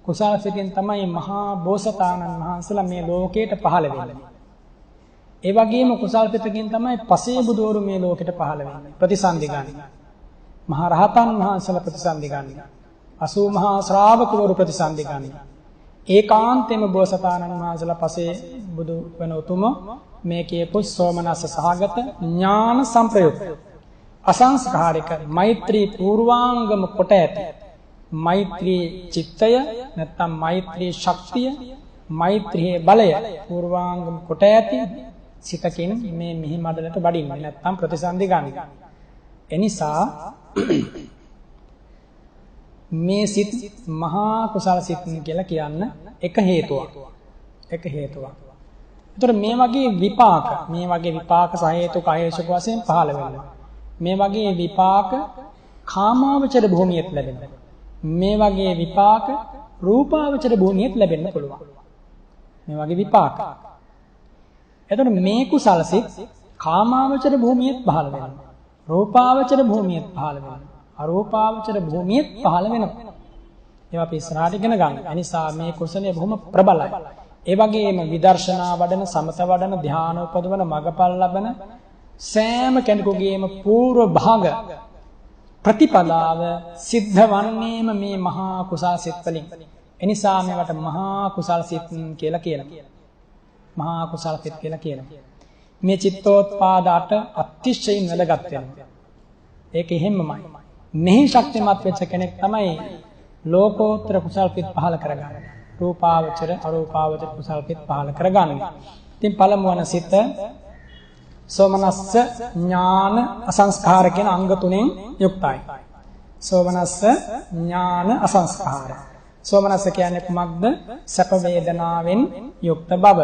කුසල් සිතින් තමයි මහා බෝසතාණන් වහන්සේලා මේ ලෝකයට පහළ වෙන්නේ. ඒ වගේම කුසල් සිතකින් තමයි පසේ බුදවරු මේ ලෝකයට පහළ වෙන්නේ. ප්‍රතිසන්දි ගන්න. මහා රහතන් වහන්සේලා ප්‍රතිසන්දි ගන්න. 80 මහා ශ්‍රාවකවරු ප්‍රතිසන්දි ගන්න. ඒකාන්තයෙන්ම බෝසතාණන් වහන්සේලා පසේ බුදු වෙන උතුම මේ කියපු සෝමනස්ස සහගත ඥාන සංප්‍රයුක්ත අසංස්කාරික මෛත්‍රී පූර්වාංගම කොට ඇති මෛත්‍රී චිත්තය නැත්නම් මෛත්‍රී ශක්තිය මෛත්‍රියේ බලය පූර්වාංගම කොට ඇති සිතකින් මේ මිහි මඩලට බඩින්නේ නැත්නම් ප්‍රතිසන්දි ගන්න. එනිසා මේ සිත් මහා කුසල සිත් කියලා කියන්න එක හේතුවක්. ඒතර මේ වගේ විපාක සහේතුක අහේතුක වශයෙන් පහළ වෙනවා. මේ වගේ විපාක කාමාවචර භූමියෙත් ලැබෙනවා. මේ වගේ විපාක රූපාවචර භූමියෙත් ලැබෙන්න පුළුවන්. මේ වගේ විපාක. එතකොට මේ කුසල සිත් කාමාවචර භූමියෙත් පහළ වෙනවා. රූපාවචර භූමියෙත් පහළ වෙනවා. අරූපාවචර භූමියෙත් පහළ වෙනවා. ඒවා අපි ඉස්සරහට ඉගෙන ගන්න. ඒ නිසා මේ කුසලයේ බොහොම ප්‍රබලයි. ඒ වගේම විදර්ශනා වඩන, සමත වඩන, ධ්‍යාන උපදවන, මගපල් ලබන සෑම කෙනෙකුගේම పూర్ව භාග ප්‍රතිපදාව සිද්ධ වන්නේම මේ මහා කුසල් සිත් වලින්. එනිසා මේවට මහා කුසල් සිත් කියලා කියනවා. මහා කුසල් සිත් කියලා කියනවා. මේ චිත්තෝත්පාද 8 අතිශයින් වැදගත් වෙනවා. ඒක එහෙම්මමයි. මෙහි ශක්තිමත් වෙච්ච කෙනෙක් තමයි ලෝකෝත්තර කුසල් සිත් පහල කරගන්නේ. රූපාවචර, අරූපාවචර කුසල් සිත් පහල කරගන්නේ. ඉතින් පළමු වන සිත සෝමනස්ස ඥාන අසංස්කාර කියන අංග තුනෙන් යුක්තයි. සෝමනස්ස ඥාන අසංස්කාර. සෝමනස්ස කියන්නේ කුමක්ද? සැප වේදනාවෙන් යුක්ත බව.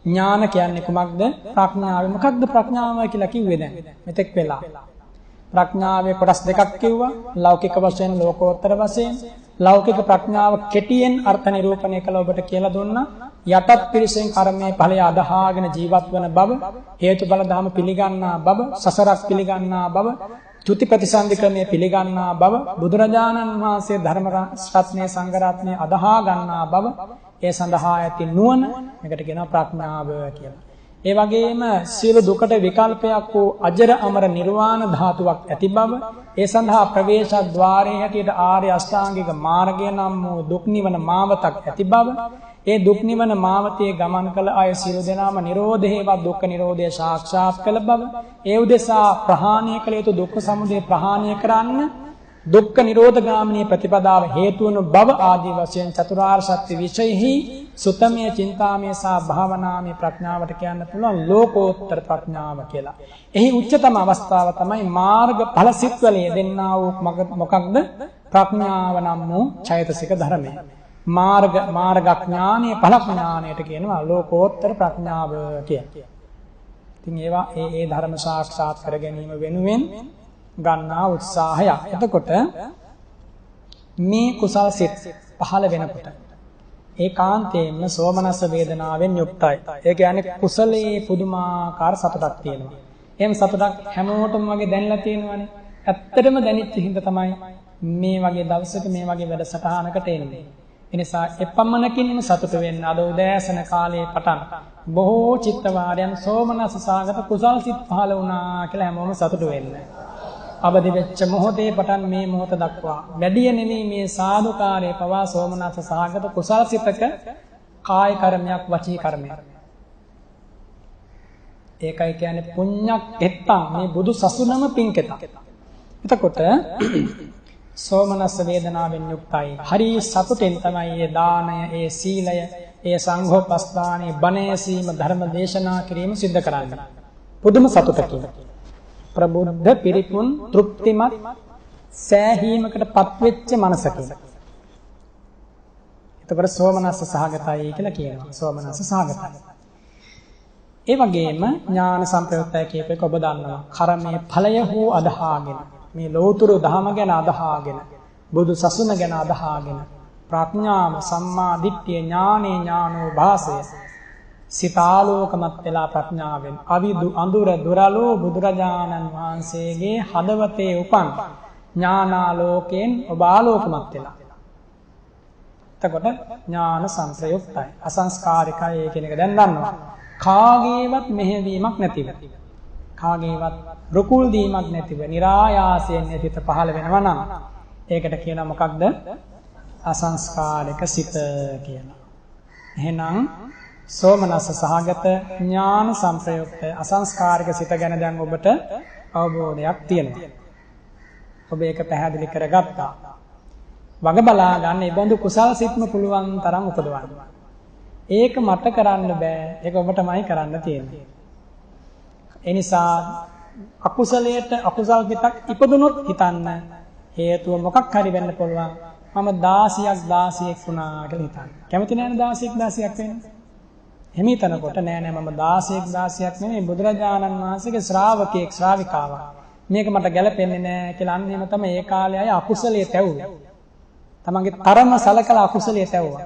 ඥාන කියන්නේ කුමක්ද? ප්‍රඥාව. මොකක්ද ප්‍රඥාව කියලා කිව්වේ දැන් මෙතෙක් වෙලා? ප්‍රඥාවේ කොටස් දෙකක් කිව්වා. ලෞකික වශයෙන්, ලෝකෝත්තර වශයෙන්. ලෞකික ප්‍රඥාව කෙටියෙන් අර්ථ නිරූපණය කළ ඔබට කියලා දුන්නා. යටත් පිරිසෙන් කර්මයේ ඵලය අදහාගෙන ජීවත් වන බව, හේතුඵල ධම පිළිගන්නා බව, සසරක් පිළිගන්නා බව, චුති ප්‍රතිසන්දි ක්‍රමයේ පිළිගන්නා බව, බුදුරජාණන් වහන්සේ ධර්ම රත්නයේ සංඝ රත්නයේ අදහා ගන්නා බව, ඒ සඳහා ඇති නුවණ, මේකට කියනවා ප්‍රඥාව කියලා. ඒ වගේම සියලු දුකට විකල්පයක් වූ අජර අමර නිර්වාණ ධාතුවක් ඇති බව, ඒ සඳහා ප්‍රවේශ ద్వාරයේ හැටියට ආර්ය අෂ්ටාංගික මාර්ගය නම් වූ දුක් නිවන මාවතක් ඇති බව, ඒ දුක් නිවන මාවතේ ගමන් කළ අය සියලු දෙනාම නිරෝධේවත් දුක්ඛ නිරෝධය සාක්ෂාත් කළ බව, ඒ උදෙසා ප්‍රහාණය කළ යුතු දුක්ඛ සමුදය ප්‍රහාණය කරන්න දුක්ඛ නිරෝධ ගාමිනී ප්‍රතිපදාව හේතු වන බව ආදී වශයෙන් චතුරාර්ය සත්‍ය විශේෂෙහි සුතමේ චින්තාමේ සහ භාවනාමේ ප්‍රඥාවට කියන්න පුළුවන් ලෝකෝත්තර ප්‍රඥාව කියලා. එහි උච්චතම අවස්ථාව තමයි මාර්ගඵල සිත්වල යෙදෙන්නා වූ මොකක්ද? ප්‍රඥාව නම් වූ චෛතසික ධර්මය. මාර්ගඥානීය ඵලඥානයට කියනවා ලෝකෝත්තර ප්‍රඥාව කියලා. ඉතින් ඒවා ඒ ධර්ම සාක්ෂාත් කර ගැනීම වෙනුවෙන් ගන්නා උත්සාහයක්. එතකොට මේ කුසල් සිත් පහළ වෙනකොට ඒකාන්තයෙන්ම සෝමනස්ස වේදනාවෙන් යුක්තයි. ඒ කියන්නේ කුසලයේ පුදුමාකාර සතුටක් තියෙනවා. එහෙම සතුටක් හැමෝටම වගේ දැනලා තියෙනවානේ. ඇත්තටම දැනෙච්ච හින්දා තමයි මේ වගේ දවසක මේ වගේ වැඩසටහනකට එන්නේ. එනිසා එපමණකින්ම සතුට වෙන්න අද උදෑසන කාලයේ පටන් බොහෝ චිත්ත වාරයන් සෝමනස්ස සාගත කුසල් සිත් පහළ වුණා කියලා හැමෝම සතුට වෙන්න. අවදි වෙච්ච මොහොතේ පටන් මේ මොහොත දක්වා වැඩි නෙමෙයි මේ සාදුකාරයේ පවා සෝමනස්ස සාගත කුසල් සිතක කාය කර්මයක් වචී කර්මයක්. ඒකයි කියන්නේ පුණ්‍යක් එත්තම් මේ බුදු සසුනම පිංකෙත. එතකොට සෝමනස්ස වේදනාවෙන් යුක්තයි. හරි සතුටෙන් තමයි මේ දානය, ඒ සීලය, ඒ සංඝෝපස්ථානයේ බණ ඇසීම, ධර්ම දේශනා කිරීම සිද්ධ කරන්නේ. පුදුම සතුටකින්. ප්‍රබුද්ධ පිරිපුන් තෘප්තිමත් සෑහීමකට පත්වෙච්ච මනසකින්. එතකොට සෝමනස්ස සහගතයි කියලා කියනවා. සෝමනස්ස සහගතයි. ඒ වගේම ඥාන සම්ප්‍රයුක්තය කියපේක ඔබ දන්නවා. කර්මයේ ඵලය හෝ අදහාගෙන මේ ලෝතුරු ධහම ගැන අදහාගෙන බුදු සසුන ගැන අදහාගෙන ප්‍රඥාව සම්මා දිට්ඨිය ඥානේ ඥානෝ භාසය සිතාලෝකමත් වෙලා ප්‍රඥාවෙන් අවිදු අඳුර දුරලෝ බුදුරජාණන් වහන්සේගේ හදවතේ උපන් ඥානාලෝකයෙන් ඔබ ආලෝකමත් වෙලා. එතකොට ඥාන සංප්‍රයුක්තයි අසංස්කාරිකයි කියන එක දැන් දන්නවා. කාගේවත් මෙහෙවීමක් නැතිව කාගේවත් රුකුල් දීමක් නැතිව નિરાයාසයෙන් හිත පහළ වෙනවා නම් ඒකට කියනවා මොකක්ද? අසංස්කාරික සිත කියලා. එහෙනම් සෝමනස්ස සහගත ඥාන සංප්‍රයුක්ත අසංස්කාරික සිත ගැන දැන් ඔබට අවබෝධයක් තියෙනවා. ඔබ ඒක පැහැදිලි කරගත්තා. වග බලා ගන්න ඒ බඳු කුසල් සිත්ම පුළුවන් තරම් උපදවන්න. ඒක මට කරන්න බෑ. ඒක ඔබටමයි කරන්න තියෙන්නේ. ඒ නිසා අකුසලයට අකුසල් පිටක් ඉපදුනොත් හිතන්න හේතුව මොකක් හරි වෙන්න පුළුවන්. මම 16ක් වුණා කියලා හිතන්න. කැමති නෑනේ 16ක් වෙන්න. හිමිතනකොට නෑ මම 16ක් නෙමෙයි බුදුරජාණන් වහන්සේගේ ශ්‍රාවකෙක් ශ්‍රාවිකාවක්. මේක මට ගැලපෙන්නේ නෑ කියලා අන්න එහෙම තමයි ඒ කාලේ අය අකුසලයේ තැවුවේ. තමන්ගේ තරම සලකලා අකුසලයේ තැවුවා.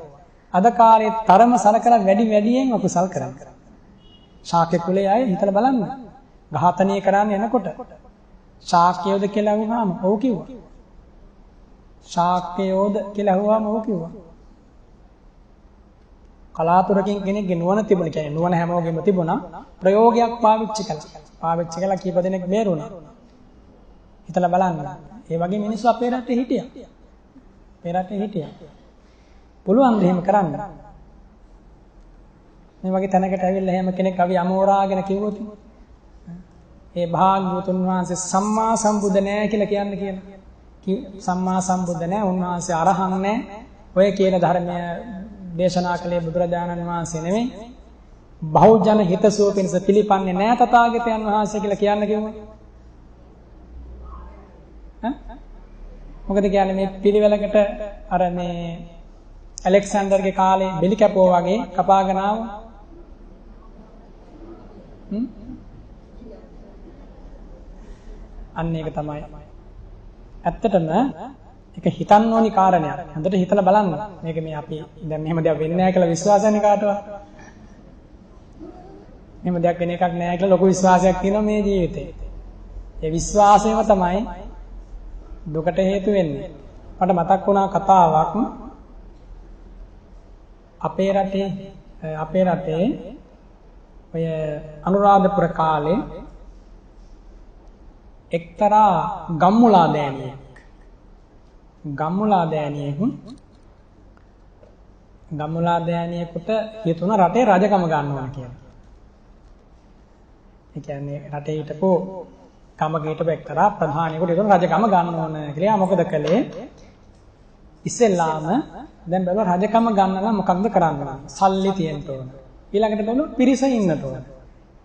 අද කාලේ තරම සලකලා වැඩියෙන් අකුසල් කරන්නේ. ශාක්‍ය කුලයේ අය හිතලා බලන්න. ඝාතනය කරන්න යනකොට ශාක්‍යයෝද කියලා අහුවාම ඔව් කිව්වා. ශාක්‍යයෝද කියලා අහුවාම ඔව් කිව්වා. කලාතුරකින් කෙනෙක්ගේ නුවණ තිබුණ කියන්නේ නුවණ හැමෝගෙම තිබුණා. ප්‍රයෝගයක් පාවිච්චි කළා කීප දෙනෙක් බේරුණා. හිතලා බලන්න. ඒ වගේ මිනිස්සු අපේ රටේ හිටියා. පුළුවන් ද එහෙම කරන්න? මේ වගේ තැනකට ඇවිල්ලා එහෙම කෙනෙක් අවි අමෝරාගෙන කිව්වොත් ඒ භාග්‍යවතුන් වහන්සේ සම්මා සම්බුද්ධ නෑ කියලා කියන්නේ. සම්මා සම්බුද්ධ නෑ, උන්වහන්සේ අරහන් නෑ. ඔය කියන ධර්මය දේශනා කළේ බුදුරජාණන් වහන්සේ නෙමෙයි. බහුජන හිතසුව පිණිස පිළිපන්නේ නෑ තථාගතයන් වහන්සේ කියලා කියන්න කිව්වා. මොකද කියන්නේ මේ පිළිවෙලකට අර මේ ඇලෙක්සැන්ඩර්ගේ කාලේ බෙලි කැපුව වගේ කපාගෙන ආවා. අන්න ඒක තමයි. ඇත්තටම ඒක හිතන්න ඕනි කාරණයක්. හොඳට හිතලා බලන්න. මේක මේ අපි දැන් මෙහෙම දෙයක් වෙන්නේ නැහැ කියලා විශ්වාසන්නේ කාටවත්. මෙහෙම දෙයක් වෙන එකක් නැහැ කියලා ලොකු විශ්වාසයක් තියෙනවා මේ ජීවිතේ. ඒ විශ්වාසයම තමයි දුකට හේතු වෙන්නේ. මට මතක් වුණා කතාවක්. අපේ රටේ ඔය අනුරාධපුර කාලේ එක්තරා ගම්මුලා දෑනියෙකුට හිතුණ රටේ රජකම ගන්න ඕන කියලා. ඒ කියන්නේ රටේ හිටපු කමක හිටපු එක්තරා ප්‍රධානියෙකුට හිතුණ රජකම ගන්න ඕන කියලා. මොකද කළේ? ඉස්සෙල්ලාම දැන් බලලා රජකම ගන්න නම් මොකක්ද කරන්න ඕන? සල්ලි තියෙන්න ඕන. ඊළඟට බලලා පිරිස ඉන්න ඕන.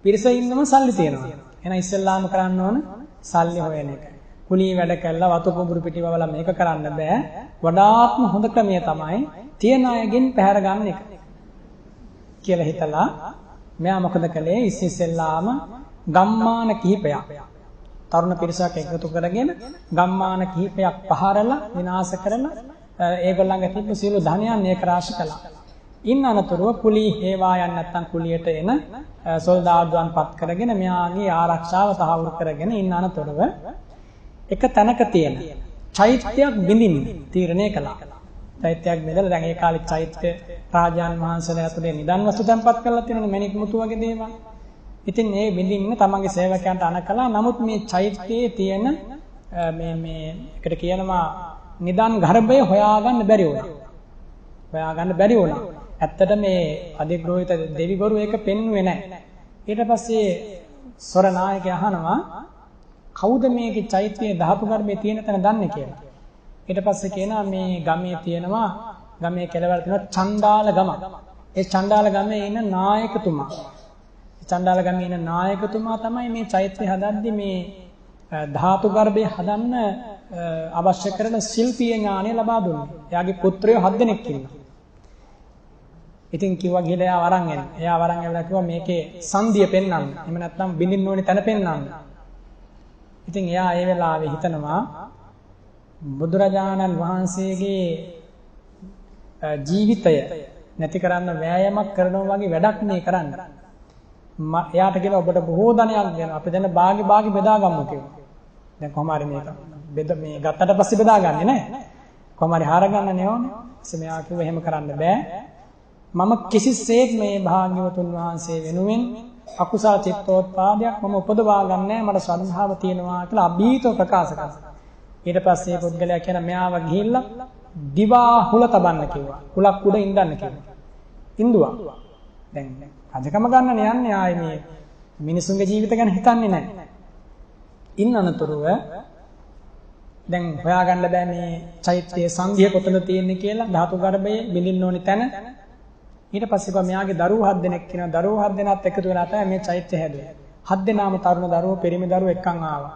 පිරිස ඉන්නම සල්ලි තියෙනවා. එහෙනම් ඉස්සෙල්ලාම කරන්න ඕන සල්ලි හොයන එක. කුලී වැඩ කළා වතු කුඹුරු පිටි වවලා මේක කරන්න බෑ. වඩාත්ම හොඳ ක්‍රමය තමයි තියන අයගෙන් පැහැර ගන්න එක. කියලා හිතලා මෙයා මොකද කළේ? ඉස්සෙල්ලාම ගම්මාන කිහිපයක් තරුණ පිරිසක් එකතු කරගෙන ගම්මාන කිහිපයක් පහරලා විනාශ කරලා ඒගොල්ලන්ගේ තිබ්බ සියලු ධනයන් ඒක රාශි කළා. ඉන්න අනතුරුව කුලී හේවායන් නැත්තම් කුලියට එන සොල්දාදුවන් පත් කරගෙන මෙයාගේ ආරක්ෂාව තහවුරු කරගෙන ඉන්න අනතුරුව එක තැනක තියෙන චෛත්‍යයක් බිඳින්න තීරණය කළා. චෛත්‍යයක් බිඳලා දැන් ඒ කාලේ චෛත්‍ය රාජාන් වහන්සේලා ඇතුලේ නිදන් වස්තු තැන්පත් කරලා තියෙනවා මණික් මුතු වගේ දේවල්. ඉතින් මේ බිඳින්න තමන්ගේ සේවකයන්ට අණ කළා. නමුත් මේ චෛත්‍යයේ තියෙන මේ එකට කියනවා නිදන් ගර්භය හොයාගන්න බැරි වුණා. ඇත්තට මේ අධිග්‍රහිත දෙවිවරු ඒක පෙන්වුවේ නැහැ. ඊට පස්සේ සොර නායකයා අහනවා කවුද මේකේ චෛත්‍යයේ ධාතු ගර්භයේ තියෙන තැන දන්නේ කියලා. ඊට පස්සේ කියනවා මේ ගමේ තියෙනවා ගමේ කෙළවර තියෙනවා චණ්ඩාල ගම. ඒ චණ්ඩාල ගමේ ඉන්න නායකතුමා. චණ්ඩාල ගමේ ඉන්න නායකතුමා තමයි මේ චෛත්‍ය හදද්දි මේ ධාතු ගර්භය හදන්න අවශ්‍ය කරන ශිල්පීය ඥානය ලබා දුන්නේ. එයාගේ පුත්‍රයෝ 7 දෙනෙක් ඉන්නවා. ඉතින් කිව්වා ගිහලා එයා වරන් එන්න. එයා වරන් ඇවිල්ලා කිව්වා මේකේ සංදිය පෙන්වන්න. එහෙම නැත්නම් බින්දින්න ඕනේ තැන පෙන්වන්න. ඉතින් එයා ඒ වෙලාවේ හිතනවා බුදුරජාණන් වහන්සේගේ ජීවිතය නැති කරන්න වෑයමක් කරනවා වගේ වැඩක් නේ කරන්න. එයාට කියලා ඔබට බොහෝ ධනයක් දෙනවා. අපි දැන් භාගි බෙදා ගමු කියලා. දැන් කොහොම හරි මේක මේ ගත්තට පස්සේ බෙදාගන්නේ නැහැ. කොහොම හරි හාර ගන්න නෙවෙයි. එසේම කිව්ව එහෙම කරන්න බෑ. මම කිසිසේත් මේ භාග්‍යවතුන් වහන්සේ වෙනුවෙන් අකුසල චිත්තෝත්පාදයක් මම උපදවා ගන්නෑ. මට ශ්‍රද්ධාව තියෙනවා කියලා අභීතව ප්‍රකාශ කළා. ඊට පස්සේ පුද්ගලයා කියන මෙයාව ගිහිල්ලා දිවා හුල තබන්න කිව්වා. හුලක් උඩ ඉඳන්න කිව්වා. ඉඳුවා. දැන් රජකම ගන්න යන්නේ ආයේ මේ මිනිසුන්ගේ ජීවිත ගැන හිතන්නේ නැහැ. ඉන්න අනතුරුව දැන් හොයාගන්න බෑ මේ චෛත්‍යයේ සංඝය කොතනද තියෙන්නේ කියලා ධාතු ගර්භයේ බිලින්න ඕනි තැන. ඊට පස්සේ කොහොම මෙයාගේ දරුවෝ 7 දෙනෙක් ඉන්නවා. දරුවෝ 7 දෙනාත් එකතු වෙලා තමයි මේ චෛත්‍ය හැදුවේ. 7 දෙනාම තරුණ දරුවෝ පිරිමි දරුවෝ එක්කන් ආවා.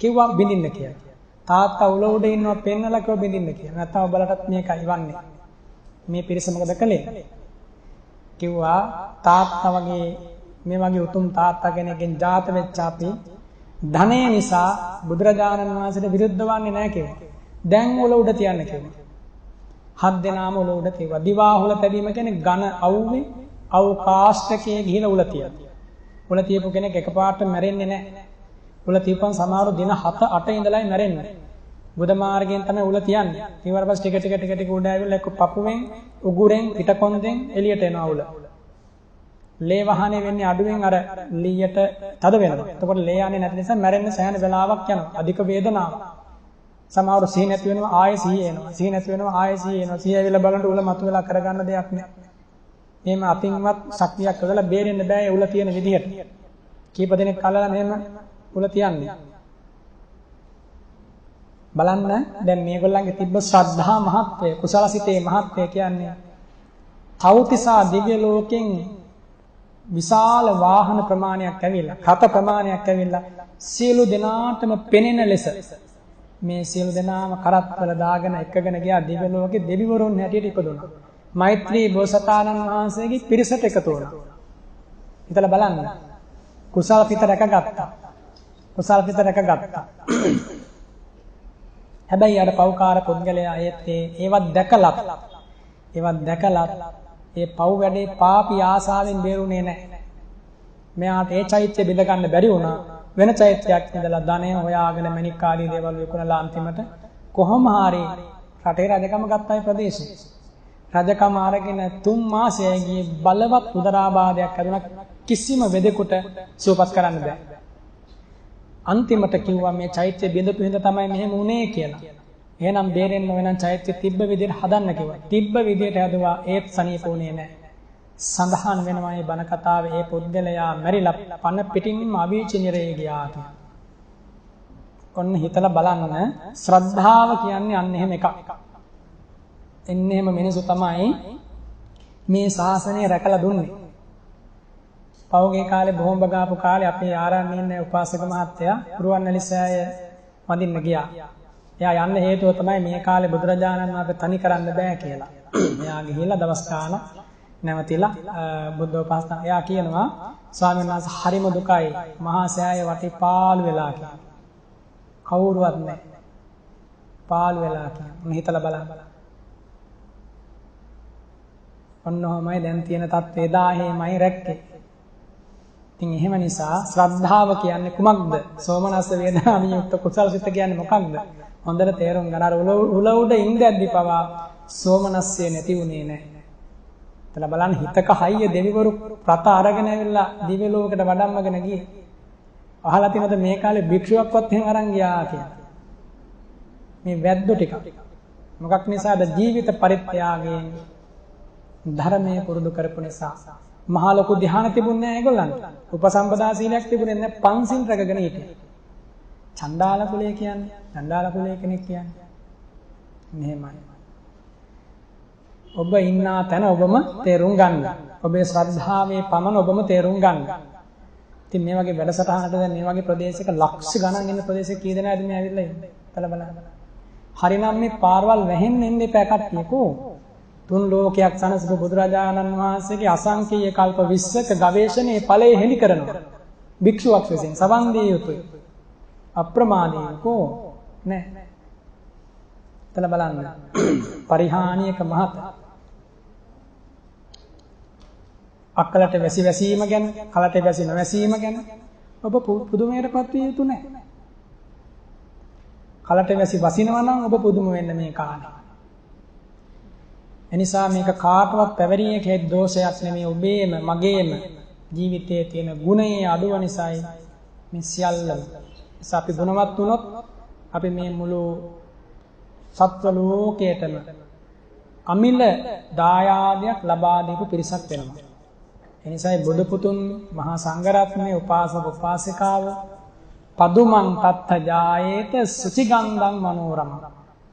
කිව්වා බිඳින්න කියලා. තාත්තා උල උඩ ඉන්නවා පෙන්නලා කිව්වා බිඳින්න කියලා. නැත්නම් ඔබලටත් මේකයි වන්නේ. මේ පිරිස මොකද කළේ? කිව්වා තාත්තා වගේ මේ වගේ උතුම් තාත්තා කෙනෙක්ගෙන් ජාත වෙච්ච අපි ධනය නිසා බුදුරජාණන් වහන්සේට විරුද්ධ වන්නේ නැහැ කියලා. දැන් උල උඩ තියන්න කිව්වා. 7 දෙනාම උල උඩ තියවා. දිවා හුල තැබීම කියන්නේ ඝන අවුවේ අවු කාෂ්ඨකයේ ගිහිලා උල තියනවා. උල තියපු කෙනෙක් එකපාරට මැරෙන්නේ නැහැ. උල තියපන් සමහර දින 7-8 ඉඳලායි මැරෙන්නේ. බුද්ධ මාර්ගයෙන් තමයි උල තියන්නේ. ඊවර පස්සේ ටික උඩ ඇවිල්ලා එක්ක පපුවෙන් උගුරෙන් පිටකොන්දෙන් එළියට එනවා උල. ලේ වහනේ වෙන්නේ අඩුවෙන් අර ලීයට තද වෙනවා. එතකොට ලේ යන්නේ නැති නිසා මැරෙන්න සෑහෙන වෙලාවක් යනවා. අධික වේදනාවක්. සමහරව සිහි නැති වෙනවා ආයෙ සිහි එනවා. සිහි නැති වෙනවා ආයෙ සිහි එනවා. සිහි ඇවිල්ලා බලනකොට උල මතුවලා කරගන්න දෙයක් නෑ. එහෙම අතින්වත් ශක්තියක් යොදලා බේරෙන්න බෑ ඒ උල තියෙන විදිහට. කීප දෙනෙක් කලලා මෙහෙම උල තියන්නේ. බලන්න දැන් මේගොල්ලන්ගේ තිබ්බ ශ්‍රද්ධා මහත්වය, කුසලසිතේ මහත්වය කියන්නේ තවතිසා දිව්‍ය ලෝකෙන් විශාල වාහන ප්‍රමාණයක් ඇවිල්ලා, කත ප්‍රමාණයක් ඇවිල්ලා සියලු දෙනාටම පෙනෙන ලෙස මේ සියලු දෙනාම කරත්වල දාගෙන එකගෙන ගියා දිව්‍ය ලෝකේ දෙවිවරුන් හැටියට ඉපදුණා. මෛත්‍රී බෝසතාණන් වහන්සේගේ පිරිසට එකතු වුණා. හිතලා බලන්න. කුසල පිට රැකගත්තා. හැබැයි අර පෞකාර පුද්ගලයා ඒවත් දැකලත් ඒ පව් වැඩේ පාපී ආසාවෙන් බේරුනේ නැහැ. මෙයාට ඒ චෛත්‍ය බිඳ ගන්න බැරි වුණා. වෙන චෛත්‍යයක් ඉඳලා ධනය හොයාගෙන මණික් කාලී දේවල් විකුණලා අන්තිමට කොහොම හරි රටේ රජකම ගත්තා ඒ ප්‍රදේශේ. රජකම අරගෙන 3 මාසයයි ගියේ බලවත් උදරාබාධයක් ඇතිවුණා. කිසිම වෙදෙකුට සුවපත් කරන්න බෑ. අන්තිමට කිව්වා මේ චෛත්‍ය බිඳපු හින්දා තමයි මෙහෙම වුනේ කියලා. එහෙනම් බේරෙන්න ඕන නම් චෛත්‍ය තිබ්බ විදිහට හදන්න කිව්වා. තිබ්බ විදිහට හදුවා ඒත් සනීප වුණේ නැහැ. සඳහන් වෙනවා මේ බණ කතාවේ ඒ පුද්ගලයා මැරිලා පන පිටින්ම අවීචිනිරේ ගියා කියලා. ඔන්න හිතලා බලන්න ශ්‍රද්ධාව කියන්නේ අන්න එහෙම එකක්. එන්නේම මිනිසු තමයි මේ ශාසනය රැකලා දුන්නේ. පෞගේ කාලේ බොහොම ගාපු කාලේ අපේ ආරණ්‍යයේ ඉන්න උපාසක මහත්තයා රුවන්වැලිසෑය වඳින්න ගියා. එයා යන්න හේතුව තමයි මේ කාලේ බුදුරජාණන් වහන්සේ තනි කරන්න බෑ කියලා. එයා ගිහිල්ලා දවස් ගානක් නැවතිලා බුද්ධෝපාසන එයා කියනවා ස්වාමීන් වහන්සේ හරිම දුකයි මහා සෑය වටේ පාළු වෙලා කියලා. කවුරුවත් නැහැ. පාළු වෙලා කියලා. මම හිතලා බලන්න. ඔන්නෝමයි දැන් තියෙන තත්ත්වය එදා එහෙමයි රැක්කේ. ඉතින් එහෙම නිසා ශ්‍රද්ධාව කියන්නේ කුමක්ද? සෝමනස්ස වේදනාමිය යුක්ත කුසල සිත කියන්නේ මොකක්ද? හොඳට තේරුම් ගන්න. අර උල උඩ ඉඳද්දි පවා සෝමනස්සේ නැති වුණේ නැහැ. එතන බලන්න හිතක හයිය දෙවිවරු ප්‍රත අරගෙන ඇවිල්ලා දිව්‍ය ලෝකයට වඩම්මගෙන ගියේ. අහලා තියෙනවද මේ කාලේ භික්ෂුවක්වත් එහෙම අරන් ගියා කියලා? මේ වැද්දෝ ටික. මොකක් නිසාද? ජීවිත පරිත්‍යාගයෙන් ධර්මයේ පුරුදු කරපු නිසා. මහා ලොකු ධ්‍යාන තිබුණේ නැහැ ඒගොල්ලන්ට. උපසම්පදා සීලයක් තිබුණේ නැහැ. පන්සිල් රැකගෙන හිටියේ. චණ්ඩාල කුලය කියන්නේ. චණ්ඩාල කුලය කෙනෙක් කියන්නේ. මෙහෙමයි. ඔබ ඉන්නා තැන ඔබම තේරුම් ගන්න. ඔබේ ශ්‍රද්ධාවේ පමණ ඔබම තේරුම් ගන්න. ඉතින් මේ වගේ වැඩසටහනකට දැන් මේ වගේ ප්‍රදේශයක ලක්ෂ ගණන් ඉන්න ප්‍රදේශයක කී දෙනාද මේ ඇවිල්ලා ඉන්නේ? බලන්න. හරිනම් මේ පාරවල් වැහෙන්න එන්නේ පෑ කට්ටියකෝ. තුන් ලෝකයක් සනසපු බුදුරජාණන් වහන්සේගේ අසංකේය කල්ප 20ක ගවේෂණයේ ඵලයේ හෙළි කරනවා. භික්ෂුවක් විසින් සවන් දිය යුතුයි. අප්‍රමාදීකෝ නෑ. එතන බලන්න. පරිහානියක මහත. අක්කලට වැසීම ගැන, කලට වැසි නොවැසීම ගැන ඔබ පුදුමයටපත් විය යුතු නෑ. කලට වැසි වසිනවා නම් ඔබ පුදුම වෙන්න මේ කාලේ. එනිසා මේක කාටවත් පැවරිය කෙත් දෝෂයක් නෙමෙයි ඔබේම මගේම ජීවිතයේ තියෙන ගුණයේ අඩුව නිසායි මේ සියල්ලම. නිසා අපි ගුණවත් වුණොත් අපි මේ මුළු සත්ව ලෝකයටම අමිල දායාදයක් ලබා දීපු පිරිසක් වෙනවා. එනිසායි බුදු පුතුන් මහා සංඝරත්නයේ උපාසක උපාසිකාව පදුමන් තත්ත ජායේත සුචිගන්ධං මනෝරම.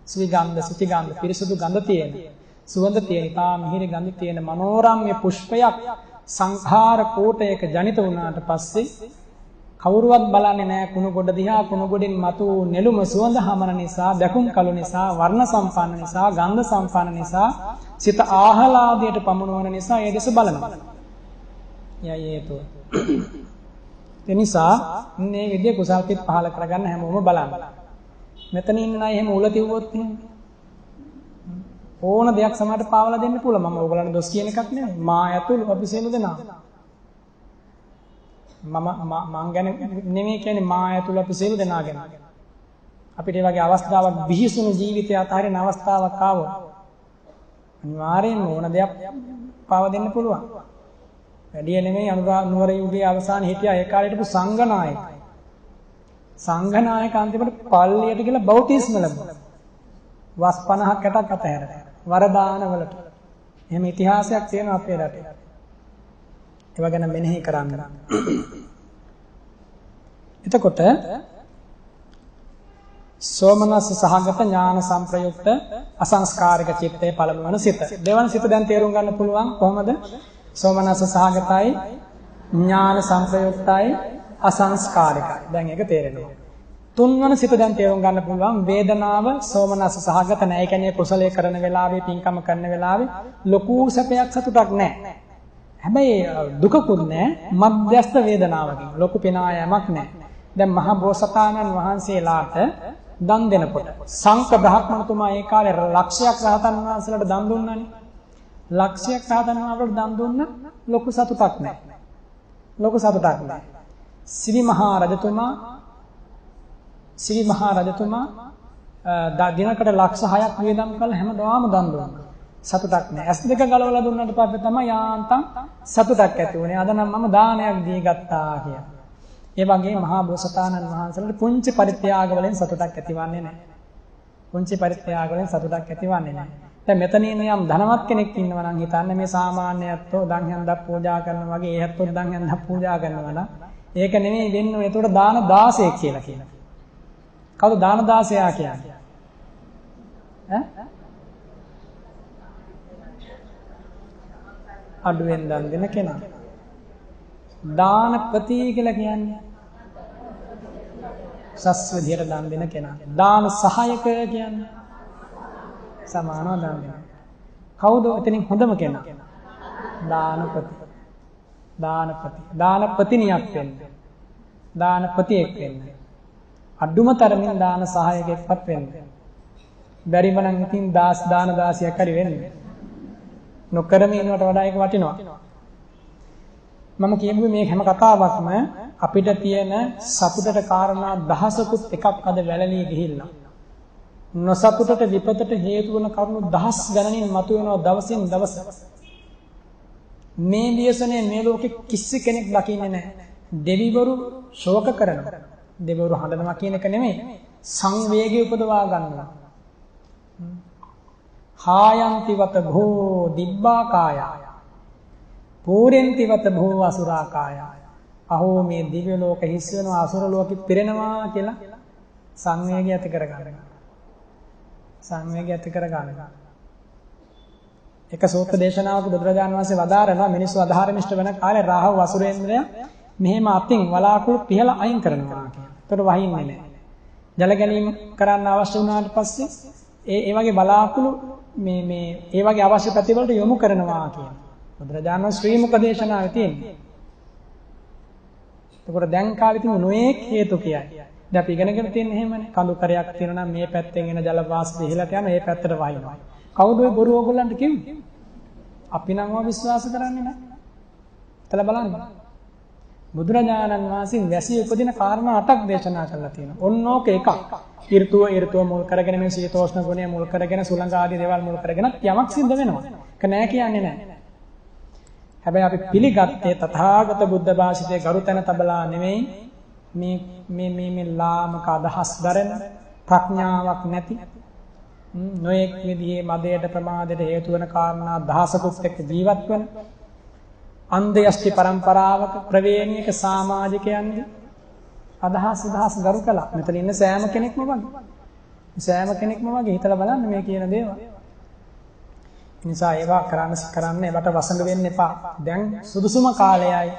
සුචිගන්ධ පිරිසුදු ගඳ තියෙන සුවඳ තියෙන තා මිහිරි ගඳ තියෙන මනෝරම්‍ය පුෂ්පයක් සංඛාර කෝටයක ජනිත වුණාට පස්සේ කවුරුවත් බලන්නේ නැහැ කුණු ගොඩ දිහා කුණු ගොඩින් මතු නෙළුම සුවඳ හමන නිසා දකුම් කළු නිසා වර්ණ සම්පන්න නිසා ගන්ධ සම්පන්න නිසා සිත ආහලාදයට පමුණවන නිසා ඒ දෙස බලනවා. යයි හේතුව. ඒ නිසා මේ විදිය කුසල් පිට පහල කරගන්න හැමෝම බලන්න. මෙතන ඉන්න අය එහෙම උල තිව්වොත් එහෙම ඕන දෙයක් සමහරට පාවලා දෙන්න පුළුවන්. මම ඕගලන්ට දොස් කියන එකක් නෙමෙයි. මා ඇතුළු අපි සියලු දෙනා. මම ගැන නෙමෙයි කියන්නේ මා ඇතුළු අපි සියලු දෙනා ගැන. අපිට මේ වගේ අවස්ථාවක් බිහිසුණු ජීවිතය අතරින් අවස්ථාවක් ආවොත් අනිවාර්යයෙන්ම ඕන දෙයක් පාවා දෙන්න පුළුවන්. වැඩි නෙමෙයි අනුරාධ නුවර යුගයේ අවසානයේ හිටියා ඒ කාලේ හිටපු සංඝනායක. සංඝනායක අන්තිමට පල්ලියට ගිහලා බෞතිස්ම ලැබුවා. වස් 50ක් 60ක් අතහැර. වරදාන වලට. එහෙම ඉතිහාසයක් තියෙනවා අපේ රටේ. ඒව ගැන මෙනෙහි කරන්න. එතකොට සෝමනස්ස සහගත ඥාන සංප්‍රයුක්ත අසංස්කාරික චිත්තේ පළමු වෙන සිත. දෙවන සිත දැන් තේරුම් ගන්න පුළුවන් කොහොමද? සෝමනස්ස සහගතයි ඥාන සංප්‍රයුක්තයි අසංස්කාරිකයි. දැන් ඒක තේරෙනවා. තුන්වන සිත දැන් තේරුම් ගන්න පුළුවන් වේදනාව සෝමනස්ස සහගත නැහැ. ඒ කියන්නේ කුසලයේ කරන වෙලාවේ පින්කම කරන වෙලාවේ ලොකු සැපයක් සතුටක් නැහැ. හැබැයි දුකකුත් නැහැ. මධ්‍යස්ථ වේදනාවකින් ලොකු පිනායමක් නැහැ. දැන් මහා බෝසතාණන් වහන්සේලාට දන් දෙනකොට සංඝ බ්‍රහ්මණතුමා ඒ කාලේ ලක්ෂයක් රහතන් වහන්සේලාට දන් දුන්නානේ. ලක්ෂයක් රහතන් වහන්සේලාට දන් දුන්න ලොකු සතුටක් නැහැ. ලොකු සතුටක් නැහැ. සිරි මහා රජතුමා දිනකට ලක්ෂ 6ක් වේදම් කළ හැමදාම දන් දුන්නා. සතුටක් නැහැ. S2 ගලවලා දුන්නාට පස්සේ තමයි යාන්තම් සතුටක් ඇති වුණේ. අද නම් මම දානයක් දී ගත්තා කියලා. ඒ වගේ මහා බෝසතාණන් වහන්සේලාට පුංචි පරිත්‍යාග වලින් සතුටක් ඇතිවන්නේ නැහැ. පුංචි පරිත්‍යාග වලින් සතුටක් ඇතිවන්නේ නැහැ. දැන් මෙතන ඉන්න යම් ධනවත් කෙනෙක් ඉන්නවා නම් හිතන්න මේ සාමාන්‍යයත්ෝ දන් හැන්දක් පූජා කරනවා වගේ ඒ හැත්තෝ දන් හැන්දක් පූජා කරනවා නම් ඒක නෙමෙයි වෙන්නේ. ඒකට දාන 16 කියලා කියනවා. කවුද දාන 16 කියන්නේ? අඩුවෙන් දන් දෙන කෙනා. දානපති කියලා කියන්නේ සස් විදියට දන් දෙන කෙනා. දාන සහායක කියන්නේ සමානව දන් දෙන. කවුද එතනින් හොඳම කෙනා? දානපති. දානපතිනියක් වෙන්න. දානපතියෙක් වෙන්න. අඩුම තරමින් දාන සහායකයෙක්වත් වෙන්න. බැරිම නම් ඉතින් දාන දාසියක් හරි වෙන්න. නොකරම ඉන්නවට වඩා ඒක වටිනවා. මම කියමුවේ මේ හැම කතාවක්ම අපිට තියෙන සතුටට කාරණා දහසකුත් එකක් අද වැළලී ගිහිල්ලා. නොසතුටට විපතට හේතු වන කරුණු දහස් ගණනින් මතුවෙනවා දවසින් දවස. මේ ව්‍යසනයේ මේ ලෝකෙ කිසි කෙනෙක් දකින්නේ නැහැ. දෙවිවරු ශෝක කරනවා. දෙවිවරු හඬනවා කියන එක නෙමෙයි. සංවේගය උපදවා ගන්නවා. හායන්තිවත භෝ දිබ්බා කාය පූරෙන්තිවත භෝ අසුරා කාය. අහෝ මේ දිව්‍ය ලෝක හිස් වෙනවා අසුර ලෝකෙ පිරෙනවා කියලා සංවේගය ඇති කර ගන්නවා. සංවේගය ඇති කර ගන්නවා. එක සූත්‍ර දේශනාවක බුදුරජාණන් වහන්සේ වදාරනවා මිනිස්සු අධාරමිෂ්ඨ වෙන කාලේ රාහව වසුරේන්ද්‍රය මෙහෙම අතින් වලාකුළු පිහලා අයින් කරනවා කියලා. ඒතර වහින්නේ නැහැ. ජල ගැනීම කරන්න අවශ්‍ය වුණාට පස්සේ ඒ වගේ බලාකුළු මේ ඒ වගේ අවශ්‍ය ප්‍රතිවලට යොමු කරනවා කියන බුදුරජාණන් වහන්සේ ශ්‍රී මුඛ දේශනාවේ තියෙනවා. ඒකට දැන් කාලේ තියෙන නොඑක් හේතු කියයි. දැන් අපි ඉගෙනගෙන තියෙන්නේ එහෙමනේ. කඳු කරයක් තියෙනවා නම් මේ පැත්තෙන් එන ජල වාෂ්ප ඉහළට යන මේ පැත්තට වහිනවා. කවුද ඔය බොරු ඕගොල්ලන්ට කිව්වේ? අපි නම් ඒවා විශ්වාස කරන්නේ නැහැ. එතල බලන්න. බුදුරජාණන් වහන්සේ වැසිය උපදින කාරණා 8ක් දේශනා කරලා තියෙනවා. ඔන්නෝක එකක්. ඍතුව මුල් කරගෙන මේ සීතෝෂ්ණ ගුණය මුල් කරගෙන සුළඟ ආදී දේවල් මුල් කරගෙන යමක් සිද්ධ වෙනවා. ඒක නෑ කියන්නේ නෑ. හැබැයි අපි පිළිගත්තේ තථාගත බුද්ධ භාෂිතයේ ගරුතන තබලා නෙමෙයි මේ ලාමක අදහස් දරන ප්‍රඥාවක් නැති නොඑක් විදිහේ මදයට ප්‍රමාදයට හේතු වෙන කාරණා දහසකුත් එක්ක ජීවත් වෙන අන්ධයස්ති පරම්පරාවක ප්‍රවේණියක සමාජිකයන්ගේ අදහස් ගරු කළා. මෙතන ඉන්න සෑම කෙනෙක්ම වගේ හිතලා බලන්න මේ කියන දේවල්. නිසා ඒවා කරන්න ඒවට වසඟ වෙන්න එපා. දැන් සුදුසුම කාලයයි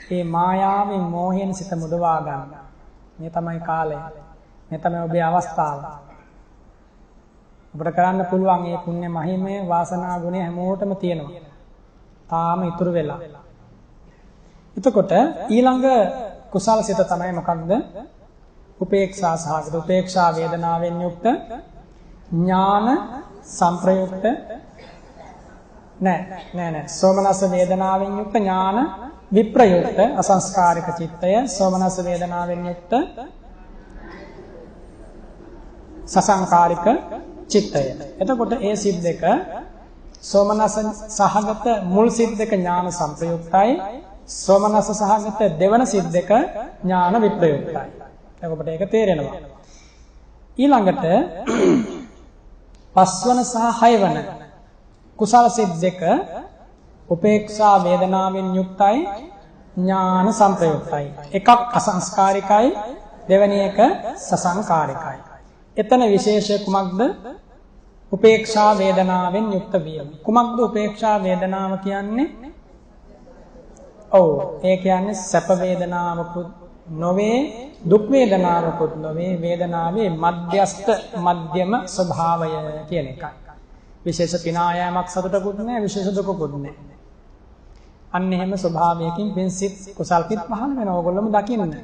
මේ මායාවෙන් මෝහයෙන් සිත මුදවා ගන්න. මේ තමයි කාලය. මේ තමයි ඔබේ අවස්ථාව. ඔබට කරන්න පුළුවන් මේ පුණ්‍ය මහිමය වාසනා ගුණය හැමෝටම තියෙනවා. තාම ඉතුරු වෙලා. එතකොට ඊළඟ කුසල සිත තමයි මොකක්ද? උපේක්ෂා සහගත. උපේක්ෂා වේදනාවෙන් යුක්ත ඥාන සංප්‍රයුක්ත නෑ. සෝමනස්ස වේදනාවෙන් යුක්ත ඥාන විප්‍රයුක්ත අසංස්කාරික චිත්තය. සෝමනස්ස වේදනාවෙන් යුක්ත සසංකාරික චිත්තය. එතකොට ඒ සිත් දෙක සෝමනස්ස සහගත මුල් සිත් දෙක ඥාන සංප්‍රයුක්තයි. සෝමනස්ස සහගත දෙවන සිත් දෙක ඥාන විප්‍රයුක්තයි. එතකොට ඒක තේරෙනවා. ඊළඟට පස්වන සහ හයවන කුසල සිත් දෙක උපේක්ෂා වේදනාවෙන් යුක්තයි ඥාන සංප්‍රයුක්තයි. එකක් අසංස්කාරිකයි දෙවෙනි එක සසංකාරිකයි. එතන විශේෂය කුමක්ද? උපේක්ෂා වේදනාවෙන් යුක්ත වීම. කුමක්ද උපේක්ෂා වේදනාව කියන්නේ? ඒ කියන්නේ සැප වේදනාවකුත් නොවේ දුක් වේදනාවකුත් නොවේ වේදනාවේ මධ්‍යස්ථ මධ්‍යම ස්වභාවය කියන එකයි. විශේෂ පිනායමක් සතුටකුත් නැහැ විශේෂ දුකකුත් නැහැ. අන්න එහෙම ස්වභාවයකින් පින්සිත කුසල්පිට පහළ වෙනවා. ඕගොල්ලෝම දකින්න.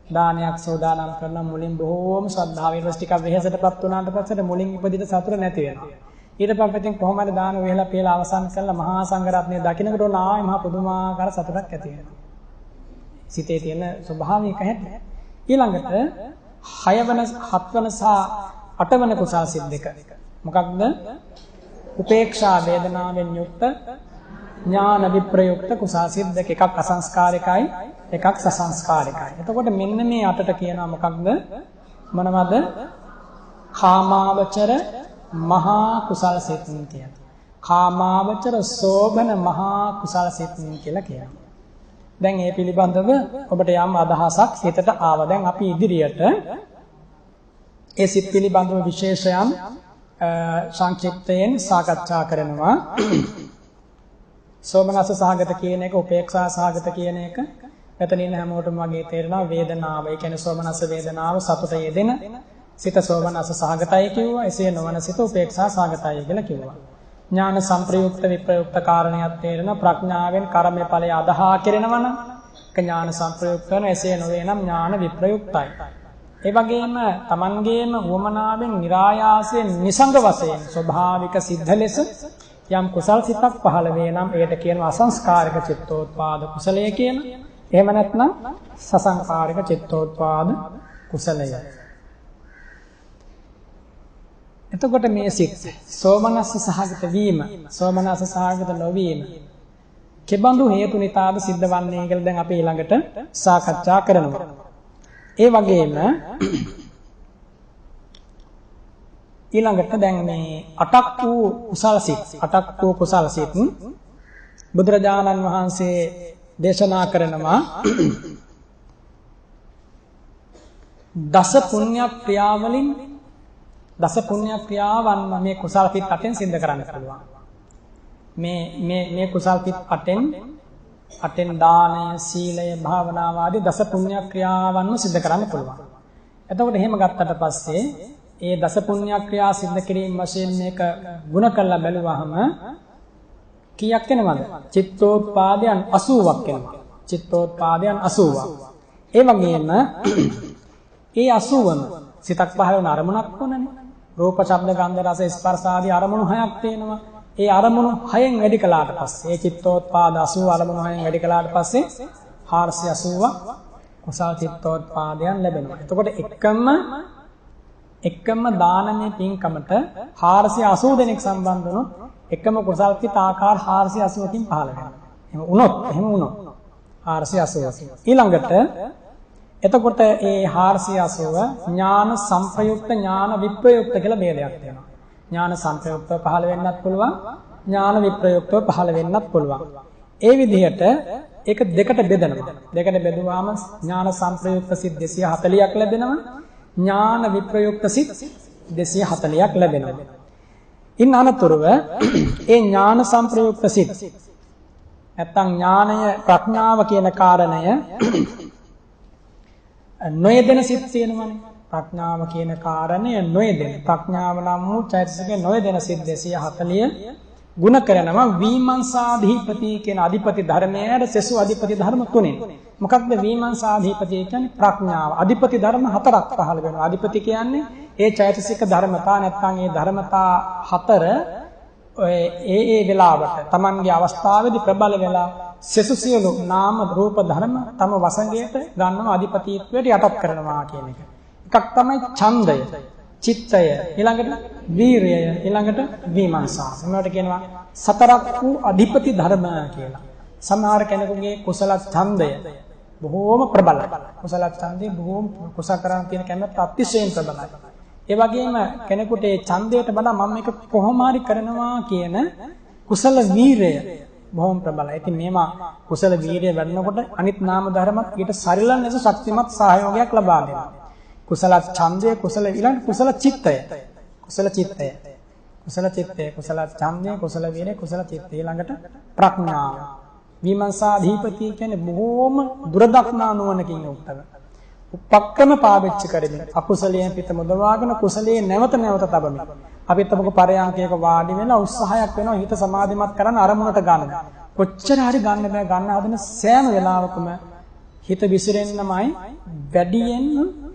දානයක් සෝදානම් කරන මුලින් බොහෝම ශ්‍රද්ධාවෙන් ටිකක් වෙහෙසටපත් වුණාට පස්සේ මුලින් ඉපදිත සතුට නැති වෙනවා. ඊට පස්සේ කොහොමද දාන වේලා පේලා අවසන් කරලා මහා සංඝරත්නය දකින්නකොට ඕන ආයෙ මහා පුදුමාකාර සතුටක් ඇති වෙනවා. සිතේ තියෙන ස්වභාවික හැටි. ඊළඟට 6 වන 7 වන සහ 8 වන කුසල් සිත් දෙක. මොකක්ද? උපේක්ෂා වේදනාවෙන් යුක්ත ඥාන විප්‍රයුක්ත කුසල් සිත් දෙක. එකක් අසංස්කාරිකයි එකක් සසංස්කාරිකයි. එතකොට මෙන්න මේ 8ට කියනවා මොකක්ද? මොනවද? කාමාවචර මහා කුසල සිත් කියලා. කාමාවචර සෝභන මහා කුසල සිත් කියලා කියනවා. දැන් මේ පිළිබඳව ඔබට යම් අදහසක් හිතට ආවා. දැන් අපි ඉදිරියට ඒ සිත් පිළිබඳව විශේෂයන් සංක්ෂිප්තයෙන් සාකච්ඡා කරනවා. සෝමනස්ස සහගත කියන එක උපේක්ෂා සහගත කියන එක මෙතන ඉන්න හැමෝටම වගේ තේරෙනවා වේදනාව. ඒ කියන්නේ සෝමනස්ස වේදනාව සතුට යෙදෙන සිත සෝමනස්ස සහගතයි කිව්වා. එසේ නොවන සිත උපේක්ෂා සහගතයි කියලා කිව්වා. ඥාන සංප්‍රයුක්ත විප්‍රයුක්ත කාරණයක් තේරෙන ප්‍රඥාවෙන් කර්මයේ ඵලය අදහා කෙරෙනවනම් ඒක ඥාන සංප්‍රයුක්ත වෙන. එසේ නොවේ නම් ඥාන විප්‍රයුක්තයි. ඒ වගේම Tamanගේම වමනාවෙන් નિરાයාසයෙන් නිසංග වශයෙන් ස්වභාවික සිද්ධ ලෙස යම් කුසල් සිතක් පහළ වේ නම් ඒකට කියනවා අසංස්කාරික චිත්තෝත්පාද කුසලය කියලා. එහෙම නැත්නම් සසංකාරික චිත්තෝත්පාද කුසලය. එතකොට මේ සිත් සෝමනස්ස සහගත වීම, සෝමනස්ස සහගත නොවීම කෙබඳු හේතු නිතාද සිද්ධ වන්නේ කියලා දැන් අපි ඊළඟට සාකච්ඡා කරනවා. ඒ වගේම ඊළඟට දැන් මේ 8ක් වූ කුසල් සිත් බුදුරජාණන් වහන්සේ දේශනා කරනවා දස පුණ්‍ය ක්‍රියාවලින් දස පුණ්‍ය ක්‍රියාවන් මේ කුසල් සිත් 8න් සිද්ධ කරන්න පුළුවන්. මේ කුසල් සිත් 8න් දානය, සීලය, භාවනාව ආදී දස පුණ්‍ය ක්‍රියාවන්ම සිද්ධ කරන්න පුළුවන්. එතකොට එහෙම ගත්තට පස්සේ ඒ දස පුණ්‍ය ක්‍රියා සිද්ධ කිරීම වශයෙන් මේක ගුණ කරලා බැලුවහම කීයක් එනවද? චිත්තෝත්පාදයන් 80ක් එනවා. චිත්තෝත්පාදයන් 80ක්. ඒ වගේම ඒ 80ම සිතක් පහළ වෙන අරමුණක් වුණනේ. රූප, ශබ්ද, ගන්ධ, රස, ස්පර්ශ ආදී අරමුණු 6ක් තියෙනවා. ඒ අරමුණු 6න් වැඩි කළාට පස්සේ ඒ චිත්තෝත්පාද 80 අරමුණු 6න් වැඩි කළාට පස්සේ 480ක් කුසල් චිත්තෝත්පාදයන් ලැබෙනවා. එතකොට එකම දානමය පින්කමට 480 දෙනෙක් සම්බන්ධ වුණොත් එකම කුසල් සිත ආකාර 480කින් පහළ වෙනවා. එහෙම වුණොත් 480. ඊළඟට එතකොට ඒ 480 ඥාන සංප්‍රයුක්ත ඥාන විප්‍රයුක්ත කියලා ભેදයක් තියෙනවා. ඥාන සංප්‍රයුක්තව පහළ වෙන්නත් පුළුවන්, ඥාන විප්‍රයුක්තව පහළ වෙන්නත් පුළුවන්. ඒ විදිහට ඒක දෙකට බෙදනවා. දෙකට බෙදුවාම ඥාන සංප්‍රයුක්ත සිත් 240ක් ලැබෙනවා. ඥාන විප්‍රයුක්ත සිත් 240ක් ලැබෙනවා. ඉන් අනතුරුව ඒ ඥාන සංප්‍රයුක්ත සිත් නැත්තම් ඥානය ප්‍රඥාව කියන කාරණය නොයදෙන සිත් තියෙනවනේ. ප්‍රඥාව කියන කාරණය නොයදෙන. ප්‍රඥාව නම් වූ චෛතසිකේ නොයදෙන සිත් 240 ගුණ කරනවා විමංශාධිපති කියන අධිපති ධර්මයේ සෙසු අධිපති ධර්ම තුනෙන්. මොකක්ද විමංශාධිපති කියන්නේ? ප්‍රඥාව. අධිපති ධර්ම 4ක් පහළ වෙනවා. අධිපති කියන්නේ ඒ චෛතසික ධර්මතා නැත්නම් ඒ ධර්මතා 4 ඒ වෙලාවට Tamanගේ අවස්ථාවේදී ප්‍රබල වෙලා සෙසු සියලු නාම රූප ධර්ම තම වසඟයට ගන්නව අධිපතිත්වයට යටත් කරනවා කියන එක. එකක් තමයි ඡන්දය, චිත්තය, ඊළඟට වීරය, ඊළඟට විමර්ශා. මේවට කියනවා 4ක් වූ අධිපති ධර්ම කියලා. සමහර කෙනෙකුගේ කුසල ඡන්දය බොහෝම ප්‍රබලයි. කුසල ඡන්දේ බොහෝම කුසල කරන් තියෙන කැමැත්ත අතිශයින් ප්‍රබලයි. ඒ වගේම කෙනෙකුට ඒ ඡන්දයට වඩා මම මේක කොහොම හරි කරනවා කියන කුසල වීරය බොහොම ප්‍රබලයි. ඉතින් මේවා කුසල වීරය වැඩනකොට අනිත් නාම ධර්මත් ඊට සරිලන ලෙස ශක්තිමත් සහයෝගයක් ලබා දෙනවා. කුසල ඡන්දය, කුසල ඊළඟ කුසල චිත්තය. කුසල චිත්තය. කුසල චිත්තය, කුසල ඡන්දය, කුසල වීරය, කුසල චිත්තය ඊළඟට ප්‍රඥාව. විමර්ශාධිපති කියන්නේ බොහොම දුරදක්නා නුවණකින් යුක්තව. උපක්‍රම පාවිච්චි කරමින් අකුසලයෙන් පිට මුදවාගෙන කුසලයේ නැවත නැවත තබමින් අපිත් අපක පරයන්කයක වාඩි වෙලා උත්සාහයක් වෙනවා හිත සමාධිමත් කරන්න අරමුණට ගන්න. කොච්චර හරි ගන්න බෑ, ගන්න හදන සෑම වෙලාවකම හිත විසිරෙන්නමයි වැඩියෙන්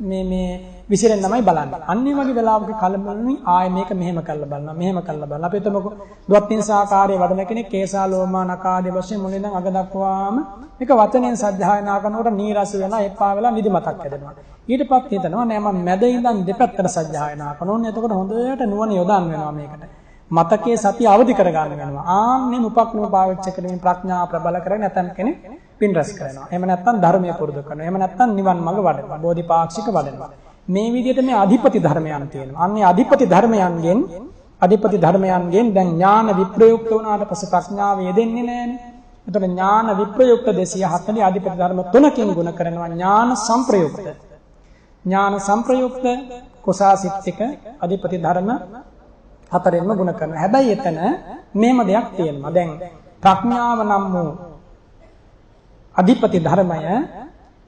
මේ විසිරෙන්නමයි බලන්නේ. අන්නේ වගේ වෙලාවක කලබලුනි ආයේ මේක මෙහෙම කරලා බලනවා. අපි හිතමුකෝ ද්වත්තිංසාකාරයේ වඩන කෙනෙක් කේසා ලෝමා නකාදී වශයෙන් මුලින් ඉඳන් අග දක්වාම මේක වචනෙන් සජ්ජායනා කරනකොට නීරස වෙනවා, එපා වෙලා නිදිමතක් හැදෙනවා. ඊටපත් හිතනවා නෑ මම මැද ඉඳන් දෙපැත්තට සජ්ජායනා කරනවා. එතකොට හොඳට නුවණ යොදන් වෙනවා මේකට. මතකයේ සතිය අවදි කර ගන්න වෙනවා. ආන්නේ උපක්‍රම පාවිච්චි කරමින් ප්‍රඥා ප්‍රබල කරගෙන නැතන් කෙනෙක් පින් රැස් කරනවා. එහෙම නැත්නම් ධර්මයේ පුරුදු කරනවා. එහෙම නැත්නම් නිවන් මඟ වඩනවා. බෝධිපාක්ෂික වඩනවා. මේ විදිහට මේ අධිපති ධර්මයන් තියෙනවා. අන්නේ අධිපති ධර්මයන්ගෙන් දැන් ඥාන විප්‍රයුක්ත වුණාට පස්සේ ප්‍රඥාව යෙදෙන්නේ නැහැනේ. එතකොට ඥාන විප්‍රයුක්ත 240 අධිපති ධර්ම 3කින් ගුණ කරනවා. ඥාන සංප්‍රයුක්ත කුසාසිතික අධිපති ධර්ම 4ෙන්ම ගුණ කරනවා. හැබැයි එතන මේම දෙයක් තියෙනවා. දැන් ප්‍රඥාව නම් වූ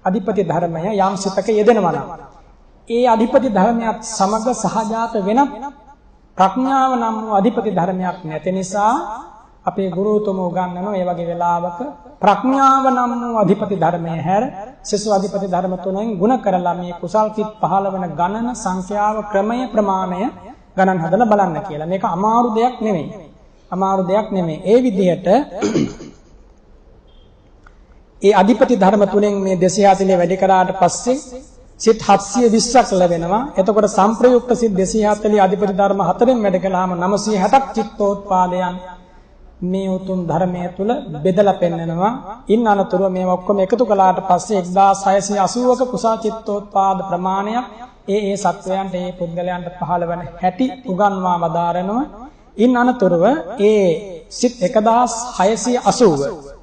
අධිපති ධර්මය යම් සිතක යෙදෙනවා නම් ඒ අධිපති ධර්මයක් සමග සහජාත වෙනත් ප්‍රඥාව නම් වූ අධිපති ධර්මයක් නැති නිසා අපේ ගුරුතුමෝ උගන්වනවා මේ වගේ වෙලාවක ප්‍රඥාව නම් වූ අධිපති ධර්මයේ හැර සසු අධිපති ධර්ම තුනෙන් ගුණ කරලා මේ කුසල් සිත් 15 වන ගණන සංඛ්‍යාව ක්‍රමය ප්‍රමාණය ගණන් හදලා බලන්න කියලා. මේක අමාරු දෙයක් නෙමෙයි. ඒ විදිහට ඒ අධිපති ධර්ම තුනෙන් මේ 240 වැඩි කරාට පස්සේ සිත් 720ක් ලැබෙනවා. එතකොට සංප්‍රයුක්ත සිත් 240 අධිපති ධර්ම 4ෙන් වැඩ කළාම 960ක් චිත්තෝත්පාදයන් මේ උතුම් ධර්මයේ තුල බෙදලා පෙන්නනවා. ඉන් අනතුරුව මේ ඔක්කොම එකතු කළාට පස්සේ 1680ක කුසල චිත්තෝත්පාද ප්‍රමාණයක් ඒ සත්වයන්ට ඒ පුද්ගලයන්ට පහළ වෙන හැටි උගන්වා වදාරනවා. ඉන් අනතුරුව ඒ සිත් 1680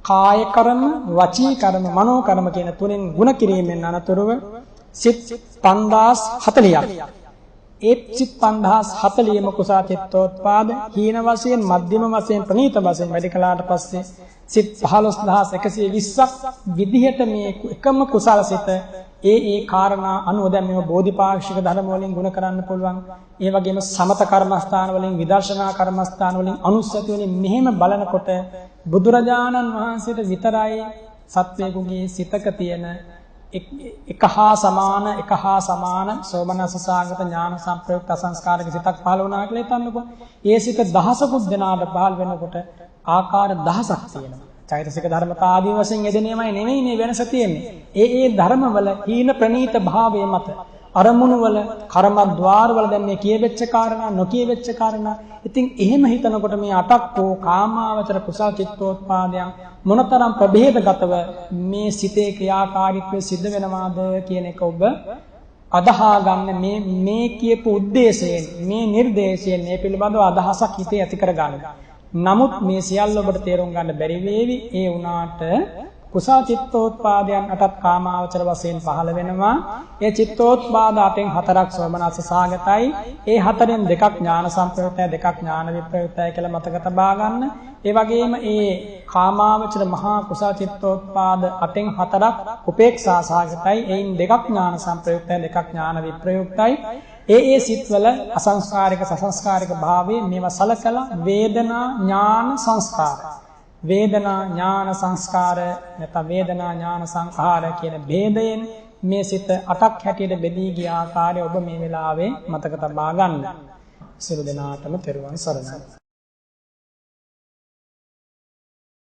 කාය කර්ම, වචී කර්ම, මනෝ කර්ම කියන තුනෙන් ගුණ කිරීමෙන් අනතුරුව සිත් 5040ක්. ඒ සිත් 5040ම කුසල චිත්තෝත්පාද හීන වශයෙන්, මධ්‍යම වශයෙන්, ප්‍රණීත වශයෙන් වැඩි කළාට පස්සේ සිත් 15120ක් විදිහට මේ එකම කුසල සිත ඒ කාරණා අනුව දැන් මේව බෝධිපාක්ෂික ධර්ම වලින් ගුණ කරන්න පුළුවන්. ඒ වගේම සමත කර්මස්ථාන වලින්, විදර්ශනා කර්මස්ථාන වලින්, අනුස්සති වලින් මෙහෙම බලනකොට බුදුරජාණන් වහන්සේට විතරයි සත්වයෙකුගේ සිතක තියෙන එක හා සමාන සෝමනස්ස සාගත ඥාන සංප්‍රයුක්ත අසංස්කාරක සිතක් පහළ වුණා කියලා හිතන්නකෝ. ඒ සිත දහසකුත් දෙනාට පහළ වෙනකොට ආකාර දහසක් තියෙනවා. චෛතසික ධර්මතා ආදී වශයෙන් යෙදෙනේමයි නෙමෙයි මේ වෙනස තියෙන්නේ. ඒ ධර්මවල හීන ප්‍රනීත භාවයේ මත අරමුණු වල කර්මද්වාර වල දැන් මේ කියවෙච්ච කාරණා නොකියවෙච්ච කාරණා. ඉතින් එහෙම හිතනකොට මේ අටක් වූ කාමාවචර කුසල චිත්තෝත්පාදයන් මොනතරම් ප්‍රභේදගතව මේ සිතේ ක්‍රියාකාරීත්වය සිද්ධ වෙනවාද කියන එක ඔබ අදහා ගන්න මේ කියපු උද්දේශයෙන්, මේ නිර්දේශයෙන් මේ පිළිබඳව අදහසක් හිතේ ඇති කර ගන්න. නමුත් මේ සියල්ල ඔබට තේරුම් ගන්න බැරි වේවි. ඒ වුණාට කුසල චිත්තෝත්පාදයන් අටක් කාමාවචර වශයෙන් පහළ වෙනවා. ඒ චිත්තෝත්පාද අටෙන් හතරක් සෝමනස්ස සාගතයි. ඒ හතරෙන් දෙකක් ඥාන සංප්‍රයුක්තයි, දෙකක් ඥාන විප්‍රයුක්තයි කියලා මතක තබා ගන්න. ඒ වගේම ඒ කාමාවචර මහා කුසල චිත්තෝත්පාද අටෙන් හතරක් උපේක්ෂා සාගතයි. එයින් දෙකක් ඥාන සංප්‍රයුක්තයි, දෙකක් ඥාන විප්‍රයුක්තයි. ඒ සිත්වල අසංස්කාරික සසංස්කාරික භාවයේ මේවා සලකලා වේදනා ඥාන සංස්කාර, වේදනා ඥාන සංස්කාර නැත්නම් වේදනා ඥාන සංඛාර කියන ભેදයෙන් මේ සිත අටක් හැටියට බෙදී ගිය ආකාරය ඔබ මේ වෙලාවේ මතක තබා ගන්න. සියලු දෙනාටම තෙරුවන් සරණයි.